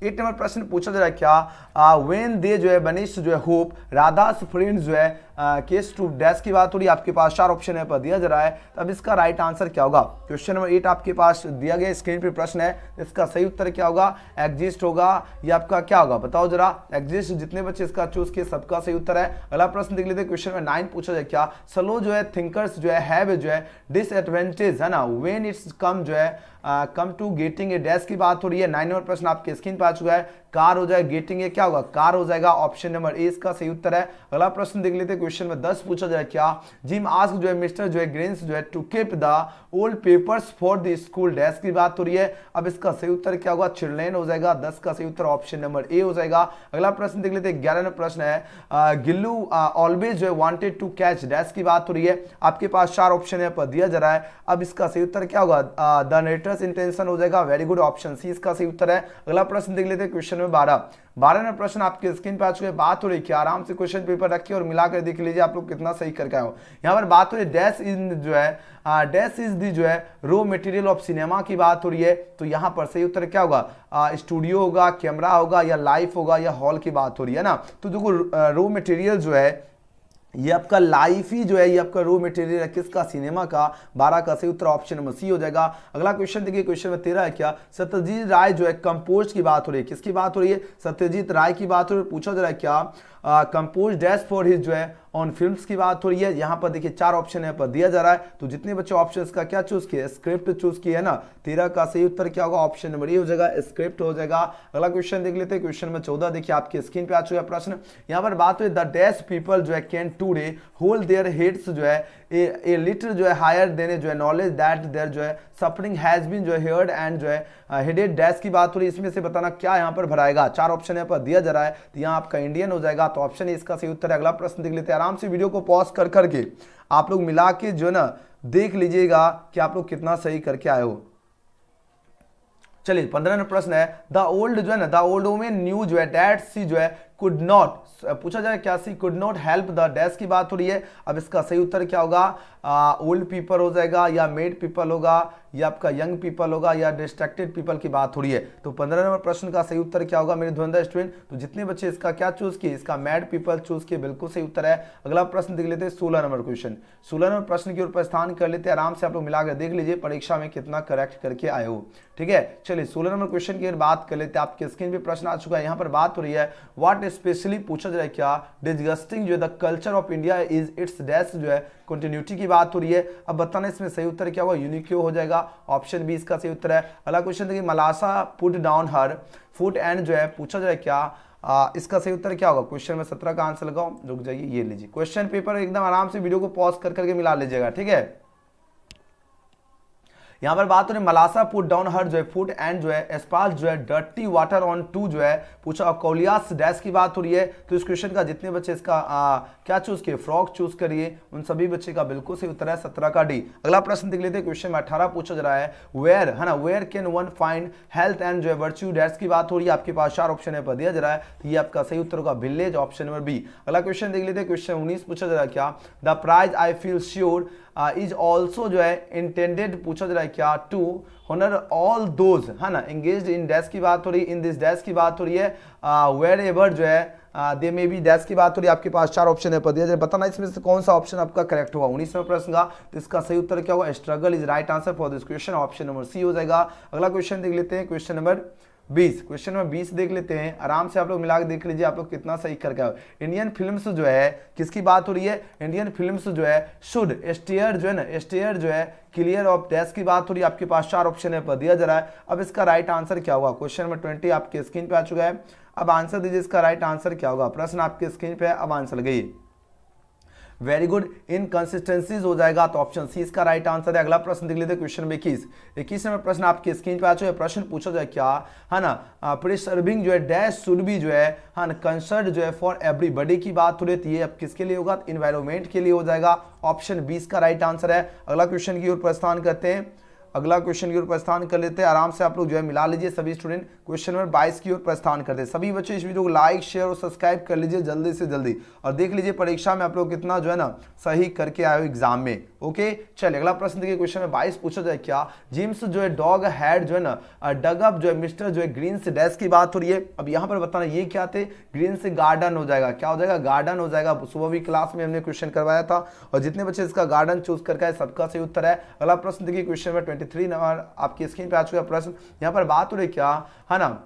S1: 8 नंबर प्रश्न पूछा जा रहा है क्या, व्हेन दे जो है बनिश जो है होप राधास फ्रेंड्स जो है केस टू डैश की बात हो रही है, आपके पास 4 ऑप्शन है पर दिया जा रहा है, तब इसका राइट आंसर क्या होगा। क्वेश्चन नंबर 8 आपके पास दिया गया स्क्रीन पे प्रश्न है, इसका सही उत्तर क्या होगा, एग्जिस्ट होगा, या आपका क्या होगा बताओ जरा, एग्जिस्ट, जितने बच्चे इसका चूज किए सबका सही उत्तर है। अगला प्रश्न देख लेते हैं क्वेश्चन नंबर 9 पूछा जाए क्या, स्लो जो है थिंकर्स जो है हैव जो है डिसएडवांटेज, है ना, व्हेन इट्स कम जो है come to getting a dash की बात हो रही है। 9 नंबर प्रश्न आपके स्क्रीन पर आ चुका है, कार हो जाए, गेटिंग ए क्या होगा, कार हो जाएगा, ऑप्शन नंबर ए इसका सही उत्तर है। अगला प्रश्न देख लेते हैं क्वेश्चन में 10 पूछा जाए क्या, जिम आस्क जो है मिस्टर जो है ग्रेन्स जो है to keep the old papers for the school dash की बात हो रही है, अब इसका सही उत्तर क्या होगा, चिल्ड्रेन हो जाएगा, 10 का सही उत्तर ऑप्शन नंबर ए हो जाएगा। अगला प्रश्न देख लेते हैं 11 नंबर प्रश्न है, गिल्लू ऑलवेज जो है वांटेड टू कैच डैश की बात हो रही है, आपके पास 4 ऑप्शन है पर दिया जा रहा है, अब इसका सही उत्तर क्या होगा, द नेटर्स इंटेंशन हो जाएगा, वेरी गुड, ऑप्शन सी इसका सही उत्तर है। अगला प्रश्न देख लेते हैं क्वेश्चन में 12 नंबर प्रश्न आपके स्क्रीन पर आ चुके हैं, बात हो रही है कि आराम से क्वेश्चन पेपर रखिए और मिलाकर देख लीजिए आप लोग कितना सही करके आए हो। यहाँ पर बात हो रही है डैश इन जो है डैश इज दी जो है रो मटेरियल ऑफ सिनेमा की बात हो रही है, तो यहाँ पर सही उत्तर क्या होगा, स्टूडियो होगा, कैमरा होगा, या लाइफ होगा, या हॉल की बात हो रही है ना। तो देखो रो मटेरियल जो है ये आपका लाइफ ही जो है ये आपका रो मटेरियल है, किसका, सिनेमा का, 12 का सही उत्तर ऑप्शन नंबर सी हो जाएगा। अगला क्वेश्चन देखिए क्वेश्चन में 13 है क्या, सत्यजीत राय जो है कंपोज की बात हो रही है, किसकी बात हो रही है, सत्यजीत राय की बात हो रही है, पूछा जा रहा है क्या, कंपोज डैश फॉर हिज जो है ऑन फिल्म्स की बात हो रही है, यहाँ पर देखिए 4 ऑप्शन है पर दिया जा रहा है, तो जितने बच्चे ऑप्शंस का क्या चूज किए, स्क्रिप्ट चूज किए है ना, 13 का सही उत्तर क्या होगा, ऑप्शन नंबर ए हो जाएगा, स्क्रिप्ट हो जाएगा। अगला क्वेश्चन देख लेते हैं क्वेश्चन में 14 देखिए आपके स्क्रीन पे आ चुका है प्रश्न, यहाँ पर बात हुई द डैश पीपल जो है can today hold their heads जो है ए लिटिल जो है हायर देने जो है नॉलेज दैट देयर जो है सफरिंग हैज बीन जो है हेयर्ड एंड जो है हेडेड डैश की बात हो रही है, इसमें से बताना क्या यहाँ पर भराएगा, 4 ऑप्शन यहाँ पर दिया जा रहा है, तो यहाँ आपका इंडियन हो जाएगा, तो ऑप्शन इसका सही उत्तर है। अगला प्रश्न देख लेते हैं, आराम से वीडियो को पॉज कर करके आप लोग मिला के जो है ना देख लीजिएगा कि आप लोग कितना सही करके आए हो। चलिए 15 नंबर प्रश्न है, द ओल्ड जो है ना, द ओल्ड वुमेन न्यू जो है डैट सी जो है कुड नॉट, पूछा जाए क्या she could not help the dash की बात हो रही है। अब इसका सही उत्तर क्या होगा, ओल्ड पीपल हो जाएगा या मेड पीपल होगा या आपका यंग पीपल होगा या डिस्ट्रैक्टेड पीपल की बात हो रही है। तो 15 नंबर प्रश्न का सही उत्तर क्या होगा मेरे धुरंधर स्टूडेंट। तो जितने बच्चे इसका क्या चूज किए, इसका मैड पीपल चूज किए, बिल्कुल सही उत्तर है। अगला प्रश्न देख लेते हैं 16 नंबर क्वेश्चन। 16 नंबर प्रश्न की ओर प्रस्थान कर लेते हैं, आराम से आप लोग मिलाकर देख लीजिए परीक्षा में कितना करेक्ट करके आए हो। ठीक है, चलिए 16 नंबर क्वेश्चन की बात कर लेते हैं। आपके स्क्रीन पे प्रश्न आ चुका है, यहाँ पर बात हो रही है व्हाट स्पेशली पूछा जाए क्या डिस्गस्टिंग जो है the culture of India is it's dash जो है कंटिन्यूटी की बात हो रही है। अब बताना इसमें सही उत्तर क्या होगा, यूनिक्यू हो जाएगा, ऑप्शन बी इसका सही उत्तर है। अगला क्वेश्चन देखिए, मलासा put down her foot and जो है पूछा जाए क्या इसका सही उत्तर क्या होगा। क्वेश्चन में 17 का आंसर लगाओ, रुक जाइए, ये लीजिए क्वेश्चन पेपर एकदम आराम से वीडियो को पॉज कर करके मिला लीजिएगा। ठीक है, यहां पर बात हो रही मलासा पुट डाउन हर जो है फुट एंड जो है एस्पाल जो है डर्टी वाटर ऑन टू जो है पूछा कौलियास डैश की बात हो रही है। तो इस क्वेश्चन का जितने बच्चे इसका क्या चूज किए, फ्रॉक चूज करिए, उन सभी बच्चे का बिल्कुल सही उत्तर है 17 का डी। अगला प्रश्न देख लेते हैं, क्वेश्चन में 18 पूछा जा रहा है वेयर है ना, where can one find health and जो है वर्च्यू डैश की बात हो रही है। आपके पास 4 ऑप्शन है दिया जा रहा है, तो ये आपका सही उत्तर होगा विलेज, ऑप्शन नंबर बी। अगला क्वेश्चन देख लेते हैं, क्वेश्चन 19 पूछा जा रहा है क्या the prize I feel sure is also जो है इंटेंडेड पूछा जा रहा है क्या टू होनर ऑल दोज है ना एंगेज्ड इन डैश की बात हो रही है, इन दिस डैश की बात हो रही है, वेयर एवर जो है दे मे बी डैश की बात हो रही है। आपके पास 4 ऑप्शन है दिया, बताना इसमें से कौन सा ऑप्शन आपका करेक्ट होगा। 19वें प्रश्न का तो इसका सही उत्तर क्या होगा, struggle is right answer for this question, option number C हो जाएगा। अगला क्वेश्चन देख लेते हैं, क्वेश्चन नंबर 20, क्वेश्चन नंबर 20 देख लेते हैं, आराम से आप लोग मिला के देख लीजिए आप लोग कितना सही करके आओ। इंडियन फिल्म्स जो है किसकी बात हो रही है, इंडियन फिल्म्स जो है शुड स्टेयर जो है ना स्टेयर जो है क्लियर ऑफ डैश की बात हो रही है। आपके पास 4 ऑप्शन है दिया जा रहा है। अब इसका राइट आंसर क्या होगा, क्वेश्चन नंबर 20 आपके स्क्रीन पे आ चुका है। अब आंसर दीजिए, इसका राइट आंसर क्या होगा, प्रश्न आपके स्क्रीन पे है, अब आंसर लगाइए। वेरी गुड, इनकंसिस्टेंसीज हो जाएगा, तो ऑप्शन सी इसका राइट आंसर है। अगला प्रश्न देख लेते हैं, क्वेश्चन नंबर 21 नंबर प्रश्न आपके स्क्रीन पे आ चुका है। प्रश्न पूछा जाए क्या है ना प्रिजर्विंग जो है डैश शुड बी जो है हाँ कंसर्न जो है फॉर एवरीबॉडी की बात हो रही है, ये अब किसके लिए होगा, इन्वायरमेंट के लिए हो जाएगा, ऑप्शन 20 का राइट आंसर है। अगला क्वेश्चन की ओर प्रस्थान करते हैं, अगला क्वेश्चन की ओर प्रस्थान कर लेते हैं, आराम से आप लोग जो है मिला लीजिए सभी स्टूडेंट। क्वेश्चन नंबर 22 की ओर प्रस्थान करते हैं, सभी बच्चे इस वीडियो को लाइक शेयर और सब्सक्राइब कर लीजिए जल्दी से जल्दी, और देख लीजिए परीक्षा में आप लोग कितना जो है ना सही करके आए हो एग्जाम में। ओके, चलिए अगला प्रश्न देखिए, क्वेश्चन में 22 पूछा जाए क्या जिम्स जो है डॉग हैड जो है ना डग अप जो है मिस्टर जो है ग्रीन से डैश की बात हो रही है। अब यहाँ पर बताना ये क्या थे, ग्रीन से गार्डन हो जाएगा, क्या हो जाएगा, गार्डन हो जाएगा। सुबह भी क्लास में हमने क्वेश्चन करवाया था, और जितने बच्चे इसका गार्डन चूज करके सबका सही उत्तर है। अगला प्रश्न देखिए, क्वेश्चन नंबर 23 नंबर आपकी स्क्रीन पे आ चुका प्रश्न, यहाँ पर बात हो रही क्या है ना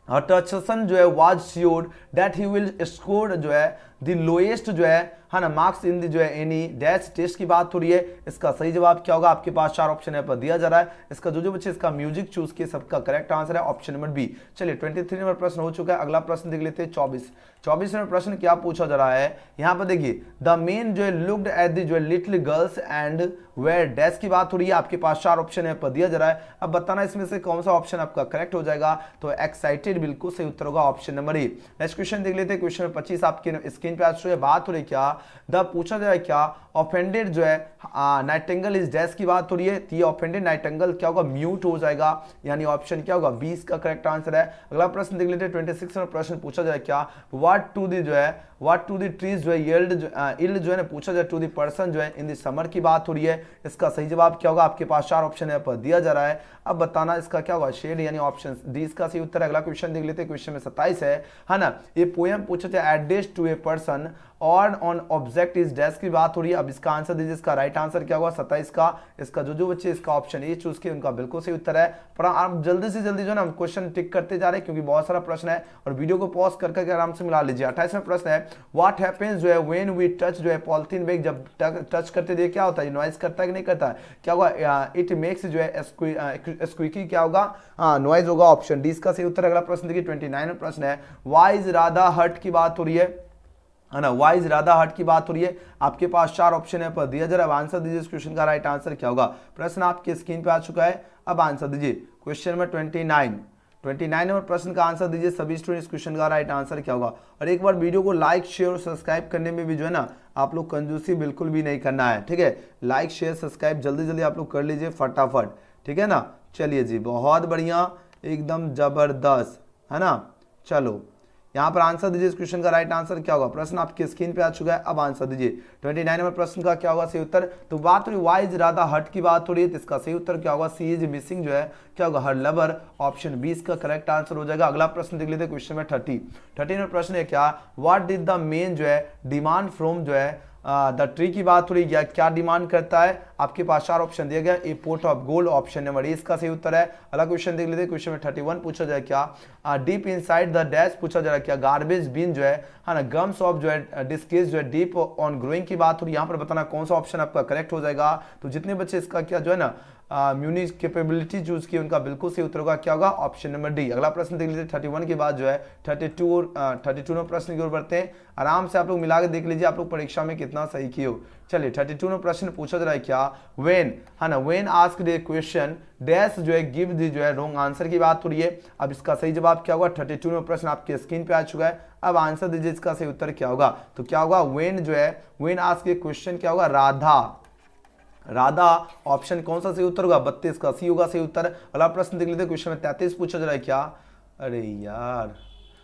S1: टचसन जो है was sure that he will score जो है द लोएस्ट जो है ना मार्क्स इन दी जो है एनी डैश टेस्ट की बात हो रही है। इसका सही जवाब क्या होगा, आपके पास 4 ऑप्शन है दिया जा रहा है। इसका जो बच्चे इसका म्यूजिक चूज किए सबका करेक्ट आंसर है ऑप्शन नंबर बी। चलिए 23 नंबर प्रश्न हो चुका है। अगला प्रश्न देख लेते हैं 24 नंबर प्रश्न क्या पूछा जा रहा है, यहाँ पर देखिए द मेन जो है लुक्ड एट द जो है little girls and where dash की बात हो रही है। आपके पास 4 ऑप्शन है दिया जा रहा है। अब बताना इसमें से कौन सा ऑप्शन आपका करेक्ट हो जाएगा, तो एक्साइटेड बिल्कुल सही उत्तर होगा ऑप्शन नंबर ए। नेक्स्ट क्वेश्चन देख लेते हैं, क्वेश्चन नंबर 25 आपके स्क्रीन पे आ चुका है। बात हो रही क्या द पूछा जाए क्या ऑफेंडेड जो है नाइटिंगेल इज डैश की बात हो रही है, तो ये ऑफेंडेड नाइटिंगेल क्या होगा, म्यूट हो जाएगा, यानी ऑप्शन क्या होगा 20 का करेक्ट आंसर है। अगला प्रश्न देख लेते हैं 26 में प्रश्न पूछा जाए क्या व्हाट टू दी जो है व्हाट टू दी ट्रीज जो है यील्ड इल्ड जो है ना पूछा जाए टू दी पर्सन जो है इन दी समर की बात हो रही है। इसका सही जवाब क्या होगा, आपके पास 4 ऑप्शन है पर दिया जा रहा है। अब बताना इसका क्या होगा, शेड यानी ऑप्शन डी इसका सही उत्तर है। अगला क्वेश्चन देख लेते हैं, क्वेश्चन में 27 है ना, ये पोएम पूछा जाए एड्रेस टू ए पर्सन और ऑन ऑब्जेक्ट इज डैश की बात हो रही है। अब इसका आंसर दीजिए, इसका राइट आंसर क्या होगा 27 का। इसका जो बच्चे इसका ऑप्शन ए चूज किए उनका बिल्कुल सही उत्तर है। पर आप जल्दी से जल्दी जो है ना क्वेश्चन टिक करते जा रहे हैं क्योंकि बहुत सारा प्रश्न है, और वीडियो को पॉज करके आराम से मिला लीजिए। 28वां प्रश्न है व्हाट हैपेंस जो है व्हेन वी टच जो है पॉलिथीन बैग, जब टच करते देख क्या होता है, नॉइज करता है कि नहीं करता है, क्या होगा इट मेक्स जो है स्क्वीकी क्या होगा, नॉइज होगा, ऑप्शन डी इसका सही उत्तर। अगला प्रश्न देखिए 29वां प्रश्न है व्हाई इज राधा हर्ट की बात हो रही है ना, वाई इज राधा हट की बात हो रही है। आपके पास 4 ऑप्शन है पर दिया जा रहा है। आंसर दीजिए इस क्वेश्चन का राइट आंसर क्या होगा। प्रश्न आपके स्क्रीन पे आ चुका है, अब आंसर दीजिए क्वेश्चन नंबर 29 नंबर प्रश्न का आंसर दीजिए सभी स्टूडेंट। इस क्वेश्चन का राइट आंसर क्या होगा, और एक बार वीडियो को लाइक शेयर और सब्सक्राइब करने में भी जो है ना आप लोग कंजूसी बिल्कुल भी नहीं करना है, ठीक है। लाइक शेयर सब्सक्राइब जल्दी जल्दी आप लोग कर लीजिए फटाफट, ठीक है ना। चलिए जी, बहुत बढ़िया, एकदम जबरदस्त, है ना। चलो यहाँ पर आंसर दीजिए, इस क्वेश्चन का राइट आंसर क्या होगा। प्रश्न आपकी स्क्रीन पे आ चुका है, अब आंसर दीजिए। 29 नंबर प्रश्न का क्या होगा सही उत्तर। तो बात हो रही वाई इज राधा हट की बात हो रही है, तो इसका सही उत्तर क्या होगा, सी इज मिसिंग जो है क्या होगा, हर लवर, ऑप्शन 20 का करेक्ट आंसर हो जाएगा। अगला प्रश्न देख लेते हैं, क्वेश्चन में 30 में प्रश्न है क्या, व्हाट डिड द मेन जो है डिमांड फ्रॉम जो है द ट्री की बात हो रही है, क्या डिमांड करता है। आपके पास 4 ऑप्शन दिया गया, a pot of gold, option number A इसका सही उत्तर है। अगला क्वेश्चन देख लेते हैं, क्वेश्चन में 31 पूछा जाए क्या, डीप इनसाइड द डैश पूछा जा रहा है क्या, गार्बेज बिन जो है ना, गम्स ऑफ जो है डिस्केज जो है डीप ऑन ग्रोइंग की बात हो रही है। यहाँ पर बताना कौन सा ऑप्शन आपका करेक्ट हो जाएगा। तो जितने बच्चे इसका क्या जो है ना म्यूनिस कैपेबिलिटी चूज की, उनका बिल्कुल सही उत्तर होगा क्या होगा, ऑप्शन नंबर डी। अगला प्रश्न देख लीजिए 31 के बाद जो है 32 में प्रश्न की ओर बढ़ते हैं। आराम से आप लोग मिला के देख लीजिए आप लोग परीक्षा में कितना सही किए हो। चलिए 32 में प्रश्न पूछा जा रहा है क्या, व्हेन, है ना, when asked A question dash जो है गिव दी जो है रॉन्ग आंसर की बात हो रही है। अब इसका सही जवाब क्या होगा, 32 में प्रश्न आपके स्क्रीन पे आ चुका है। अब आंसर दीजिए, इसका सही उत्तर क्या होगा। तो क्या होगा, व्हेन जो है व्हेन आस्क्ड ए क्वेश्चन क्या होगा, राधा ऑप्शन कौन सा सही उत्तर होगा, 32 का सी होगा सही उत्तर। अगला प्रश्न देख लेते हैं, क्वेश्चन में 33 पूछा जा रहा है क्या, अरे यार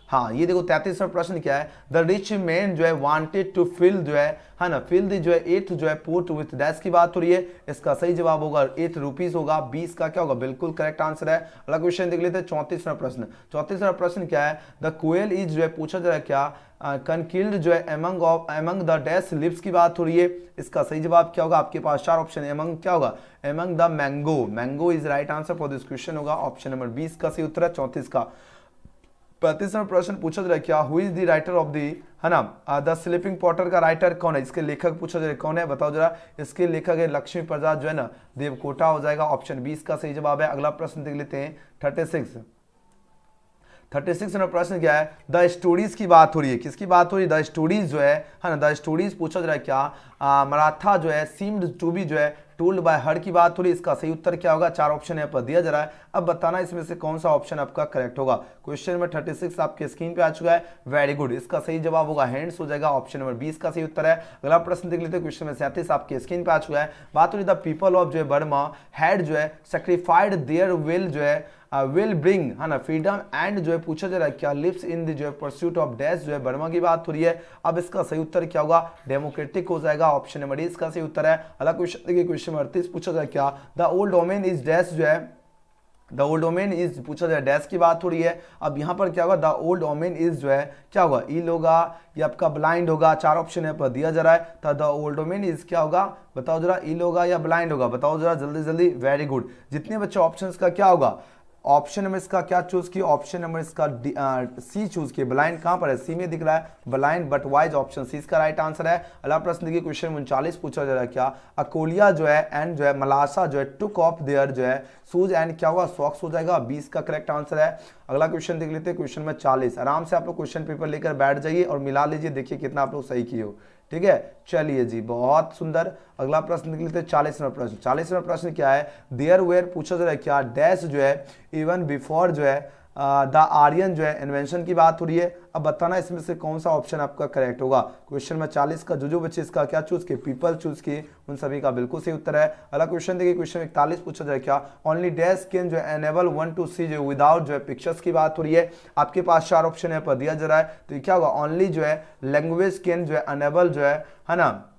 S1: हाँ ये देखो 33वां प्रश्न क्या है, द रिच मैन जो है वांटेड टू फिल जो है ना, फिल दी जो है 8 जो है पोट विथ डैश की बात हो रही है। इसका सही जवाब होगा 8 रुपीज होगा, 20 का क्या होगा, बिल्कुल करेक्ट आंसर है। अगला क्वेश्चन देख लेते हैं 34वां प्रश्न। 34वां प्रश्न क्या है, द कोयल इज जो है पूछा जा रहा है क्या, कनकिल्ड जो है एमंग द डैश लिप्स की बात हो रही है। इसका सही जवाब क्या होगा, आपके पास 4 ऑप्शन है, एमंग क्या होगा, among the mango is right answer for this question होगा ऑप्शन नंबर 20 का सही उत्तर है। 34 का 35वां प्रश्न पूछा जा रहा है क्या, who is the writer of the, है ना, द स्लीपिंग पॉटर का राइटर कौन है, इसके लेखक पूछा जा रहा है कौन है, बताओ जरा। इसके लेखक है लक्ष्मी प्रसाद जो है ना देवकोटा हो जाएगा, ऑप्शन 20 का सही जवाब है। अगला प्रश्न देख लेते हैं 36 में प्रश्न क्या है, द स्टोरीज की बात हो रही है, किसकी बात हो रही है, द स्टोरीज जो है ना, द स्टोरीज पूछा जा रहा है क्या, मराठा जो है सीम्ड टू बी जो है टोल्ड बाय हर की बात हो रही है। इसका सही उत्तर क्या होगा, 4 ऑप्शन यहाँ पर दिया जा रहा है। अब बताना इसमें से कौन सा ऑप्शन आपका करेक्ट होगा। क्वेश्चन नंबर 36 आपके स्क्रीन पे आ चुका है, वेरी गुड, इसका सही जवाब होगा हैंड्स हो जाएगा, ऑप्शन नंबर 20 का सही उत्तर है। अगला प्रश्न देख लेते हैं, क्वेश्चन में 37 आपके स्क्रीन पे आ चुका है, बात हो रही द पीपल ऑफ जो है बर्मा हैड जो है सेक्रीफाइड देयर विल जो है विल ब्रिंग, है ना, फ्रीडम एंड जो है पूछा जा रहा है क्या, लिव्स इन द जो है परस्यूट ऑफ डैश जो है बर्मा की बात हो रही है। अब इसका सही उत्तर क्या होगा, डेमोक्रेटिक हो जाएगा, ऑप्शन नंबर 20 का सही उत्तर है। अगला क्वेश्चन देखिए, क्वेश्चन नंबर 38 पूछा जा रहा है क्या, the old women is dash जो है, द ओल्ड वोमेन इज पूछा जाए डैश की बात हो रही है। अब यहाँ पर क्या होगा, द ओल्ड वोमेन इज जो है क्या होगा, इल होगा या आपका ब्लाइंड होगा, 4 ऑप्शन यहाँ पर दिया जा रहा है। तो द ओल्ड वोमेन इज क्या होगा, बताओ जरा, इल होगा या ब्लाइंड होगा, बताओ जरा जल्दी जल्दी, वेरी गुड। जितने बच्चे ऑप्शन का क्या होगा, ऑप्शन नंबर इसका क्या चूज किया, ऑप्शन नंबर इसका सी चूज किया। ब्लाइंड कहां पर है, सी में दिख रहा है blind, but wise option C इसका राइट आंसर है। अगला प्रश्न देखिए, क्वेश्चन 39 पूछा जा रहा है क्या, अकोलिया जो है एंड जो है मलासा जो है टुक ऑफ देयर जो है शूज एंड क्या होगा, सॉक्स हो जाएगा, 20 का करेक्ट आंसर है। अगला क्वेश्चन देख लेते हैं, क्वेश्चन में 40। आराम से आप लोग क्वेश्चन पेपर लेकर बैठ जाइए और मिला लीजिए, देखिए कितना आप लोग सही किए हो, ठीक है। चलिए जी, बहुत सुंदर। अगला प्रश्न देख लेते हैं 40वां प्रश्न। 40वां प्रश्न क्या है, देयर वेयर पूछा जा रहा है क्या, डैश जो है इवन बिफोर जो है द आर्यन जो है इन्वेंशन की बात हो रही है। अब बताना इसमें से कौन सा ऑप्शन आपका करेक्ट होगा। क्वेश्चन में 40 का जो बच्चे इसका क्या चूज किए, पीपल चूज किए, उन सभी का बिल्कुल सही उत्तर है। अगला क्वेश्चन देखिए, क्वेश्चन 41 पूछा जाए क्या, ओनली डैश कैन जो है एनेबल वन टू सी जो विदाउट जो है पिक्चर्स की बात हो रही है। आपके पास 4 ऑप्शन यहाँ पर दिया जा रहा है, तो क्या होगा, ओनली जो है लैंग्वेज कैन जो है अनेबल जो है ना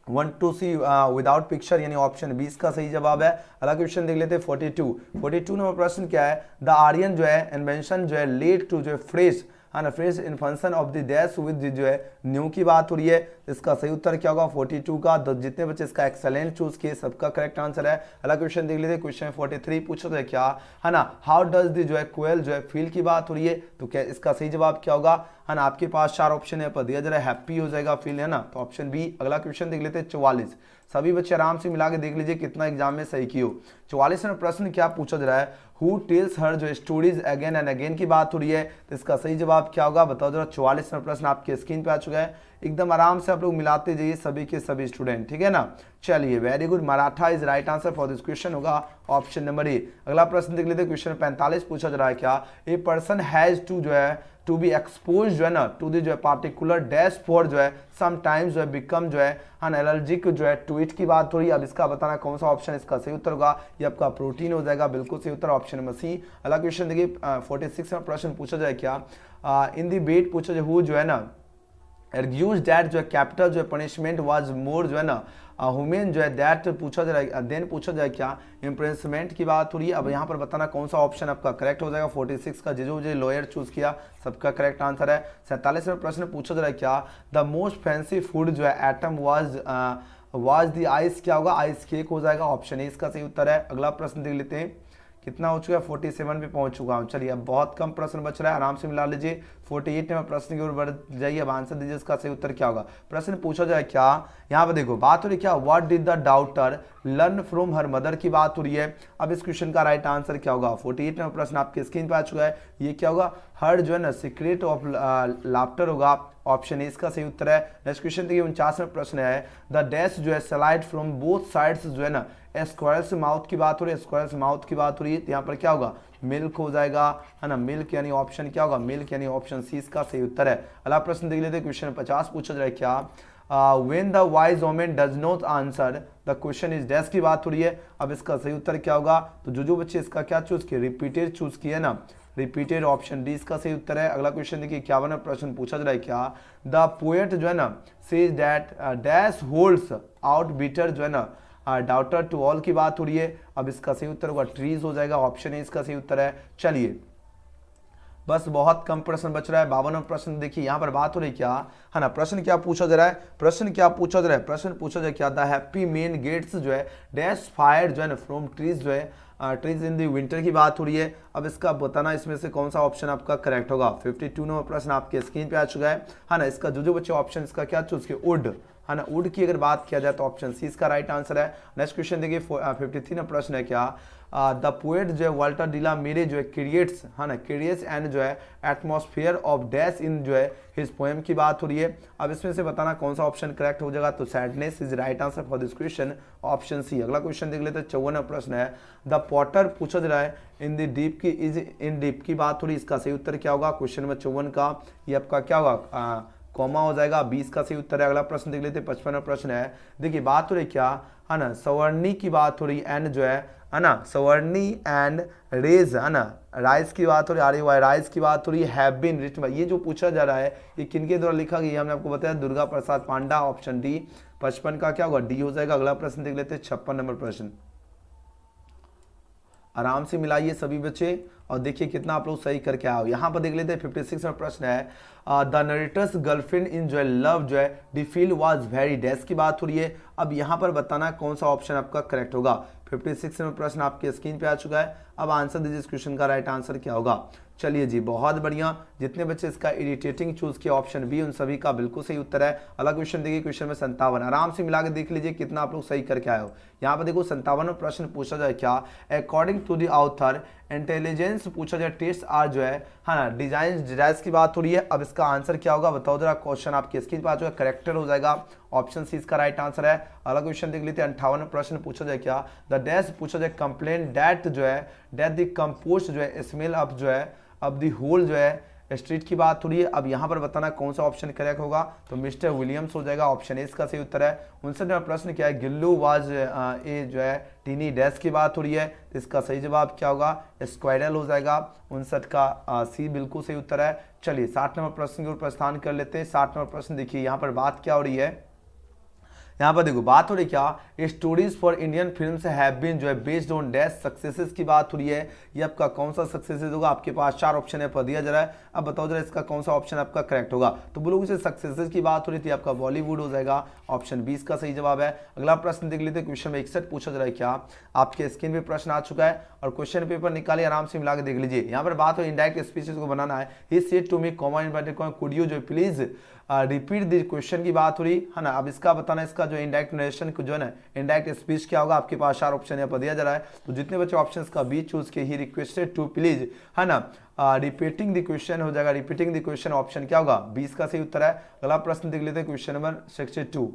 S1: 1 to सी विदाउट पिक्चर, यानी ऑप्शन 20 का सही जवाब है। अगला क्वेश्चन देख लेते हैं 42 नंबर प्रश्न क्या है, द आर्यन जो है इन्वेंशन जो है लेड टू जो है फ्रेश, है ना, fresh in function of the dash with जो है न्यू की बात हो रही है। इसका सही उत्तर क्या होगा 42 का। जितने बच्चे इसका एक्सेलेंट चूज किए सबका करेक्ट आंसर है। अगला क्वेश्चन देख लेते हैं, क्वेश्चन 43 पूछा है क्या, है ना, हाउ डज द जो है कोयल जो है फील की बात हो रही है। तो क्या इसका सही जवाब क्या होगा, है ना, आपके पास 4 ऑप्शन है पर दिया जा रहा है, हैप्पी हो जाएगा फील, है ना, तो ऑप्शन बी। अगला क्वेश्चन देख लेते हैं 44। सभी बच्चे आराम से मिला के देख लीजिए कितना एग्जाम में सही किए हो। 44 में प्रश्न क्या पूछा जा रहा है, हु टेल्स हर जो स्टोरीज अगेन एंड अगेन की बात हो रही है। तो इसका सही जवाब क्या होगा, बताओ जरा। 44 में प्रश्न आपके स्क्रीन पे आ चुका है, एकदम आराम से आप लोग मिलाते जाइए सभी के सभी स्टूडेंट, ठीक है ना। चलिए very good, Maratha is right answer for this question होगा ऑप्शन नंबर ए। अगला प्रश्न देख लेते हैं, क्वेश्चन 45 पूछा जा रहा है क्या, ए पर्सन हैज टू जो है टू बी एक्सपोज जो है ना टू दी जो है पार्टिकुलर डैश फॉर जो है समटाइम्स जो है बिकम जो है एलर्जिक जो है टू इट की बात हो रही है। अब इसका बताना कौन सा ऑप्शन इसका सही उत्तर होगा, ये आपका प्रोटीन हो जाएगा, बिल्कुल सही उत्तर ऑप्शन नंबर सी। अगला क्वेश्चन देखिए 46 में प्रश्न पूछा जाए क्या, इन दी बेट पूछा जाए हु जो है ना अर्ग्यूज दैट जो है कैपिटल जो है पनिशमेंट वाज मोर जो है ना ह्यूमन जो है दैट पूछा जाए, देन पूछा जाए क्या इम्प्रेसमेंट की बात हो रही है। अब यहाँ पर बताना कौन सा ऑप्शन आपका करेक्ट हो जाएगा। 46 का जो लॉयर चूज किया सबका करेक्ट आंसर है। 47 में प्रश्न पूछा जा रहा है क्या, द मोस्ट फैंसी फूड जो है एटम वाज द आइस, क्या होगा आइस केक हो जाएगा, ऑप्शन ए इसका सही उत्तर है। अगला प्रश्न देख लेते हैं, कितना हो चुका है 47 पे पहुंच चुका हूं। चलिए अब बहुत कम प्रश्न बच रहा है, आराम से मिला लीजिए। 48 में प्रश्न की ओर बढ़ जाइए, अब आंसर दीजिए इसका सही उत्तर क्या होगा। प्रश्न पूछा जाए क्या, यहाँ पर देखो बात हो रही क्या, what did the daughter learn from her mother की बात हो रही है। अब इस क्वेश्चन का राइट आंसर क्या होगा। 48 में प्रश्न आपके स्क्रीन पे आ चुका है, ये क्या होगा, हर जो है ना सीक्रेट ऑफ लाफ्टर होगा, ऑप्शन ए इसका सही उत्तर है। नेक्स्ट क्वेश्चन देखिए 49 में प्रश्न है, द डैश जो है स्लाइड फ्रॉम बोथ साइड्स जो है ना स्क्वायर्स माउथ की बात हो रही है, स्क्वायर्स माउथ की बात हो रही है, यहाँ पर क्या होगा मिल्क हो जाएगा, है ना, मिल्क यानी ऑप्शन क्या होगा, मिल्क यानी ऑप्शन सी इसका सही उत्तर है। अगला प्रश्न देख लेते हैं, क्वेश्चन 50 पूछा जाए क्या, when the wise woman does not answer the question is dash की बात हो रही है। अब इसका सही उत्तर क्या होगा, तो जो बच्चे इसका क्या चूज किए, रिपीटेड चूज किए ना, रिपीटेड ऑप्शन डी इसका सही उत्तर है। अगला क्वेश्चन देखिए 51 प्रश्न पूछा जा रहा है क्या, द पोएट जो है ना says that dash holds out beater जो है ना डाउटर टू ऑल की बात हो रही है। अब इसका सही उत्तर होगा ट्रीज हो जाएगा, ऑप्शन ए इसका सही उत्तर है। चलिए बस बहुत कम प्रश्न बच रहा है। 52 प्रश्न देखिए, यहाँ पर बात हो रही क्या, है ना, प्रश्न क्या पूछा जा रहा है, प्रश्न क्या पूछा जा रहा है, प्रश्न पूछा जाए क्या, द हैप्पी मैन गेट्स जो है डैश फायर जो है ना फ्रॉम ट्रीज जो है ट्रीज इन दी विंटर की बात हो रही है। अब इसका बताना इसमें से कौन सा ऑप्शन आपका करेक्ट होगा। 52 नंबर प्रश्न आपके स्क्रीन पे आ चुका है ना। इसका जो बच्चे ऑप्शन इसका क्या चूज किए, वुड, है ना, वुड की अगर बात किया जाए तो ऑप्शन सी इसका राइट आंसर है। नेक्स्ट क्वेश्चन देखिए 53 नंबर प्रश्न है क्या, द पोएट जो है वाल्टर डिला मेरे जो है क्रिएट्स, है ना, क्रिएट्स एंड जो है एटमॉस्फेयर ऑफ डैश इन जो है हिज पोएम की बात हो रही है। अब इसमें से बताना कौन सा ऑप्शन करेक्ट हो जाएगा, तो sadness is right answer for this question, option C. अगला क्वेश्चन देख लेते हैं 54 प्रश्न है, द पॉटर पूछा जा रहा है इन द डीप की इज इन डीप की बात हो रही है, इसका सही उत्तर क्या होगा। क्वेश्चन नंबर 54 का ये आपका क्या होगा, कॉमा हो जाएगा, 20 का सही उत्तर है। अगला प्रश्न देख लेते हैं 55 प्रश्न है, देखिए बात हो रही क्या, है ना, सवर्णी की बात हो रही एंड जो है ना, सवर्णी एंड रेज, है ना, राइज की बात हो रही, आर वाई राइज की बात हो रही है, हैव बीन रिटन बाय, ये जो पूछा जा रहा है ये किनके द्वारा लिखा गया, हमने आपको बताया दुर्गा प्रसाद पांडा, ऑप्शन डी। 55 का क्या होगा, डी हो जाएगा। अगला प्रश्न देख लेते हैं 56 नंबर प्रश्न, आराम से मिलाइए सभी बच्चे और देखिए कितना आप लोग सही करके आओ। यहाँ पर देख लेते हैं 56 में प्रश्न है, द नरेटर्स गर्लफ्रेंड इन जो है लव जो है डिफील वाज वेरी डैश की बात हो रही है। अब यहाँ पर बताना कौन सा ऑप्शन आपका करेक्ट होगा। 56 में प्रश्न आपके स्क्रीन पे आ चुका है, अब आंसर दीजिए इस क्वेश्चन का राइट आंसर क्या होगा। चलिए जी बहुत बढ़िया, जितने बच्चे इसका इरिटेटिंग चूज किया ऑप्शन बी उन सभी का बिल्कुल सही उत्तर है। अगला क्वेश्चन देखिए क्वेश्चन में 57, आराम से मिला के देख लीजिए कितना आप लोग सही करके आए हो। यहाँ पर देखो 57 प्रश्न पूछा जाए क्या, according to the author intelligence पूछा जाए टेस्ट आर जो है ना डिजाइन डिजाइज की बात हो रही है। अब इसका आंसर क्या होगा बताओ जरा, क्वेश्चन आपके स्क्रीन पर आ चुका है, करेक्टर हो जाएगा, ऑप्शन सी इसका राइट आंसर है। अगला क्वेश्चन देख लेते हैं 58 प्रश्न पूछा जाए क्या, द डैश पूछा जाए कंप्लेन दैट जो है दैट द कंपोस्ट जो है स्मेल अप जो है अब दी होल जो है स्ट्रीट की बात हो रही है। अब यहाँ पर बताना कौन सा ऑप्शन करेक्ट होगा, तो मिस्टर विलियम्स हो जाएगा, ऑप्शन ए इसका सही उत्तर है। 59 प्रश्न क्या है, गिल्लू वाज ए जो है टीनी डैश की बात हो रही है, तो इसका सही जवाब क्या होगा, स्क्वायरल हो जाएगा। 59 का सी बिल्कुल सही उत्तर है। चलिए 60 नंबर प्रश्न की ओर प्रस्थान कर लेते हैं। 60 नंबर प्रश्न देखिए, यहाँ पर बात क्या हो रही है, यहाँ पर देखो बात हो रही क्या, stories for Indian films have been जो है बेस्ड ऑन डैश सक्सेसेस की बात हो रही है। ये आपका कौन सा सक्सेसेस होगा, आपके पास 4 ऑप्शन है पर दिया जा रहा है। अब बताओ जरा इसका कौन सा ऑप्शन आपका करेक्ट होगा। तो बोलोगे से सक्सेसेस की बात हो रही थी, आपका बॉलीवुड हो जाएगा, ऑप्शन 20 का सही जवाब है। अगला प्रश्न देख लेते हैं, क्वेश्चन 61 पूछा जा रहा है क्या, आपके स्क्रीन पे प्रश्न आ चुका है और क्वेश्चन पेपर निकालिए, आराम से मिला के देख लीजिए। यहाँ पर बात हो इनडायरेक्ट स्पीचेस को बनाना है। He said to me comma inverted comma could you जो प्लीज रिपीट द क्वेश्चन की बात हो रही है ना। अब इसका बताना, इसका जो इंडायरेक्ट नरेशन जो है ना, इंडायरेक्ट स्पीच क्या होगा। आपके पास 4 ऑप्शन यहाँ पर दिया जा रहा है, तो जितने बच्चे ऑप्शन का बी चूज के ही रिक्वेस्टेड टू प्लीज है ना रिपीटिंग द क्वेश्चन हो जाएगा। रिपीटिंग द क्वेश्चन ऑप्शन क्या होगा, 20 का सही उत्तर है। अगला प्रश्न देख लेते हैं, क्वेश्चन नंबर 62।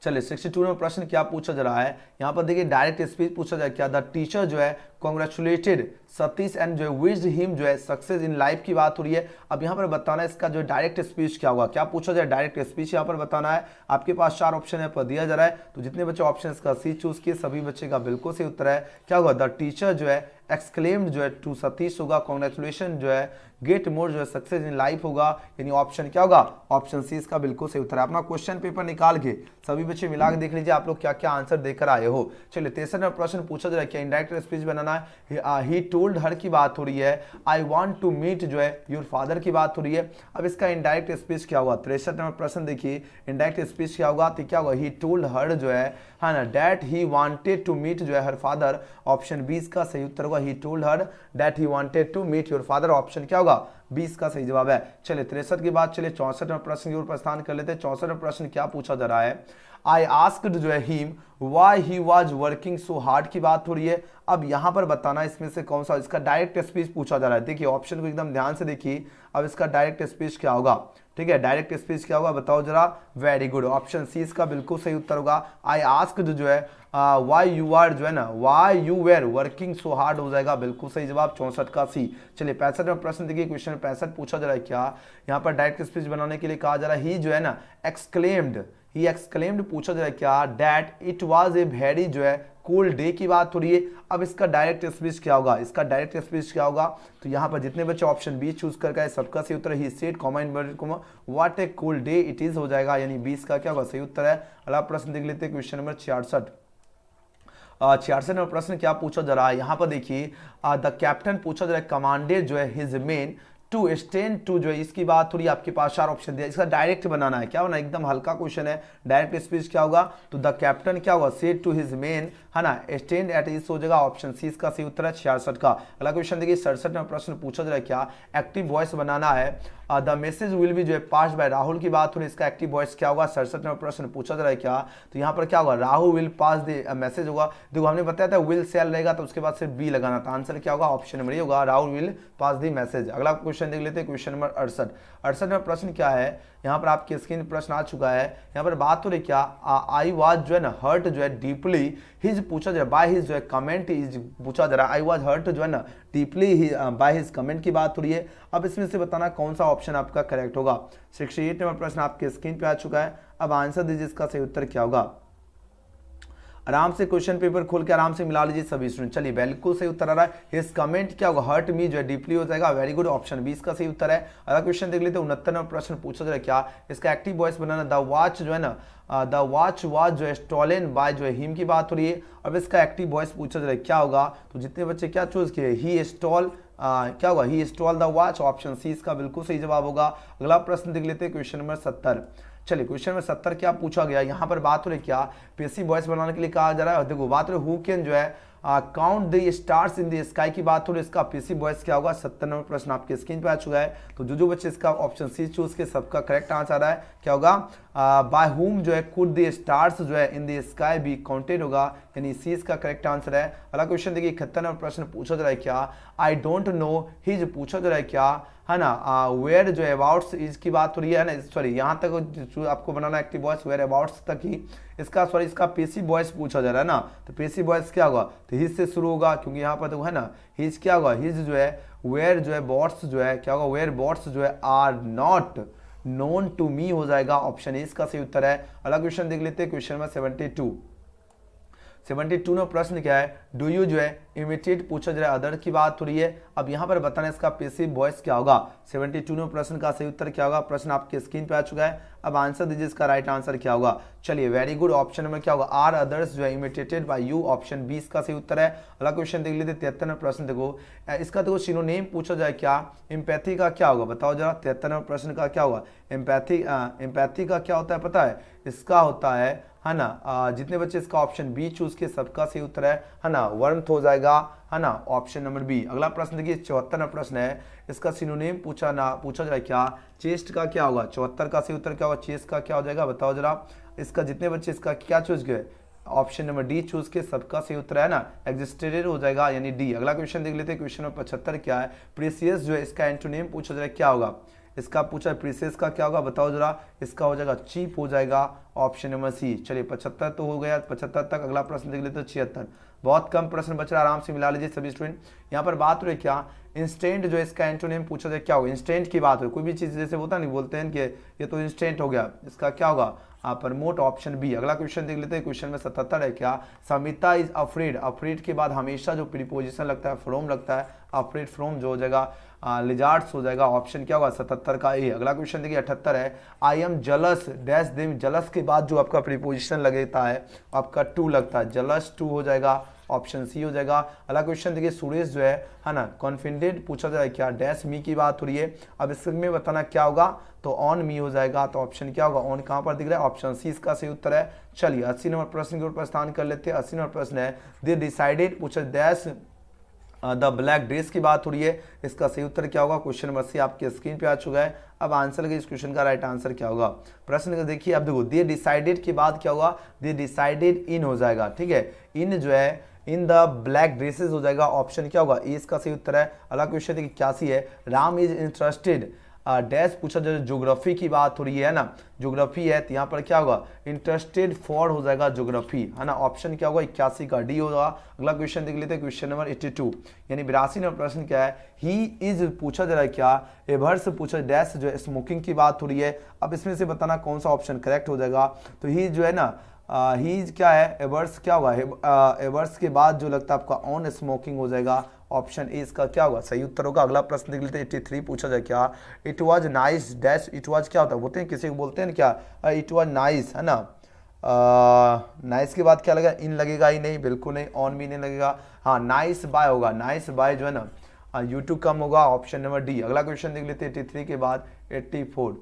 S1: चलिए 62 में प्रश्न क्या पूछा जा रहा है, यहाँ पर देखिए डायरेक्ट स्पीच पूछा जाए क्या। द टीचर जो है कॉन्ग्रेचुलेटेड सतीश एंड जो है विश्ड हिम जो है सक्सेस इन लाइफ की बात हो रही है। अब यहाँ पर बताना है इसका जो डायरेक्ट स्पीच क्या होगा, क्या पूछा जाए डायरेक्ट स्पीच यहाँ पर बताना है। आपके पास 4 ऑप्शन यहाँ पर दिया जा रहा है, तो जितने बच्चे ऑप्शन का सी चूज किए सभी बच्चे का बिल्कुल सही उत्तर है। क्या होगा, द टीचर जो है एक्सक्लेम्ड जो है टू सतीश होगा, कॉन्ग्रेचुलेशन जो है गेट मोर जो है सक्सेस इन लाइफ होगा, यानी ऑप्शन क्या होगा, ऑप्शन सी इसका बिल्कुल सही उत्तर है। अपना क्वेश्चन पेपर निकाल के सभी बच्चे मिला के देख लीजिए आप लोग क्या क्या आंसर देकर आए हो। चलिए 63वां प्रश्न पूछा जा रहा है, क्या इंडायरेक्ट स्पीच बनाना है। ही टोल्ड हर की बात हो रही है, आई वांट टू मीट जो है योर फादर की बात हो रही है। अब इसका इंडायरेक्ट स्पीच क्या होगा, 63वां प्रश्न देखिए इंडायरेक्ट स्पीच क्या होगा, तो क्या होगा, ही टोल्ड हर जो है ना that he wanted to meet जो है हर फादर, ऑप्शन 20 का सही उत्तर होगा। He told her that he wanted to meet your father, option क्या होगा, 20 का सही जवाब है। चलिए 63 के बाद चलिए 64वें प्रश्न की ओर प्रस्थान कर लेते हैं। 64वां प्रश्न क्या पूछा जा रहा है, आई आस्क्ड जो है him why he was working so hard की बात हो रही है। अब यहां पर बताना इसमें से कौन सा, इसका डायरेक्ट स्पीच पूछा जा रहा है। देखिए ऑप्शन को एकदम ध्यान से देखिए, अब इसका डायरेक्ट स्पीच क्या होगा, ठीक है, डायरेक्ट स्पीच क्या होगा बताओ जरा। वेरी गुड, ऑप्शन सी इसका बिल्कुल सही उत्तर होगा। आई आस्क्ड जो है व्हाई यू आर जो है ना, why you where working so hard हो जाएगा, बिल्कुल सही जवाब 64 का सी। चलिए 65वां प्रश्न देखिए, क्वेश्चन 65 पूछा जा रहा है क्या, यहाँ पर डायरेक्ट स्पीच बनाने के लिए कहा जा रहा है, ही जो है ना एक्सक्लेम्ड, ही एक्सक्लेम्ड पूछा जा रहा है क्या, that it was a very जो है कूल डे की बात हो रही है। अब इसका डायरेक्ट स्पीच क्या होगा, इसका डायरेक्ट स्पीच क्या होगा, तो यहाँ पर जितने बच्चे ऑप्शन बी चूज करके सबका सही उत्तर ही said comma inverted comma what a cool day it is हो जाएगा, यानी 20 का क्या होगा सही उत्तर है। अगला प्रश्न देख लेते हैं, क्वेश्चन नंबर 66। 66वां प्रश्न क्या पूछा जा रहा है, यहाँ पर देखिए द कैप्टन पूछा जा रहा है कमांडेड जो है his men to stand to जो है इसकी बात हो रही है। आपके पास 4 ऑप्शन दिया, इसका डायरेक्ट बनाना है, क्या होना, एकदम हल्का क्वेश्चन है। डायरेक्ट स्पीच क्या होगा, तो द कैप्टन क्या होगा, सेड टू हिज मेन है ना स्टैंड एट इस हो जाएगा, ऑप्शन सी इसका सही उत्तर है 66 का। अगला क्वेश्चन देखिए 67वां प्रश्न पूछा जा रहा है क्या, एक्टिव वॉइस बनाना है। द मैसेज विल बी जो है पास बाय राहुल की बात हो रही है, इसका एक्टिव वॉइस क्या होगा, 67वां प्रश्न पूछा जा रहा है क्या, तो यहाँ पर क्या होगा, Rahul will pass the message होगा। देखो हमने बताया था विल सेल रहेगा तो उसके बाद सिर्फ बी लगाना था, आंसर क्या होगा, ऑप्शन नंबर ए होगा, Rahul will pass the message. अगला क्वेश्चन देख लेते हैं, क्वेश्चन नंबर 68। 68वां प्रश्न क्या है, यहाँ पर आपके स्क्रीन प्रश्न आ चुका है। यहाँ पर बात हो रही क्या, आई वाज जो है ना हर्ट जो है डीपली हिज पूछा जा रहा है, बाय हिज जो है कमेंट इज पूछा जा रहा है, आई वाज हर्ट जो है ना डीपली बाय हिज कमेंट की बात हो रही है। अब इसमें से बताना कौन सा ऑप्शन आपका करेक्ट होगा। 68 नंबर प्रश्न आपके स्क्रीन पे आ चुका है, अब आंसर दीजिए इसका सही उत्तर क्या होगा। आराम से क्वेश्चन पेपर खोल के आराम से मिला लीजिए सभी स्टूडेंट। चलिए बिल्कुल सही उत्तर आ रहा है, हिज कमेंट क्या होगा, हर्ट मी जो है डीपली हो जाएगा, वेरी गुड, ऑप्शन 20 का सही उत्तर है। अगला क्वेश्चन देख लेते हैं, 69वां प्रश्न पूछा जा रहा है क्या, इसका active voice banana, the watch जो है ना द वॉच वाज जो है स्टॉलन बाय जो है हिम की बात हो रही है। अब इसका एक्टिव वॉइस पूछा जा रहा है क्या होगा, तो जितने बच्चे क्या चूज किए, ही स्टॉल क्या होगा, he stole the watch, option C इसका बिल्कुल सही जवाब होगा। अगला प्रश्न देख लेते हैं, क्वेश्चन नंबर 70। चलिए क्वेश्चन में 70 क्या पूछा गया, यहाँ पर बात हो रही क्या, पैसिव वॉइस बनाने के लिए कहा जा रहा है। देखो बात हो रही हु कैन जो है count the stars in the sky की बात हो रही है, इसका पैसिव वॉइस क्या होगा। 70वां प्रश्न आपके स्क्रीन पे आ चुका है, तो जो बच्चे इसका ऑप्शन सी चूज के सबका करेक्ट आंसर आ रहा है, क्या होगा, बाय हुम जो है कुड द स्टार्स जो है in the sky be counted होगा, यानी सी इसका करेक्ट आंसर है। अगला क्वेश्चन देखिए 71वां प्रश्न पूछा जा रहा है क्या, आई डोंट नो हिज पूछा जा रहा है क्या, है ना, वेयर जो अबाउट्स इज की बात हो रही है ना, सॉरी यहाँ तक आपको बनाना एक्टिव वॉइस, वेयर अबाउट्स तक ही इसका सॉरी इसका पैसिव वॉइस पूछा जा रहा है ना, तो पैसिव वॉइस क्या होगा, तो हिज से शुरू होगा, क्योंकि यहाँ पर तो है ना हिज क्या होगा, हिज जो है वेयर जो है बॉट्स जो है क्या होगा, वेयर बॉट्स जो है are not known to me हो जाएगा, ऑप्शन ए इसका सही उत्तर है। अगला क्वेश्चन देख लेते हैं, क्वेश्चन नंबर 72 प्रश्न क्या है, डू यू जो है इमिटेट पूछा जा रहा है अदर की बात हो रही है। अब यहाँ पर बताना इसका पैसिव वॉइस क्या होगा। 72 प्रश्न का सही उत्तर क्या होगा, प्रश्न आपके स्क्रीन पे आ चुका है, अब आंसर दीजिए इसका राइट आंसर क्या होगा। चलिए वेरी गुड, ऑप्शन नंबर क्या होगा, आर अदर्स जो है इमिटेटेड बाय यू, ऑप्शन 20 का सही उत्तर है। अगला क्वेश्चन देख लेते 73 प्रश्न, देखो इसका देखो सिनोनिम पूछा जाए क्या, एम्पैथी का क्या होगा बताओ जरा। 73 प्रश्न का क्या होगा, एम्पैथी का क्या होता है पता है, इसका होता है है ना। जितने बच्चे इसका ऑप्शन बी चूज किए सबका सही उत्तर है ना, वर्मथ हो जाएगा, है ना, ऑप्शन नंबर बी। अगला प्रश्न देखिए 74वां प्रश्न है, इसका सिनोनिम पूछा जा रहा है क्या, चेस्ट का क्या होगा, 74 का सही उत्तर क्या होगा, चेस्ट का क्या हो जाएगा, बताओ जरा। इसका जितने बच्चे इसका क्या चूज किए, ऑप्शन नंबर डी चूज के सबका सही उत्तर है ना, एग्जिस्टेड हो जाएगा यानी डी। अगला क्वेश्चन देख लेते हैं, क्वेश्चन नंबर 75 क्या है, प्रीसियस जो है इसका एंटोनिम पूछा जा रहा है क्या होगा, इसका पूछा प्रीसियस का क्या होगा, बताओ जरा। इसका हो जाएगा चीप हो जाएगा, ऑप्शन नंबर सी। चलिए 75 तो हो गया, 75 तक। अगला प्रश्न देख लेते हैं 76, बहुत कम प्रश्न बच रहा है, आराम से मिला लीजिए सभी स्टूडेंट। यहाँ पर बात हो रही क्या, इंस्टेंट जो इसका एंटोनिम पूछा जाए क्या होगा, इंस्टेंट की बात हो, कोई भी चीज जैसे होता नहीं, बोलते हैं कि ये तो इंस्टेंट हो गया, इसका क्या होगा, प्रमोट, ऑप्शन बी। अगला क्वेश्चन देख लेते हैं, क्वेश्चन में 77 है क्या, समिता इज अफ्रेड, अफ्रेड के बाद हमेशा जो प्रीपोजिशन लगता है फ्रॉम लगता है, अफ्रेड फ्रॉम जो हो जाएगा लिजार्ड्स हो जाएगा, ऑप्शन क्या होगा 77 का ए। अगला क्वेश्चन देखिए 78 है, I am jealous dash them, jealous के बाद जो आपका प्रीपोजिशन लगता है आपका टू लगता है, जलस टू हो जाएगा, ऑप्शन सी हो जाएगा। अगला क्वेश्चन देखिए सुरेश जो है ना, कॉन्फिडेंट पूछा जाए क्या, डैश मी की बात हो रही है, अब इसमें बताना क्या होगा, तो ऑन मी हो जाएगा, तो ऑप्शन क्या होगा, ऑन कहां पर दिख रहा है, ऑप्शन सी इसका सही उत्तर है। चलिए 80 नंबर प्रश्न के ऊपर प्रस्थान कर लेते हैं। 80 नंबर प्रश्न है, दे डिसाइडेड पूछा डैश द ब्लैक ड्रेस की बात हो रही है, इसका सही उत्तर क्या होगा, क्वेश्चन नंबर सी आपके स्क्रीन पे आ चुका है। अब आंसर लगे इस क्वेश्चन का राइट आंसर क्या होगा, प्रश्न को देखिए। अब देखो दे डिसाइडेड के बाद क्या होगा, दे डिसाइडेड इन हो जाएगा, ठीक है, इन जो है इन द ब्लैक ड्रेसेस हो जाएगा, ऑप्शन क्या होगा, ए इसका सही उत्तर है। अगला क्वेश्चन देखिए 81 है, राम इज इंटरेस्टेड डैश पूछा जाए, ज्योग्राफी की बात हो रही है ना, ज्योग्राफी है, तो यहाँ पर क्या होगा, इंटरेस्टेड फॉर हो जाएगा ज्योग्राफी, है ना, ऑप्शन क्या होगा 81 का डी होगा। अगला क्वेश्चन देख लेते हैं, क्वेश्चन नंबर 82 यानी 82 नंबर प्रश्न क्या है, ही इज पूछा जा रहा है क्या, एवर्स पूछा डैश जो है स्मोकिंग की बात हो रही है, अब इसमें से बताना कौन सा ऑप्शन करेक्ट हो जाएगा, तो ही जो है ना ही क्या है, एवर्स क्या होगा, एवर्स के बाद जो लगता है आपका ऑन स्मोकिंग हो जाएगा, ऑप्शन ए इसका क्या होगा सही उत्तर होगा। अगला प्रश्न देख लेते हैं 83 पूछा जाए क्या, it was nice dash, it was क्या होता है, बोलते हैं किसी को बोलते हैं क्या, इट वाज नाइस, है ना, नाइस के बाद क्या लगेगा, इन लगेगा ही नहीं, बिल्कुल नहीं, ऑन भी नहीं लगेगा, हाँ नाइस बाय होगा, नाइस बाय जो है ना यूट्यूब कम होगा, ऑप्शन नंबर डी। अगला क्वेश्चन देख लेते हैं 83 के बाद 84।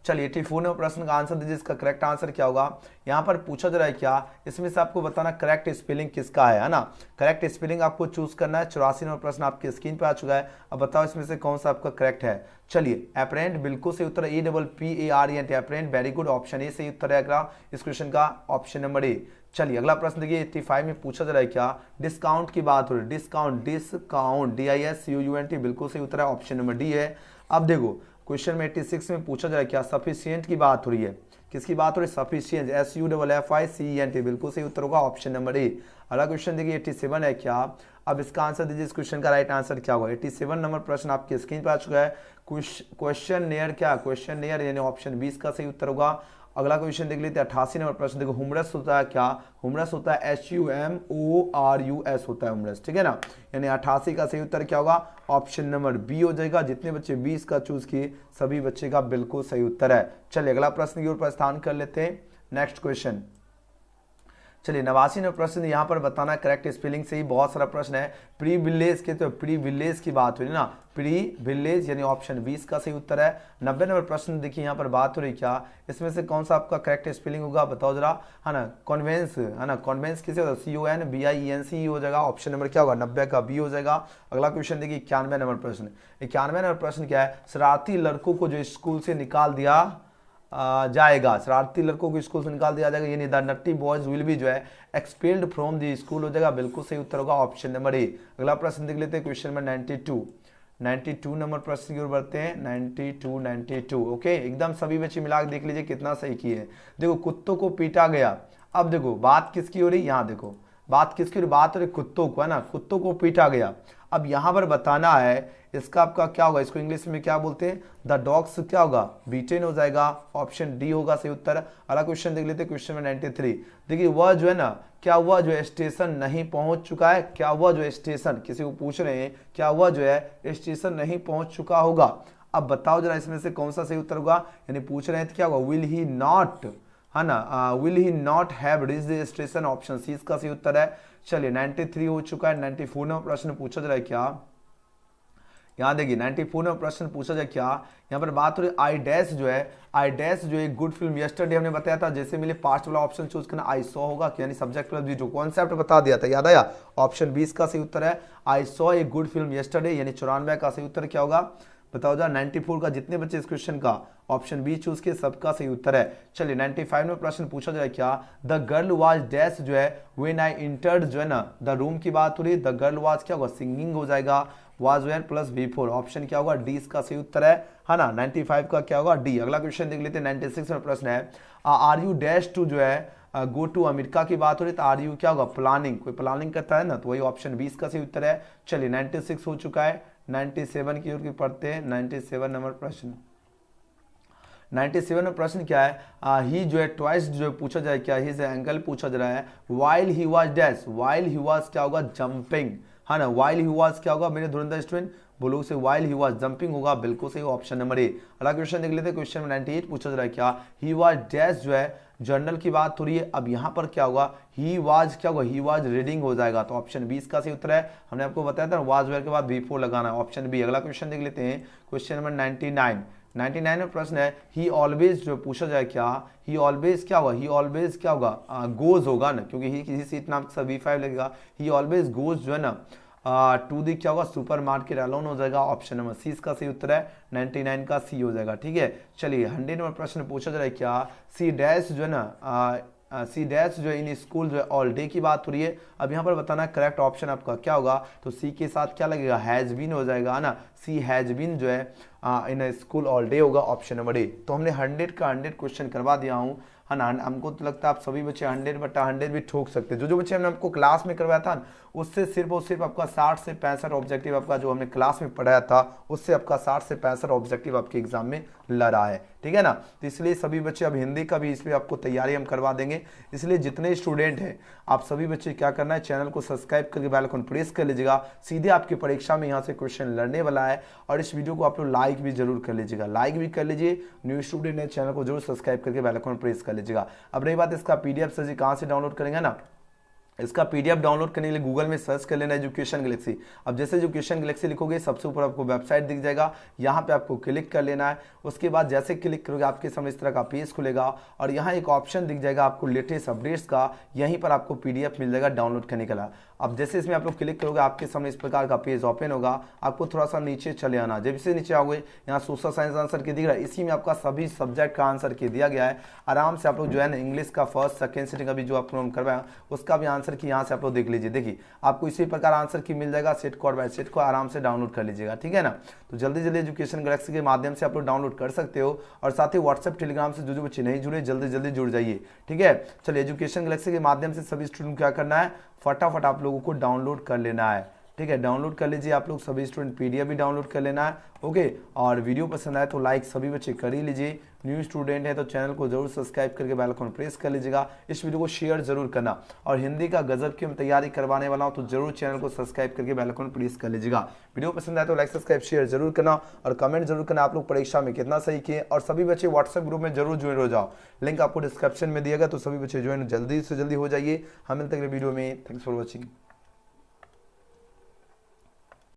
S1: चलिए 84 नंबर प्रश्न का आंसर दीजिए, इसका करेक्ट आंसर क्या होगा, यहाँ पर पूछा जा रहा है क्या, इसमें से आपको बताना करेक्ट स्पेलिंग किसका है ना, करेक्ट स्पेलिंग आपको चूज करना है। 84 नंबर प्रश्न आपके स्क्रीन पे आ चुका है, अब बताओ इसमें से कौन सा आपका करेक्ट है। चलिए एपरेंट बिल्कुल सही उत्तर है, EPPARENT apparent, very good, option A सही उत्तर है अगला इस क्वेश्चन का, ऑप्शन नंबर ए। चलिए अगला प्रश्न देखिए 85 में पूछा जा रहा है क्या, डिस्काउंट की बात हो रही है, डिस्काउंट डिस्काउंट DISCOUNT बिल्कुल सही उत्तर है, ऑप्शन नंबर डी है। अब देखो क्वेश्चन में 86 में पूछा जा रहा है क्या, सफिशिएंट की बात हो रही है, किसकी बात हो रही है, सफिशिएंट SUFFICENT बिल्कुल सही उत्तर होगा, ऑप्शन नंबर ए। अगला क्वेश्चन देखिए 87 है क्या, अब इसका आंसर दीजिए, इस क्वेश्चन का राइट आंसर क्या होगा। 87 नंबर प्रश्न आपके स्क्रीन पर आ चुका है, क्वेश्चन नियर क्या, क्वेश्चन नियर यानी ऑप्शन 20 का सही उत्तर होगा। अगला क्वेश्चन देख लेते हैं 88 नंबर प्रश्न, देखो हुमरस होता है क्या, हुमरस होता है HUMORUS होता है हुमरस, ठीक है ना, यानी 88 का सही उत्तर क्या होगा, ऑप्शन नंबर बी हो जाएगा। जितने बच्चे 20 का चूज किए सभी बच्चे का बिल्कुल सही उत्तर है। चलिए अगला प्रश्न की ओर प्रस्थान कर लेते हैं, नेक्स्ट क्वेश्चन। चलिए 89 नंबर प्रश्न यहाँ पर बताना करेक्ट स्पेलिंग से ही बहुत सारा प्रश्न है, प्री विलेज के, तो प्री विलेज की बात हो रही है ना, प्री विलेज यानी ऑप्शन 20 का सही उत्तर है। 90 नंबर प्रश्न देखिए यहाँ पर बात हो रही क्या, इसमें से कौन सा आपका करेक्ट स्पेलिंग होगा बताओ जरा, है ना, कॉन्वेंस, है ना, कॉन्वेंस किसे होता है, CONVIENCE हो जाएगा, ऑप्शन नंबर क्या होगा 90 का बी हो जाएगा। अगला क्वेश्चन देखिए 91 नंबर प्रश्न, 91 नंबर प्रश्न क्या है, शरारती लड़कों को जो स्कूल से निकाल दिया जाएगा, शरारती लड़कों को स्कूल से निकाल दिया जाएगा, यानी the Nutty boys will be जो है एक्सपेल्ड फ्रॉम द स्कूल हो जाएगा, बिल्कुल सही उत्तर होगा, ऑप्शन नंबर ए। अगला प्रश्न देख लेते हैं क्वेश्चन में 92 नंबर प्रश्न की ओर बढ़ते हैं, 92 ओके, एकदम सभी बच्चे मिला के देख लीजिए कितना सही किए। देखो कुत्तों को पीटा गया, अब देखो बात किसकी हो रही, यहाँ देखो बात किसकी हो रही, बात हो रही कुत्तों को, है ना, कुत्तों को पीटा गया। अब यहाँ पर बताना है इसका आपका क्या होगा, इसको इंग्लिश में क्या बोलते हैं, द डॉग्स क्या होगा, बीटेन हो जाएगा, ऑप्शन डी होगा सही उत्तर। अगला क्वेश्चन देख लेते हैं, क्वेश्चन में 93, देखिए वह जो है ना, क्या हुआ जो है स्टेशन नहीं पहुंच चुका है, क्या हुआ जो है स्टेशन, किसी को पूछ रहे हैं क्या हुआ जो है स्टेशन नहीं पहुंच चुका होगा, अब बताओ जरा इसमें से कौन सा सही उत्तर होगा, यानी पूछ रहे हैं क्या होगा, विल ही नॉट, है ना, will he not have reach the station, option C इसका सही उत्तर है। चलिए 93 हो चुका है। 94 नंबर प्रश्न पूछा जा रहा है क्या, यहाँ देखिए 94 में प्रश्न पूछा जाए क्या, यहाँ पर बात हो रही आई डैश जो है, आई डैश जो एक गुड फिल्म यस्टरडे हमने बताया था, जैसे मिले पास्ट वाला ऑप्शन चूज करना, आई सॉ होगा यानी सब्जेक्ट प्लस वीडियो, कॉन्सेप्ट बता दिया था, याद आया। ऑप्शन 20 का सही उत्तर है I saw a good film yesterday, यानी 94 का सही उत्तर क्या होगा बताओ जा। 94 का जितने बच्चे इस क्वेश्चन का ऑप्शन बी चूज किए सबका सही उत्तर है। चलिए 95 में प्रश्न पूछा जाए क्या, द गर्ल वाज डैश जो है व्हेन आई इंटर्ड जो है ना द रूम की बात हो रही, द गर्ल वाज क्या होगा सिंगिंग हो जाएगा, was where plus V4, option क्या होगा डी इसका सही उत्तर है ना। 95 का क्या होगा डी। अगला क्वेश्चन देख लेते हैं 96 में प्रश्न है आर यू डैश टू जो है गो टू अमेरिका की बात हो रही, तो आर यू क्या होगा प्लानिंग, कोई प्लानिंग करता है ना, तो वही ऑप्शन 20 का सही उत्तर है। चलिए 96 हो चुका है, 97 की ओर की पढ़ते हैं। 97 नंबर प्रश्न, 97 में प्रश्न क्या है, ही जो है ट्वाइस जो पूछा जाए क्या, ही से एंगल पूछा जा रहा है, while he was dash, while he was क्या होगा जंपिंग, है ना, वाइल ही वाज क्या होगा मेरे धुरंधर स्टूडेंट बोलो से, वाइल ही वाज जंपिंग होगा, बिल्कुल सही ऑप्शन नंबर ए। अगला क्वेश्चन देख लेते हैं, क्वेश्चन में 98 पूछा जा रहा है क्या, ही वाज डैश जो है जर्नल की बात हो रही है, अब यहाँ पर क्या होगा ही वाज क्या होगा ही वाज रीडिंग हो जाएगा, तो ऑप्शन 20 का सही उत्तर है। हमने आपको बताया था वाज वेयर के बाद V4 लगाना है, ऑप्शन बी। अगला क्वेश्चन देख लेते हैं, क्वेश्चन नंबर 99 में प्रश्न है ही ऑलवेज जो पूछा जाए क्या, ही ऑलवेज क्या होगा, ही ऑलवेज क्या होगा गोज होगा ना, क्योंकि ही किसी सीट नाम का V5 लगेगा, ही ऑलवेज गोज जो है ना टू दी क्या होगा सुपर मार्केट अलोन हो जाएगा, ऑप्शन नंबर सी इसका सही उत्तर है। 99 का सी हो जाएगा, ठीक है। चलिए 100 नंबर प्रश्न पूछा जा रहा है क्या, सी डैश जो है ना सी डैश जो है इन स्कूल जो है ऑल डे की बात हो रही है, अब यहाँ पर बताना करेक्ट ऑप्शन आपका क्या होगा, तो सी के साथ क्या लगेगा हैज बीन हो जाएगा ना, सी हैज बीन जो है इन स्कूल ऑल डे होगा, ऑप्शन नंबर ए। तो हमने 100 का 100 क्वेश्चन करवा दिया हूँ, है ना। हमको तो लगता है आप सभी बच्चे 100/100 भी ठोक सकते हैं। जो बच्चे हमने आपको क्लास में करवाया था उससे सिर्फ और सिर्फ आपका 60 से 65 ऑब्जेक्टिव आपका जो हमने क्लास में पढ़ाया था उससे आपका 60 से 65 ऑब्जेक्टिव आपके एग्जाम में ला रहा है, ठीक है ना। तो इसलिए सभी बच्चे अब हिंदी का भी इसमें आपको तैयारी हम करवा देंगे, इसलिए जितने स्टूडेंट हैं आप सभी बच्चे क्या करना है, चैनल को सब्सक्राइब करके बेल आइकन प्रेस कर लीजिएगा, सीधे आपकी परीक्षा में यहाँ से क्वेश्चन लड़ने वाला है। और इस वीडियो को आप लोग लाइक भी जरूर कर लीजिएगा, लाइक भी कर लीजिए, न्यू स्टूडेंट है चैनल को जरूर सब्सक्राइब करके बेल आइकन प्रेस कर लीजिएगा। अब रही बात इसका PDF सर जी कहाँ से डाउनलोड करेंगे ना, इसका PDF डाउनलोड करने के लिए गूगल में सर्च कर लेना एजुकेशन गैलेक्सी। अब जैसे एजुकेशन गैलेक्सी लिखोगे सबसे ऊपर आपको वेबसाइट दिख जाएगा, यहाँ पे आपको क्लिक कर लेना है। उसके बाद जैसे क्लिक करोगे आपके सामने इस तरह का पेज खुलेगा और यहाँ एक ऑप्शन दिख जाएगा आपको लेटेस्ट अपडेट्स का, यहीं पर आपको PDF मिल जाएगा डाउनलोड करने के लिए। अब जैसे इसमें आप लोग क्लिक करोगे आपके सामने इस प्रकार का पेज ओपन होगा, आपको थोड़ा सा नीचे चले आना, जब से नीचे आओगे यहाँ सोशल साइंस आंसर की दिख रहा है, इसी में आपका सभी सब्जेक्ट का आंसर की दिया गया है। आराम से आप लोग जो है ना इंग्लिश का फर्स्ट सेकंड सिटिंग अभी जो आप लोग करवाया उसका भी आंसर की यहाँ से आप लोग देख लीजिए, देखिए आपको इसी प्रकार आंसर की मिल जाएगा, सेट कोड बाय सेट को आराम से डाउनलोड कर लीजिएगा, ठीक है ना। तो जल्दी जल्दी एजुकेशन गैलेक्सी के माध्यम से आप लोग डाउनलोड कर सकते हो, और साथ ही व्हाट्सएप टेलीग्राम से जो बच्चे नहीं जुड़े जल्दी जल्दी जुड़ जाइए, ठीक है। चलिए एजुकेशन गैलेक्सी के माध्यम से सभी स्टूडेंट क्या करना है, फटाफट आप लोगों को डाउनलोड कर लेना है, ठीक है। डाउनलोड कर लीजिए आप लोग सभी स्टूडेंट, PDF भी डाउनलोड कर लेना है, ओके। और वीडियो पसंद आए तो लाइक सभी बच्चे कर ही लीजिए, न्यू स्टूडेंट है तो चैनल को जरूर सब्सक्राइब करके बेल आइकन प्रेस कर लीजिएगा, इस वीडियो को शेयर जरूर करना। और हिंदी का गजब की हम तैयारी करवाने वाला हूं तो जरूर चैनल को सब्सक्राइब करके बेल आइकन प्रेस कर लीजिएगा। वीडियो पसंद आए तो लाइक सब्सक्राइब शेयर जरूर करना और कमेंट जरूर करना आप लोग परीक्षा में कितना सही किए, और सभी बच्चे व्हाट्सएप ग्रुप में जरूर ज्वाइन हो जाओ, लिंक आपको डिस्क्रिप्शन में दिएगा, तो सभी बच्चे ज्वाइन जल्दी से जल्दी हो जाइए। हम मिलते हैं अगले वीडियो में, थैंक्स फॉर वॉचिंग।